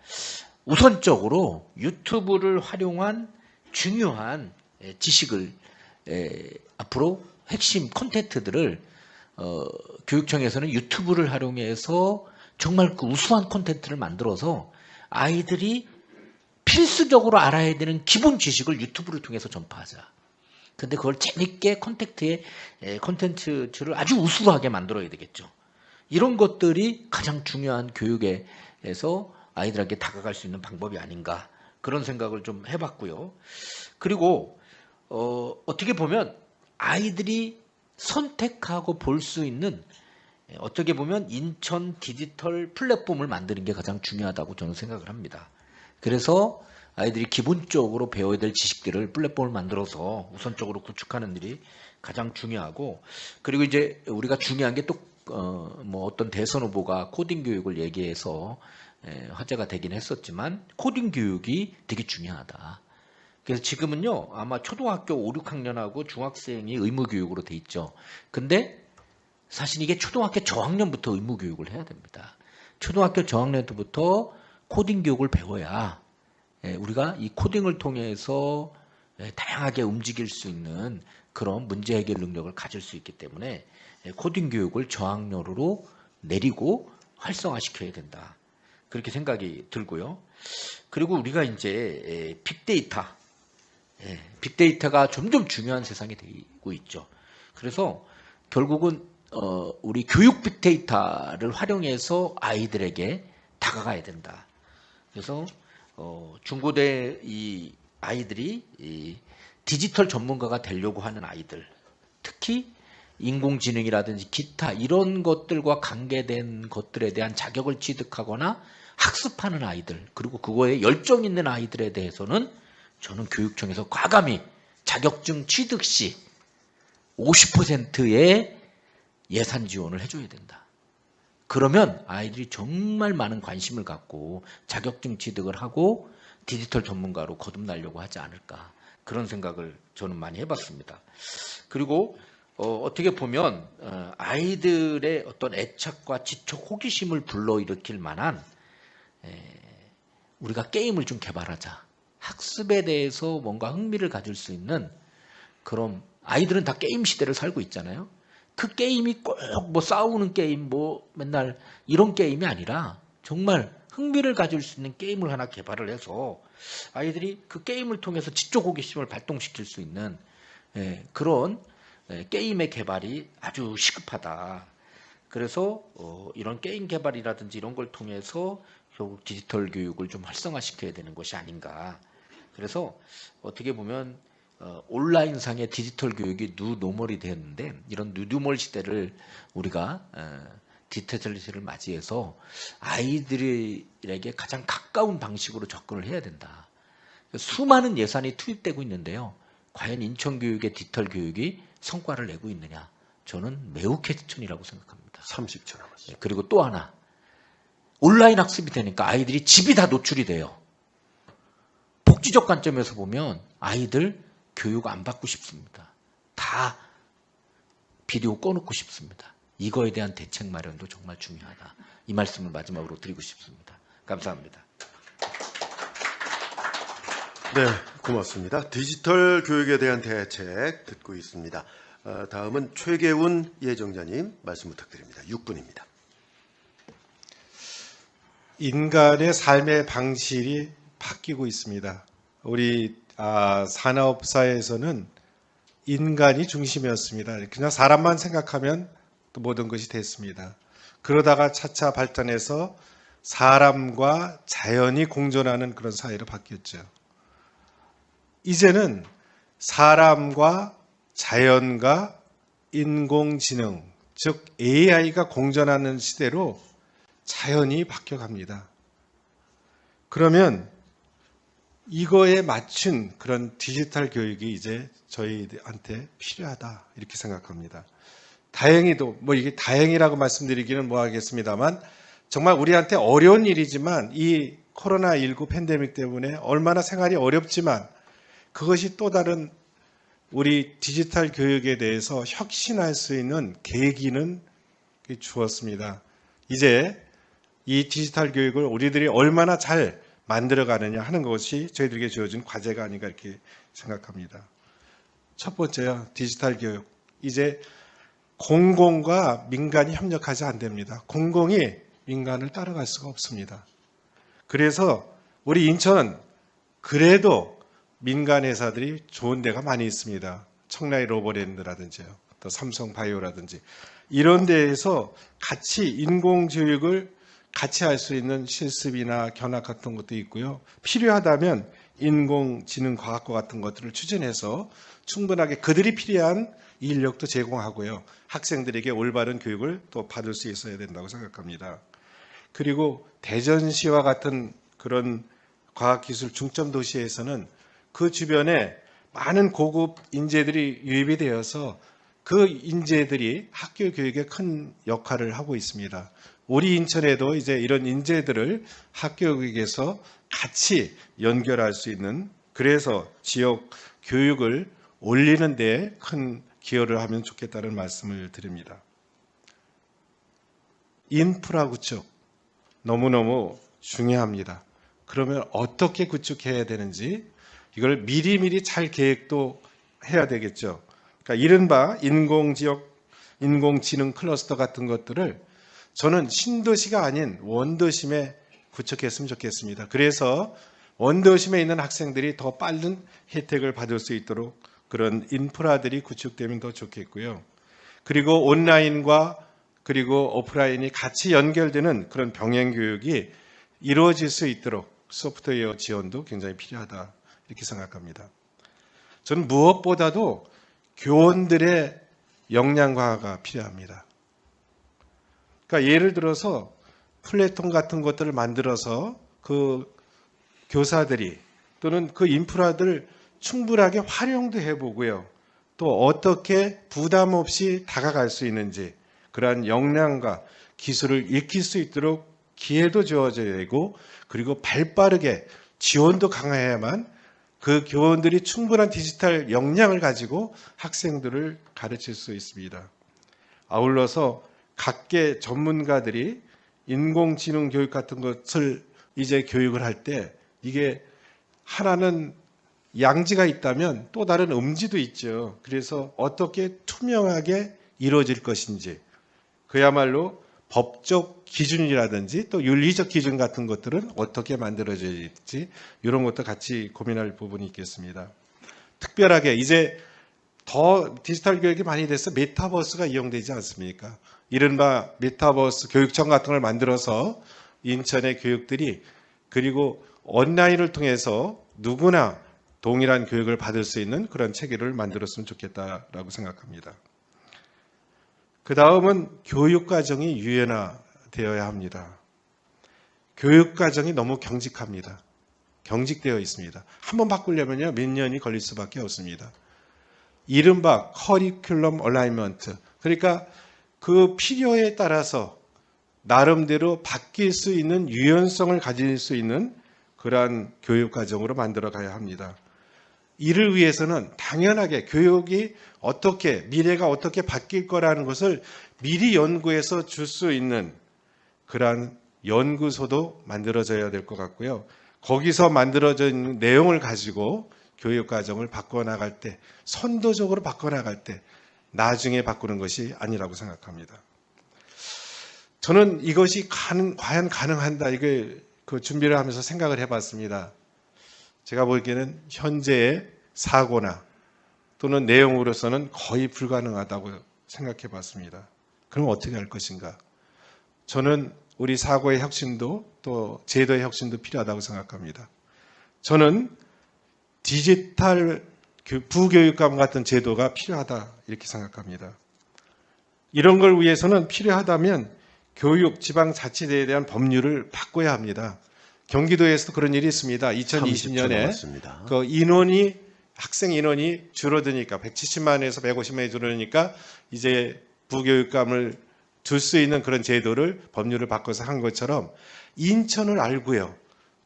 우선적으로 유튜브를 활용한 중요한 지식을 앞으로 핵심 콘텐츠들을 교육청에서는 유튜브를 활용해서 정말 그 우수한 콘텐츠를 만들어서 아이들이 필수적으로 알아야 되는 기본 지식을 유튜브를 통해서 전파하자. 근데 그걸 재밌게 콘텐츠를 아주 우수하게 만들어야 되겠죠. 이런 것들이 가장 중요한 교육에서 아이들에게 다가갈 수 있는 방법이 아닌가 그런 생각을 좀 해봤고요. 그리고 어떻게 보면 아이들이 선택하고 볼 수 있는 어떻게 보면 인천 디지털 플랫폼을 만드는 게 가장 중요하다고 저는 생각을 합니다. 그래서 아이들이 기본적으로 배워야 될 지식들을 플랫폼을 만들어서 우선적으로 구축하는 일이 가장 중요하고, 그리고 이제 우리가 중요한 게 또 뭐 어떤 대선 후보가 코딩 교육을 얘기해서 화제가 되긴 했었지만 코딩 교육이 되게 중요하다. 그래서 지금은요 아마 초등학교 5, 6학년하고 중학생이 의무 교육으로 돼 있죠. 근데 사실 이게 초등학교 저학년부터 의무 교육을 해야 됩니다. 초등학교 저학년 때부터 코딩 교육을 배워야 우리가 이 코딩을 통해서 다양하게 움직일 수 있는 그런 문제 해결 능력을 가질 수 있기 때문에 코딩 교육을 저학년으로 내리고 활성화시켜야 된다. 그렇게 생각이 들고요. 그리고 우리가 이제 빅데이터가 점점 중요한 세상이 되고 있죠. 그래서 결국은 우리 교육 빅데이터를 활용해서 아이들에게 다가가야 된다. 그래서 중고대 이 아이들이 이 디지털 전문가가 되려고 하는 아이들, 특히 인공지능이라든지 기타 이런 것들과 관계된 것들에 대한 자격을 취득하거나 학습하는 아이들, 그리고 그거에 열정 있는 아이들에 대해서는 저는 교육청에서 과감히 자격증 취득 시 50%의 예산 지원을 해줘야 된다. 그러면 아이들이 정말 많은 관심을 갖고 자격증 취득을 하고 디지털 전문가로 거듭나려고 하지 않을까, 그런 생각을 저는 많이 해봤습니다. 그리고 어떻게 보면 아이들의 어떤 애착과 지적 호기심을 불러일으킬 만한 우리가 게임을 좀 개발하자. 학습에 대해서 뭔가 흥미를 가질 수 있는 그런, 아이들은 다 게임 시대를 살고 있잖아요. 그 게임이 꼭 뭐 싸우는 게임, 뭐 맨날 이런 게임이 아니라 정말 흥미를 가질 수 있는 게임을 하나 개발을 해서 아이들이 그 게임을 통해서 지적 호기심을 발동시킬 수 있는 그런 게임의 개발이 아주 시급하다. 그래서 이런 게임 개발이라든지 이런 걸 통해서 결국 디지털 교육을 좀 활성화시켜야 되는 것이 아닌가. 그래서 어떻게 보면 온라인상의 디지털 교육이 뉴노멀이 되었는데, 이런 뉴노멀 시대를 우리가 디지털 시대를 맞이해서 아이들에게 가장 가까운 방식으로 접근을 해야 된다. 수많은 예산이 투입되고 있는데요. 과연 인천교육의 디지털 교육이 성과를 내고 있느냐? 저는 매우 퀘스천이라고 생각합니다. 30초 남았습니다. 그리고 또 하나, 온라인 학습이 되니까 아이들이 집이 다 노출이 돼요. 복지적 관점에서 보면 아이들 교육 안 받고 싶습니다. 다 비디오 꺼놓고 싶습니다. 이거에 대한 대책 마련도 정말 중요하다. 이 말씀을 마지막으로 드리고 싶습니다. 감사합니다. 네, 고맙습니다. 디지털 교육에 대한 대책 듣고 있습니다. 다음은 최계훈 예정자님 말씀 부탁드립니다. 6분입니다. 인간의 삶의 방식이 바뀌고 있습니다. 우리 산업사회에서는 인간이 중심이었습니다. 그냥 사람만 생각하면 또 모든 것이 됐습니다. 그러다가 차차 발전해서 사람과 자연이 공존하는 그런 사회로 바뀌었죠. 이제는 사람과 자연과 인공지능, 즉 AI가 공존하는 시대로 자연이 바뀌어갑니다. 그러면 이거에 맞춘 그런 디지털 교육이 이제 저희한테 필요하다 이렇게 생각합니다. 다행히도 이게 다행이라고 말씀드리기는 뭐하겠습니다만 정말 우리한테 어려운 일이지만 이 코로나19 팬데믹 때문에 얼마나 생활이 어렵지만 그것이 또 다른 우리 디지털 교육에 대해서 혁신할 수 있는 계기는 주었습니다. 이제 이 디지털 교육을 우리들이 얼마나 잘 만들어가느냐 하는 것이 저희들에게 주어진 과제가 아닌가 이렇게 생각합니다. 첫 번째요, 디지털 교육. 이제 공공과 민간이 협력하지 안 됩니다. 공공이 민간을 따라갈 수가 없습니다. 그래서 우리 인천은 그래도 민간 회사들이 좋은 데가 많이 있습니다. 청라의 로버랜드라든지요, 또 삼성바이오라든지 이런 데에서 같이 인공교육을 같이 할 수 있는 실습이나 견학 같은 것도 있고요. 필요하다면 인공지능과학과 같은 것들을 추진해서 충분하게 그들이 필요한 인력도 제공하고요. 학생들에게 올바른 교육을 또 받을 수 있어야 된다고 생각합니다. 그리고 대전시와 같은 그런 과학기술 중점 도시에서는 그 주변에 많은 고급 인재들이 유입이 되어서 그 인재들이 학교 교육에 큰 역할을 하고 있습니다. 우리 인천에도 이제 이런 인재들을 학교 교육에서 같이 연결할 수 있는, 그래서 지역 교육을 올리는 데 큰 기여를 하면 좋겠다는 말씀을 드립니다. 인프라 구축 너무너무 중요합니다. 그러면 어떻게 구축해야 되는지 이걸 미리미리 잘 계획도 해야 되겠죠. 그러니까 이른바 인공지능 클러스터 같은 것들을 저는 신도시가 아닌 원도심에 구축했으면 좋겠습니다. 그래서 원도심에 있는 학생들이 더 빠른 혜택을 받을 수 있도록 그런 인프라들이 구축되면 더 좋겠고요. 그리고 온라인과 그리고 오프라인이 같이 연결되는 그런 병행 교육이 이루어질 수 있도록 소프트웨어 지원도 굉장히 필요하다 이렇게 생각합니다. 저는 무엇보다도 교원들의 역량 강화가 필요합니다. 그러니까 예를 들어서 플랫폼 같은 것들을 만들어서 그 교사들이 또는 그 인프라들을 충분하게 활용도 해보고요. 또 어떻게 부담 없이 다가갈 수 있는지 그러한 역량과 기술을 익힐 수 있도록 기회도 주어져야 되고, 그리고 발빠르게 지원도 강화해야만 그 교원들이 충분한 디지털 역량을 가지고 학생들을 가르칠 수 있습니다. 아울러서 각계 전문가들이 인공지능 교육 같은 것을 이제 교육을 할 때 이게 하나는 양지가 있다면 또 다른 음지도 있죠. 그래서 어떻게 투명하게 이루어질 것인지, 그야말로 법적 기준이라든지 또 윤리적 기준 같은 것들은 어떻게 만들어질지 이런 것도 같이 고민할 부분이 있겠습니다. 특별하게 이제 더 디지털 교육이 많이 돼서 메타버스가 이용되지 않습니까? 이른바 메타버스 교육청 같은 걸 만들어서 인천의 교육들이, 그리고 온라인을 통해서 누구나 동일한 교육을 받을 수 있는 그런 체계를 만들었으면 좋겠다라고 생각합니다. 그 다음은 교육과정이 유연화되어야 합니다. 교육과정이 너무 경직합니다. 경직되어 있습니다. 한번 바꾸려면요 몇 년이 걸릴 수밖에 없습니다. 이른바 커리큘럼 얼라이먼트, 그러니까 그 필요에 따라서 나름대로 바뀔 수 있는 유연성을 가질 수 있는 그러한 교육과정으로 만들어 가야 합니다. 이를 위해서는 당연하게 교육이 어떻게, 미래가 어떻게 바뀔 거라는 것을 미리 연구해서 줄 수 있는 그러한 연구소도 만들어져야 될 것 같고요. 거기서 만들어져 있는 내용을 가지고 교육과정을 바꿔나갈 때, 선도적으로 바꿔나갈 때 나중에 바꾸는 것이 아니라고 생각합니다. 저는 이것이 과연 가능한다, 이걸 준비를 하면서 생각을 해봤습니다. 제가 보기에는 현재의 사고나 또는 내용으로서는 거의 불가능하다고 생각해 봤습니다. 그럼 어떻게 할 것인가? 저는 우리 사고의 혁신도 또 제도의 혁신도 필요하다고 생각합니다. 저는 디지털 부교육감 같은 제도가 필요하다 이렇게 생각합니다. 이런 걸 위해서는 필요하다면 교육 지방자치제에 대한 법률을 바꿔야 합니다. 경기도에서도 그런 일이 있습니다. 30초 2020년에 남았습니다. 그 학생 인원이 줄어드니까 170만에서 150만이 줄어드니까 이제 부교육감을 줄 수 있는 그런 제도를 법률을 바꿔서 한 것처럼 인천을 알고요.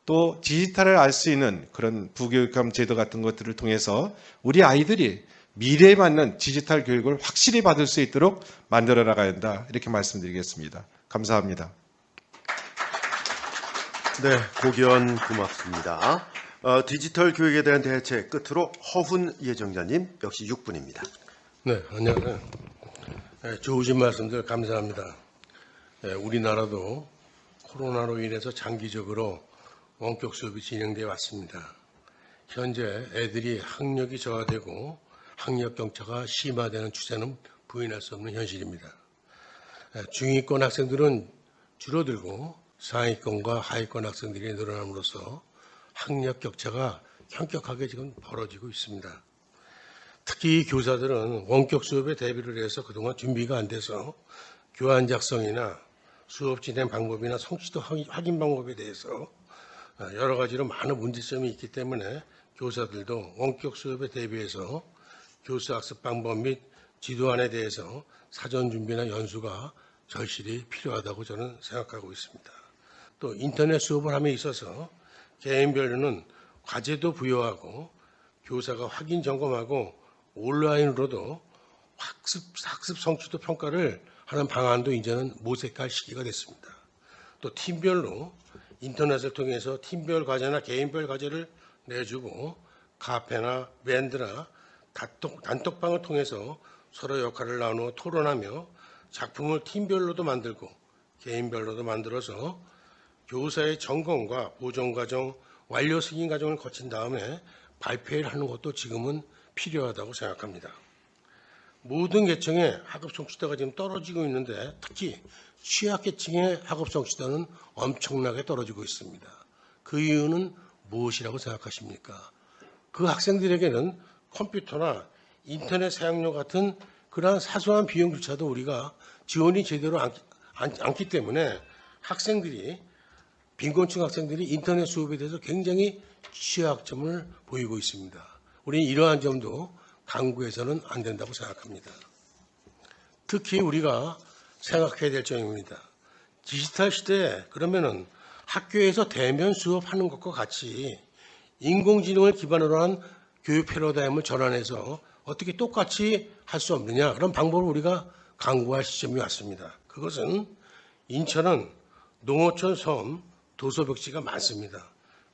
또 디지털을 알 수 있는 그런 부교육감 제도 같은 것들을 통해서 우리 아이들이 미래에 맞는 디지털 교육을 확실히 받을 수 있도록 만들어 나가야 한다. 이렇게 말씀드리겠습니다. 감사합니다. 네, 고견 고맙습니다. 디지털 교육에 대한 대책 끝으로 허훈 예정자님 역시 6분입니다. 네, 안녕하세요. 네, 좋으신 말씀들 감사합니다. 네, 우리나라도 코로나로 인해서 장기적으로 원격 수업이 진행되어 왔습니다. 현재 애들이 학력이 저하되고 학력 격차가 심화되는 추세는 부인할 수 없는 현실입니다. 중위권 학생들은 줄어들고 상위권과 하위권 학생들이 늘어남으로써 학력 격차가 현격하게 지금 벌어지고 있습니다. 특히 교사들은 원격 수업에 대비를 해서 그동안 준비가 안 돼서 교안 작성이나 수업 진행 방법이나 성취도 확인 방법에 대해서 여러 가지로 많은 문제점이 있기 때문에 교사들도 원격 수업에 대비해서 교수 학습 방법 및 지도안에 대해서 사전 준비나 연수가 절실히 필요하다고 저는 생각하고 있습니다. 또 인터넷 수업을 함에 있어서 개인별로는 과제도 부여하고 교사가 확인 점검하고 온라인으로도 학습 성취도 평가를 하는 방안도 이제는 모색할 시기가 됐습니다. 또 팀별로 인터넷을 통해서 팀별 과제나 개인별 과제를 내주고 카페나 밴드나 단톡방을 통해서 서로 역할을 나누어 토론하며 작품을 팀별로도 만들고 개인별로도 만들어서 교사의 점검과 보정 과정, 완료 승인 과정을 거친 다음에 발표를 하는 것도 지금은 필요하다고 생각합니다. 모든 계층의 학업 성취도가 지금 떨어지고 있는데 특히 취약계층의 학업 성취도는 엄청나게 떨어지고 있습니다. 그 이유는 무엇이라고 생각하십니까? 그 학생들에게는 컴퓨터나 인터넷 사용료 같은 그러한 사소한 비용조차도 우리가 지원이 제대로 않기 때문에 학생들이 빈곤층 학생들이 인터넷 수업에 대해서 굉장히 취약점을 보이고 있습니다. 우리는 이러한 점도 강구해서는 안 된다고 생각합니다. 특히 우리가 생각해야 될 점입니다. 디지털 시대에 그러면은 학교에서 대면 수업하는 것과 같이 인공지능을 기반으로 한 교육 패러다임을 전환해서 어떻게 똑같이 할 수 없느냐 그런 방법을 우리가 강구할 시점이 왔습니다. 그것은 인천은 농어촌 섬 도서벽지가 많습니다.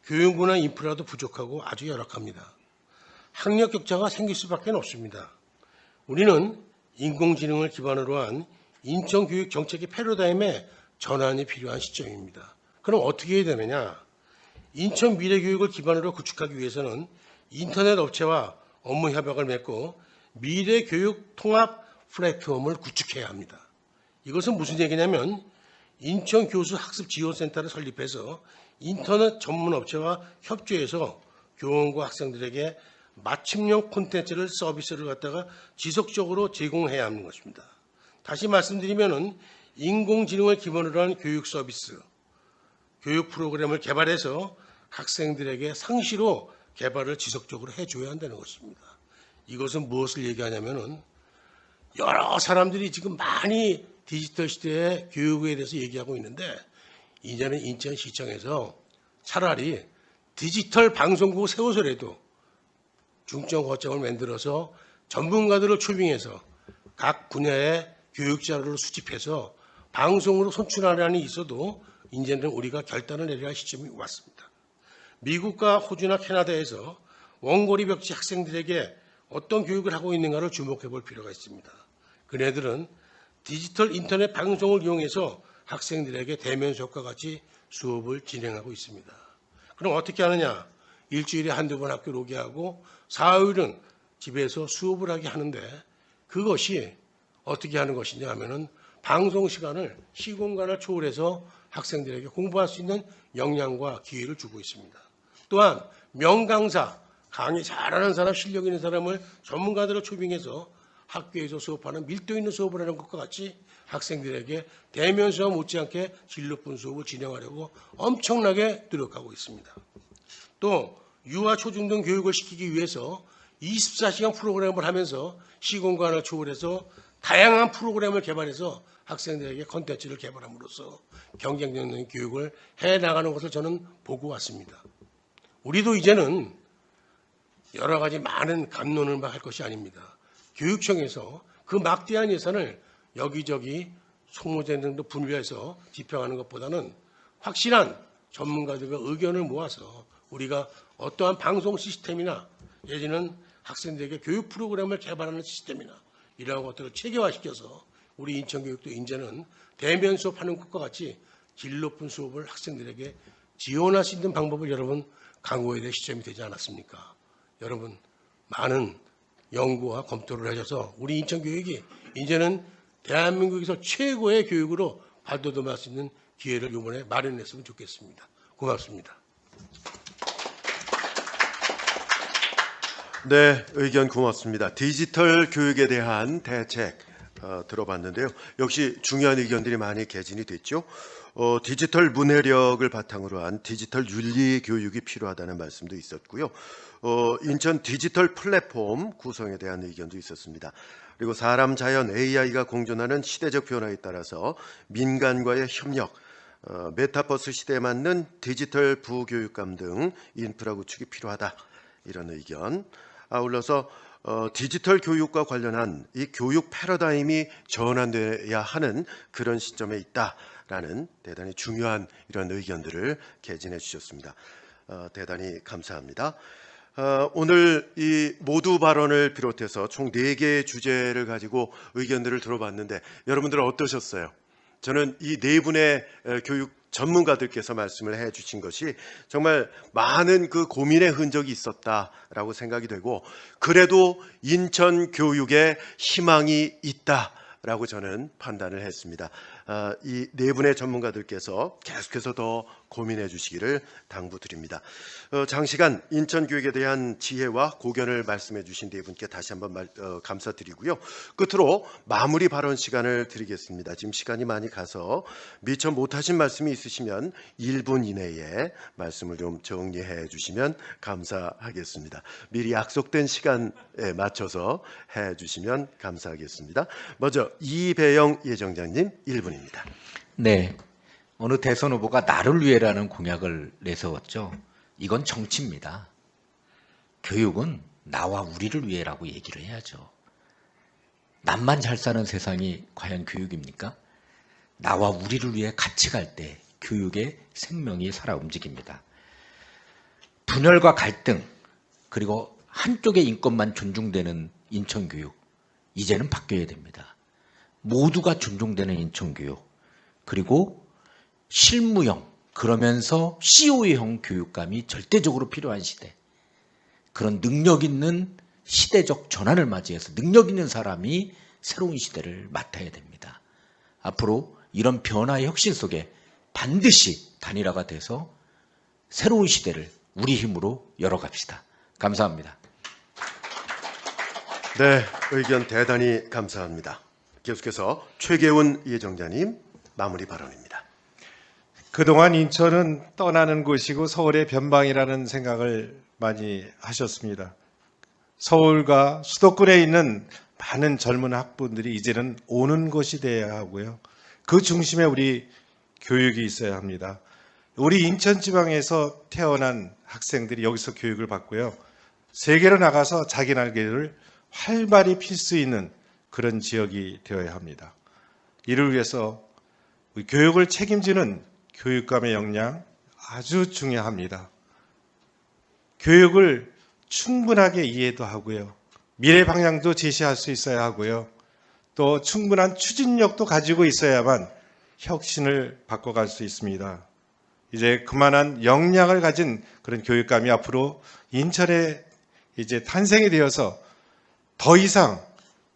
교육문화 인프라도 부족하고 아주 열악합니다. 학력 격차가 생길 수밖에 없습니다. 우리는 인공지능을 기반으로 한 인천교육 정책의 패러다임에 전환이 필요한 시점입니다. 그럼 어떻게 해야 되느냐? 인천 미래교육을 기반으로 구축하기 위해서는 인터넷 업체와 업무 협약을 맺고 미래교육 통합 플랫폼을 구축해야 합니다. 이것은 무슨 얘기냐면 인천 교수 학습 지원센터를 설립해서 인터넷 전문 업체와 협조해서 교원과 학생들에게 맞춤형 콘텐츠를 서비스를 갖다가 지속적으로 제공해야 하는 것입니다. 다시 말씀드리면은 인공지능을 기반으로 한 교육 서비스, 교육 프로그램을 개발해서 학생들에게 상시로 개발을 지속적으로 해줘야 한다는 것입니다. 이것은 무엇을 얘기하냐면은 여러 사람들이 지금 많이 디지털 시대의 교육에 대해서 얘기하고 있는데 이제는 인천시청에서 차라리 디지털 방송국 세워서라도 중점 거점을 만들어서 전문가들을 초빙해서 각 분야의 교육 자료를 수집해서 방송으로 송출하려는 있어도 이제는 우리가 결단을 내려야 할 시점이 왔습니다. 미국과 호주나 캐나다에서 원고리 벽지 학생들에게 어떤 교육을 하고 있는가를 주목해 볼 필요가 있습니다. 그네들은 디지털 인터넷 방송을 이용해서 학생들에게 대면 수업과 같이 수업을 진행하고 있습니다. 그럼 어떻게 하느냐? 일주일에 한두 번 학교를 오게 하고 사흘은 집에서 수업을 하게 하는데 그것이 어떻게 하는 것이냐 하면은 방송 시간을 시공간을 초월해서 학생들에게 공부할 수 있는 역량과 기회를 주고 있습니다. 또한 명강사, 강의 잘하는 사람, 실력 있는 사람을 전문가들을 초빙해서 학교에서 수업하는 밀도 있는 수업을 하는 것과 같이 학생들에게 대면 수업 못지않게 질 높은 수업을 진행하려고 엄청나게 노력하고 있습니다. 또 유아 초중등 교육을 시키기 위해서 24시간 프로그램을 하면서 시공간을 초월해서 다양한 프로그램을 개발해서 학생들에게 콘텐츠를 개발함으로써 경쟁력 있는 교육을 해나가는 것을 저는 보고 왔습니다. 우리도 이제는 여러 가지 많은 감론을 할 것이 아닙니다. 교육청에서 그 막대한 예산을 여기저기 총무장 등도 분배해서 집행하는 것보다는 확실한 전문가들과 의견을 모아서 우리가 어떠한 방송 시스템이나 예전에는 학생들에게 교육 프로그램을 개발하는 시스템이나 이러한 것들을 체계화시켜서 우리 인천교육도 이제는 대면 수업하는 것과 같이 질 높은 수업을 학생들에게 지원할 수 있는 방법을 여러분 강구해야 될 시점이 되지 않았습니까? 여러분 많은 연구와 검토를 하셔서 우리 인천교육이 이제는 대한민국에서 최고의 교육으로 발돋움할 수 있는 기회를 이번에 마련했으면 좋겠습니다. 고맙습니다. 네, 의견 고맙습니다. 디지털 교육에 대한 대책 들어봤는데요. 역시 중요한 의견들이 많이 개진이 됐죠. 디지털 문해력을 바탕으로 한 디지털 윤리 교육이 필요하다는 말씀도 있었고요. 인천 디지털 플랫폼 구성에 대한 의견도 있었습니다. 그리고 사람, 자연, AI가 공존하는 시대적 변화에 따라서 민간과의 협력, 메타버스 시대에 맞는 디지털 부교육감 등 인프라 구축이 필요하다. 이런 의견. 아울러서 디지털 교육과 관련한 이 교육 패러다임이 전환돼야 하는 그런 시점에 있다라는 대단히 중요한 이런 의견들을 개진해 주셨습니다. 대단히 감사합니다. 오늘 이 모두 발언을 비롯해서 총 4개의 주제를 가지고 의견들을 들어봤는데 여러분들은 어떠셨어요? 저는 이 4분의 교육 전문가들께서 말씀을 해 주신 것이 정말 많은 그 고민의 흔적이 있었다라고 생각이 되고 그래도 인천 교육에 희망이 있다라고 저는 판단을 했습니다. 이 4분의 전문가들께서 계속해서 더 고민해 주시기를 당부드립니다. 장시간 인천 교육에 대한 지혜와 고견을 말씀해 주신 4분께 다시 한번 감사드리고요. 끝으로 마무리 발언 시간을 드리겠습니다. 지금 시간이 많이 가서 미처 못하신 말씀이 있으시면 1분 이내에 말씀을 좀 정리해 주시면 감사하겠습니다. 미리 약속된 시간에 맞춰서 해 주시면 감사하겠습니다. 먼저 이배영 예정장님 1분입니다. 네. 어느 대선 후보가 나를 위해라는 공약을 내세웠죠. 이건 정치입니다. 교육은 나와 우리를 위해라고 얘기를 해야죠. 남만 잘 사는 세상이 과연 교육입니까? 나와 우리를 위해 같이 갈 때 교육의 생명이 살아 움직입니다. 분열과 갈등 그리고 한쪽의 인권만 존중되는 인천교육 이제는 바뀌어야 됩니다. 모두가 존중되는 인천교육 그리고 실무형 그러면서 COE형 교육감이 절대적으로 필요한 시대 그런 능력 있는 시대적 전환을 맞이해서 능력 있는 사람이 새로운 시대를 맡아야 됩니다. 앞으로 이런 변화의 혁신 속에 반드시 단일화가 돼서 새로운 시대를 우리 힘으로 열어갑시다. 감사합니다. 네, 의견 대단히 감사합니다. 계속해서 최계훈 예정자님 마무리 발언입니다. 그동안 인천은 떠나는 곳이고 서울의 변방이라는 생각을 많이 하셨습니다. 서울과 수도권에 있는 많은 젊은 학부들이 이제는 오는 곳이 되어야 하고요. 그 중심에 우리 교육이 있어야 합니다. 우리 인천지방에서 태어난 학생들이 여기서 교육을 받고요. 세계로 나가서 자기 날개를 활발히 필 수 있는 그런 지역이 되어야 합니다. 이를 위해서 우리 교육을 책임지는 교육감의 역량 아주 중요합니다. 교육을 충분하게 이해도 하고요. 미래 방향도 제시할 수 있어야 하고요. 또 충분한 추진력도 가지고 있어야만 혁신을 바꿔갈 수 있습니다. 이제 그만한 역량을 가진 그런 교육감이 앞으로 인천에 이제 탄생이 되어서 더 이상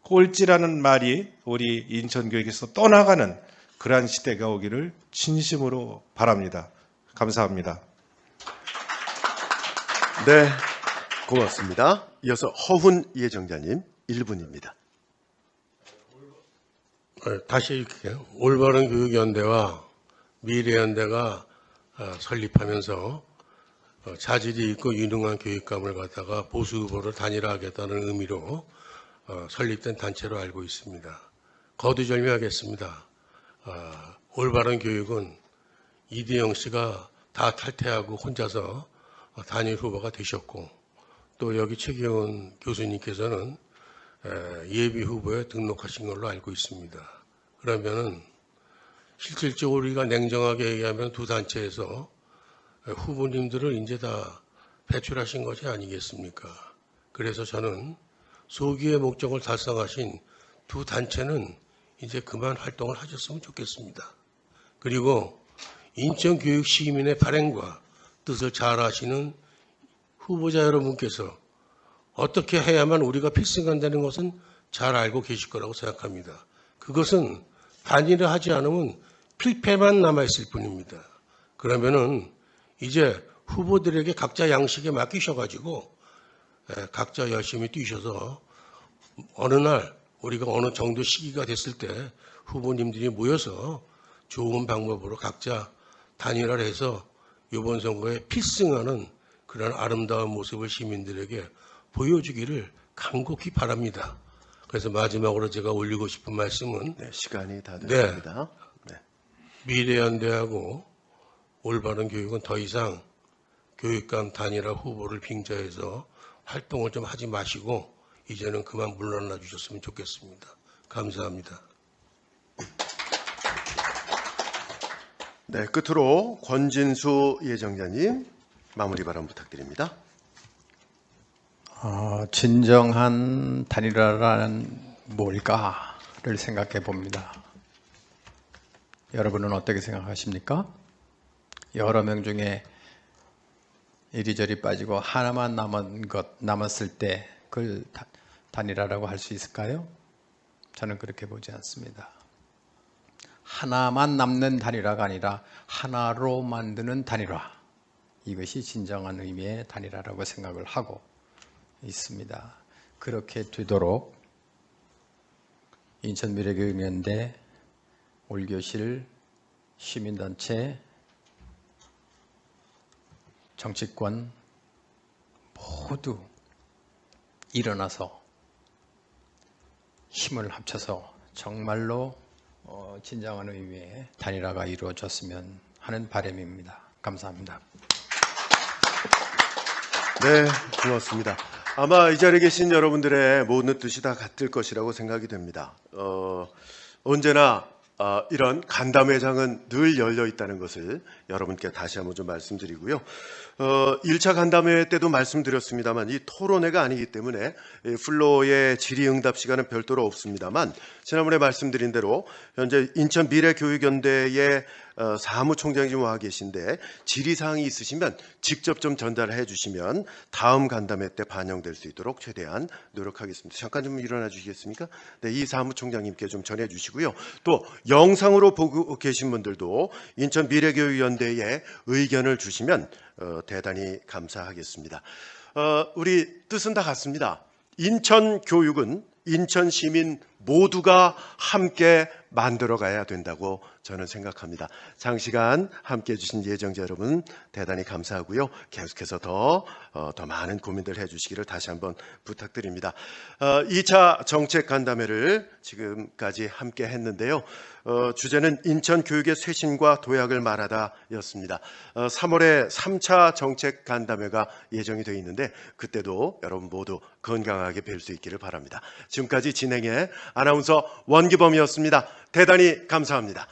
꼴찌라는 말이 우리 인천교육에서 떠나가는 그러한 시대가 오기를 진심으로 바랍니다. 감사합니다. 네, 고맙습니다. 이어서 허훈 예정자님 1분입니다. 다시 이렇게 올바른 교육연대와 미래연대가 설립하면서 자질이 있고 유능한 교육감을 갖다가 보수 후보를 단일화하겠다는 의미로 설립된 단체로 알고 있습니다. 거두절미하겠습니다. 올바른 교육은 이대영 씨가 다 탈퇴하고 혼자서 단일 후보가 되셨고, 또 여기 최기훈 교수님께서는 예비 후보에 등록하신 걸로 알고 있습니다. 그러면은 실질적으로 우리가 냉정하게 얘기하면 두 단체에서 후보님들을 이제 다 배출하신 것이 아니겠습니까? 그래서 저는 소기의 목적을 달성하신 두 단체는 이제 그만 활동을 하셨으면 좋겠습니다. 그리고 인천교육 시민의 발행과 뜻을 잘 아시는 후보자 여러분께서 어떻게 해야만 우리가 필승한다는 것은 잘 알고 계실 거라고 생각합니다. 그것은 단일화하지 않으면 필패만 남아있을 뿐입니다. 그러면은 이제 후보들에게 각자 양식에 맡기셔가지고 각자 열심히 뛰셔서 어느 날 우리가 어느 정도 시기가 됐을 때 후보님들이 모여서 좋은 방법으로 각자 단일화를 해서 이번 선거에 필승하는 그런 아름다운 모습을 시민들에게 보여주기를 간곡히 바랍니다. 그래서 마지막으로 제가 올리고 싶은 말씀은 네, 시간이 다 됐습니다. 네. 미래연대하고 올바른 교육은 더 이상 교육감 단일화 후보를 빙자해서 활동을 좀 하지 마시고 이제는 그만 물러나 주셨으면 좋겠습니다. 감사합니다. 네, 끝으로 권진수 예정자님 마무리 발언 부탁드립니다. 진정한 단일화란 뭘까를 생각해 봅니다. 여러분은 어떻게 생각하십니까? 여러 명 중에 이리저리 빠지고 하나만 남았을 때 그걸 단일화라고 할 수 있을까요? 저는 그렇게 보지 않습니다. 하나만 남는 단일화가 아니라 하나로 만드는 단일화, 이것이 진정한 의미의 단일화라고 생각을 하고 있습니다. 그렇게 되도록 인천미래교육연대, 올교실, 시민단체, 정치권 모두 일어나서 힘을 합쳐서 정말로 진정한 의미의 단일화가 이루어졌으면 하는 바람입니다. 감사합니다. 네, 고맙습니다. 아마 이 자리에 계신 여러분들의 모든 뜻이 다 같을 것이라고 생각이 됩니다. 언제나 이런 간담회장은 늘 열려 있다는 것을 여러분께 다시 한번 좀 말씀드리고요. 1차 간담회 때도 말씀드렸습니다만 이 토론회가 아니기 때문에 플로어의 질의응답 시간은 별도로 없습니다만 지난번에 말씀드린 대로 현재 인천미래교육연대의 사무총장이 좀 와 계신데 질의사항이 있으시면 직접 좀 전달해 주시면 다음 간담회 때 반영될 수 있도록 최대한 노력하겠습니다. 잠깐 좀 일어나 주시겠습니까? 네, 이 사무총장님께 좀 전해 주시고요. 또 영상으로 보고 계신 분들도 인천미래교육연대에 의견을 주시면 대단히 감사하겠습니다. 우리 뜻은 다 같습니다. 인천 교육은 인천 시민 모두가 함께 만들어가야 된다고 저는 생각합니다. 장시간 함께해 주신 예정자 여러분 대단히 감사하고요. 계속해서 더 많은 고민들 해주시기를 다시 한번 부탁드립니다. 2차 정책 간담회를 지금까지 함께 했는데요. 주제는 인천 교육의 쇄신과 도약을 말하다였습니다. 3월에 3차 정책 간담회가 예정이 되어 있는데 그때도 여러분 모두 건강하게 뵐 수 있기를 바랍니다. 지금까지 진행의 아나운서 원기범이었습니다. 대단히 감사합니다.